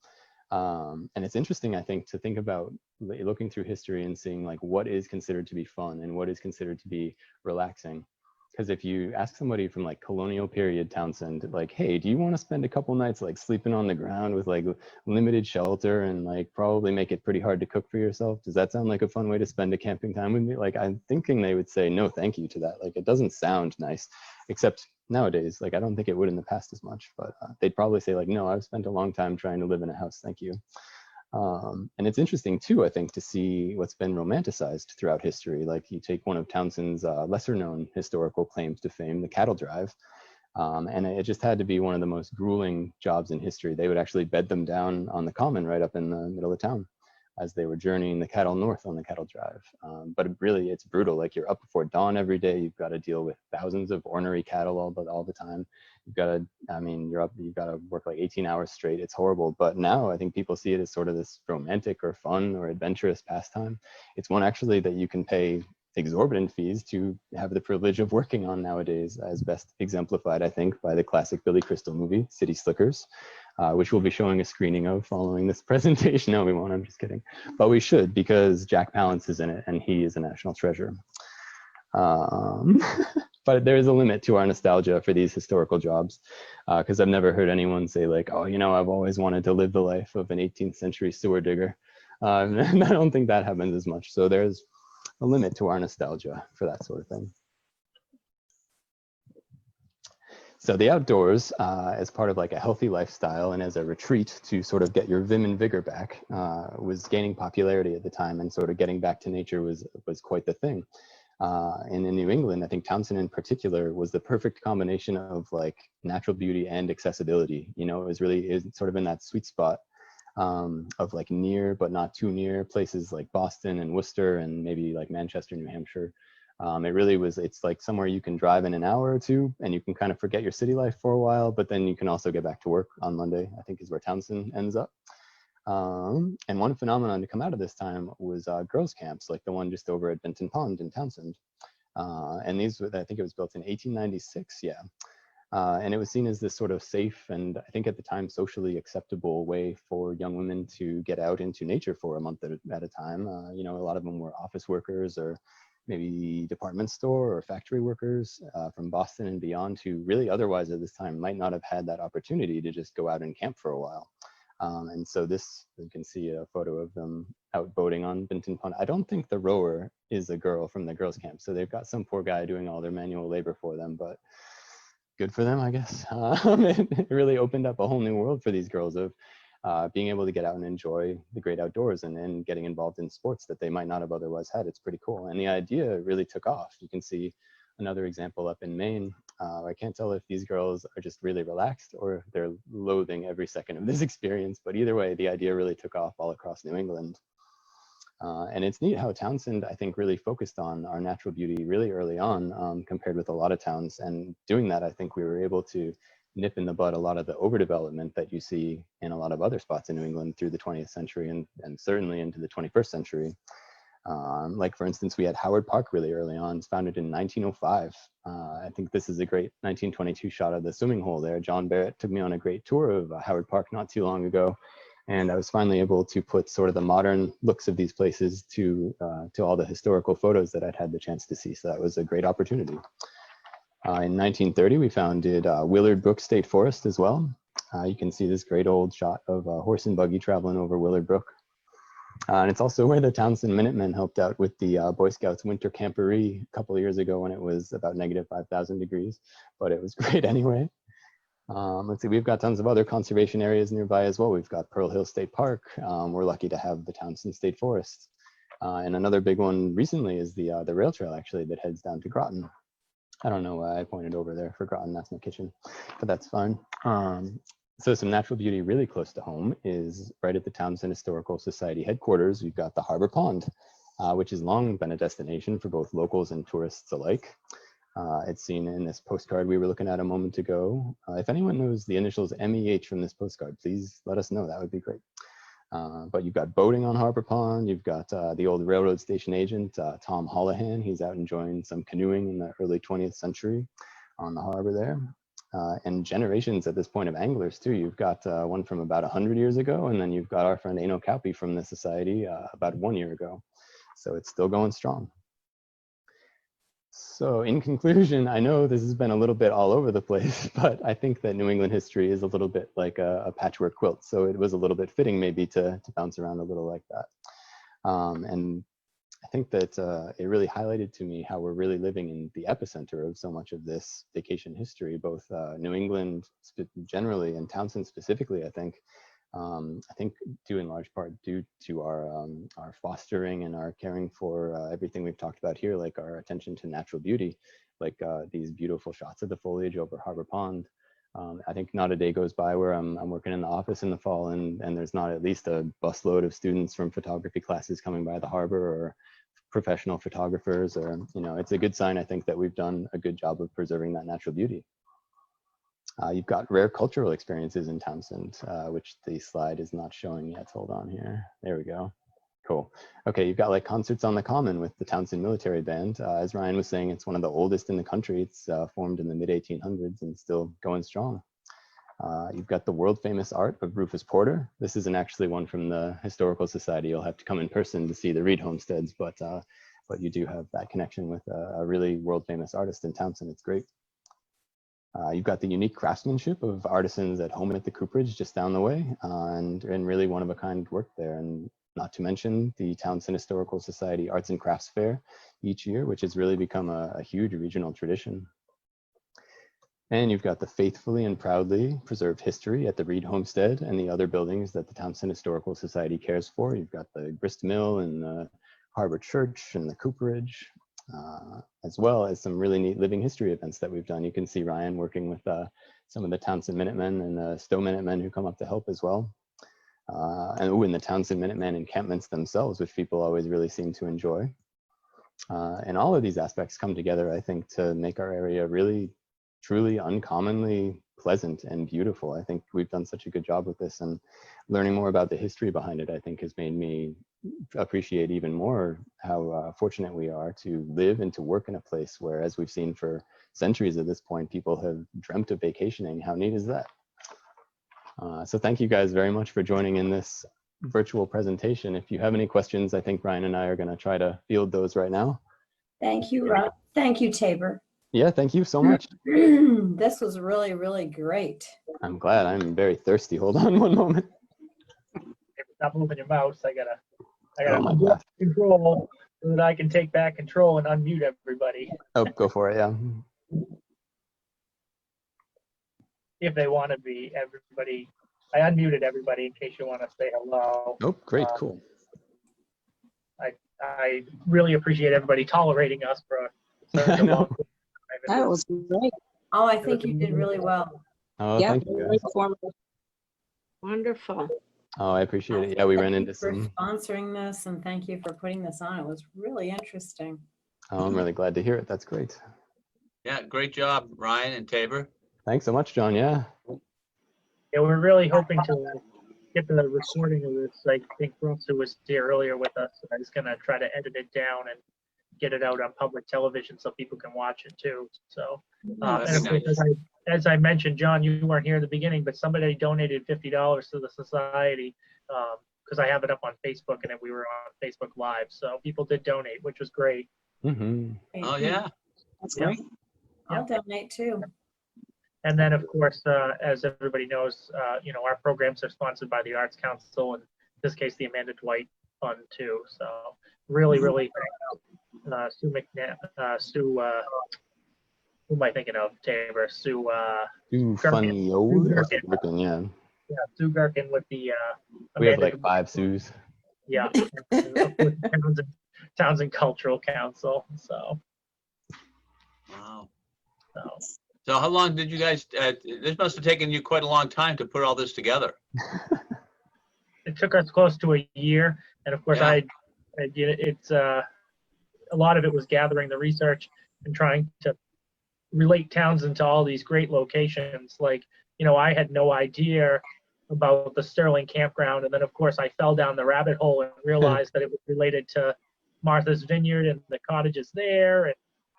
And it's interesting, I think, to think about looking through history and seeing like what is considered to be fun and what is considered to be relaxing. Because if you ask somebody from like colonial period Townsend, like, hey, do you want to spend a couple nights like sleeping on the ground with like limited shelter and like probably make it pretty hard to cook for yourself? Does that sound like a fun way to spend a camping time with me? Like, I'm thinking they would say no, thank you to that. Like, it doesn't sound nice, except nowadays, like, I don't think it would in the past as much, but they'd probably say like, no, I've spent a long time trying to live in a house, thank you. And it's interesting too, I think, to see what's been romanticized throughout history. Like you take one of Townsend's lesser known historical claims to fame, the cattle drive. And it just had to be one of the most grueling jobs in history. They would actually bed them down on the common right up in the middle of town as they were journeying the cattle north on the cattle drive. But really, it's brutal. Like you're up before dawn every day. You've got to deal with thousands of ornery cattle all the time. You've got to, I mean, you're up, you've got to work like 18 hours straight. It's horrible. But now I think people see it as sort of this romantic or fun or adventurous pastime. It's one actually that you can pay exorbitant fees to have the privilege of working on nowadays, as best exemplified, I think, by the classic Billy Crystal movie, City Slickers, which we'll be showing a screening of following this presentation. No, we won't, I'm just kidding. But we should, because Jack Palance is in it and he is a national treasure. But there is a limit to our nostalgia for these historical jobs, because I've never heard anyone say like, oh, you know, I've always wanted to live the life of an 18th century sewer digger. And I don't think that happens as much. So there's a limit to our nostalgia for that sort of thing. So the outdoors, as part of like a healthy lifestyle and as a retreat to sort of get your vim and vigor back, was gaining popularity at the time, and sort of getting back to nature was quite the thing. And in New England, I think Townsend in particular was the perfect combination of like natural beauty and accessibility. You know, it was sort of in that sweet spot of like near but not too near places like Boston and Worcester and maybe like Manchester, New Hampshire. It really was, it's like somewhere you can drive in an hour or two and you can kind of forget your city life for a while, but then you can also get back to work on Monday, I think is where Townsend ends up. And one phenomenon to come out of this time was girls' camps, like the one just over at Benton Pond in Townsend. And these, I think it was built in 1896, yeah. And it was seen as this sort of safe and I think at the time socially acceptable way for young women to get out into nature for a month at a time. You know, a lot of them were office workers or maybe department store or factory workers from Boston and beyond, who really otherwise at this time might not have had that opportunity to just go out and camp for a while. And so this, you can see a photo of them out boating on Benton Pond. I don't think the rower is a girl from the girls' camp. So they've got some poor guy doing all their manual labor for them, but good for them, I guess. It really opened up a whole new world for these girls of being able to get out and enjoy the great outdoors and getting involved in sports that they might not have otherwise had. It's pretty cool. And the idea really took off. You can see another example up in Maine. I can't tell if these girls are just really relaxed or they're loathing every second of this experience, but either way, the idea really took off all across New England. And it's neat how Townsend, I think, really focused on our natural beauty really early on compared with a lot of towns. And doing that, I think we were able to nip in the bud a lot of the overdevelopment that you see in a lot of other spots in New England through the 20th century and certainly into the 21st century. Like for instance, we had Howard Park really early on, founded in 1905. I think this is a great 1922 shot of the swimming hole there. John Barrett took me on a great tour of Howard Park not too long ago. And I was finally able to put sort of the modern looks of these places to all the historical photos that I'd had the chance to see. So that was a great opportunity. In 1930, we founded Willard Brook State Forest as well. You can see this great old shot of a horse and buggy traveling over Willard Brook. And it's also where the Townsend Minutemen helped out with the Boy Scouts winter camporee a couple of years ago when it was about negative 5,000 degrees, but it was great anyway. Let's see, we've got tons of other conservation areas nearby as well. We've got Pearl Hill State Park. We're lucky to have the Townsend State Forest. And another big one recently is the rail trail actually that heads down to Groton. I don't know why I pointed over there for Groton, that's my kitchen, but that's fine. So some natural beauty really close to home is right at the Townsend Historical Society headquarters. We've got the Harbor Pond, which has long been a destination for both locals and tourists alike. It's seen in this postcard we were looking at a moment ago. If anyone knows the initials MEH from this postcard, please let us know. That would be great. But you've got boating on Harbor Pond. You've got the old railroad station agent, Tom Holohan. He's out enjoying some canoeing in the early 20th century on the harbor there. And generations at this point of anglers too. You've got one from about 100 years ago, and then you've got our friend Aino Kaupi from the society about 1 year ago. So it's still going strong. So in conclusion, I know this has been a little bit all over the place, but I think that New England history is a little bit like a patchwork quilt. So it was a little bit fitting maybe to bounce around a little like that. And I think that it really highlighted to me how we're really living in the epicenter of so much of this vacation history, both New England generally and Townsend specifically, I think due in large part due to our fostering and our caring for everything we've talked about here, like our attention to natural beauty, like these beautiful shots of the foliage over Harbor Pond. I think not a day goes by where I'm working in the office in the fall and there's not at least a busload of students from photography classes coming by the harbor, or professional photographers, or, you know, it's a good sign, I think, that we've done a good job of preserving that natural beauty. You've got rare cultural experiences in Townsend, which the slide is not showing yet. Hold on here. There we go. Cool. Okay, you've got like concerts on the Common with the Townsend Military Band. As Ryan was saying, it's one of the oldest in the country. It's formed in the mid-1800s and still going strong. You've got the world famous art of Rufus Porter. This isn't actually one from the Historical Society. You'll have to come in person to see the Reed homesteads, but you do have that connection with a really world famous artist in Townsend. It's great. You've got the unique craftsmanship of artisans at home at the cooperage just down the way, and really one of a kind work there. And not to mention the Townsend Historical Society Arts and Crafts Fair each year, which has really become a huge regional tradition. And you've got the faithfully and proudly preserved history at the Reed Homestead and the other buildings that the Townsend Historical Society cares for. You've got the grist mill and the Harbor Church and the cooperage. As well as some really neat living history events that we've done. You can see Ryan working with some of the Townsend Minutemen and the Stowe Minutemen who come up to help as well. And the Townsend Minutemen encampments themselves, which people always really seem to enjoy. And all of these aspects come together, I think, to make our area really, truly uncommonly pleasant and beautiful. I think we've done such a good job with this, and learning more about the history behind it, I think, has made me appreciate even more how fortunate we are to live and to work in a place where, as we've seen for centuries at this point, people have dreamt of vacationing. How neat is that? So thank you guys very much for joining in this virtual presentation. If you have any questions, I think Ryan and I are going to try to field those right now. Thank you, Rob. Thank you, Tabor. Yeah, thank you so much. This was really, really great. I'm glad. I'm very thirsty. Hold on one moment. Stop moving your mouse. I gotta Oh my gosh. control so that I can take back control and unmute everybody Oh, go for it. Yeah. if they want to be. Everybody, I unmuted everybody in case you want to say hello. Oh, great. Cool. I really appreciate everybody tolerating us for I know. long time. That was great. Oh, I think you did really well. Oh, Yeah, thank you very guys. informative. Wonderful. Oh, I appreciate it. Yeah, we ran into Thank you some. for sponsoring this, and thank you for putting this on. It was really interesting. Oh, I'm really glad to hear it. That's great. Yeah, great job, Ryan and Tabor. Thanks so much, John. Yeah. Yeah, we're really hoping to get the recording of this. I think Russ, who was here earlier with us, I was gonna try to edit it down and get it out on public television so people can watch it too. So, that'd and be of course, as I mentioned, John, you weren't here at the beginning, but somebody donated $50 to the society because I have it up on Facebook and we were on Facebook Live. So people did donate, which was great. Mm-hmm. Oh, yeah. That's Yeah. great. I'll donate too. And then, of course, as everybody knows, you know, our programs are sponsored by the Arts Council, and in this case, the Amanda Dwight Fund too. So really, really thank Sue McNabb, Sue, who am I thinking of? Tabor, Sue. Too Gherkin. funny. Oh, Sue Gherkin. yeah. Yeah, Sue Gherkin with the. We have Amanda like 5 Sues. Yeah, and of course, Townsend Cultural Council. So, Wow. so. So how long did you guys, this must have taken you quite a long time to put all this together. It took us close to a year, and of course, Yeah. I did it's a lot of it was gathering the research and trying to relate Townsend to all these great locations. Like, I had no idea about the Sterling campground. And then, of course, I fell down the rabbit hole and realized that it was related to Martha's Vineyard and the cottages there. And,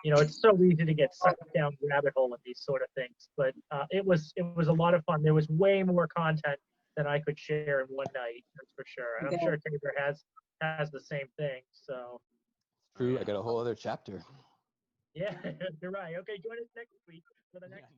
it's so easy to get sucked down the rabbit hole in these sort of things. But it was a lot of fun. There was way more content than I could share in one night, that's for sure. And I'm sure Tabor has the same thing. So, True. I got a whole other chapter. yeah, you're right. Okay, join us next week for the next.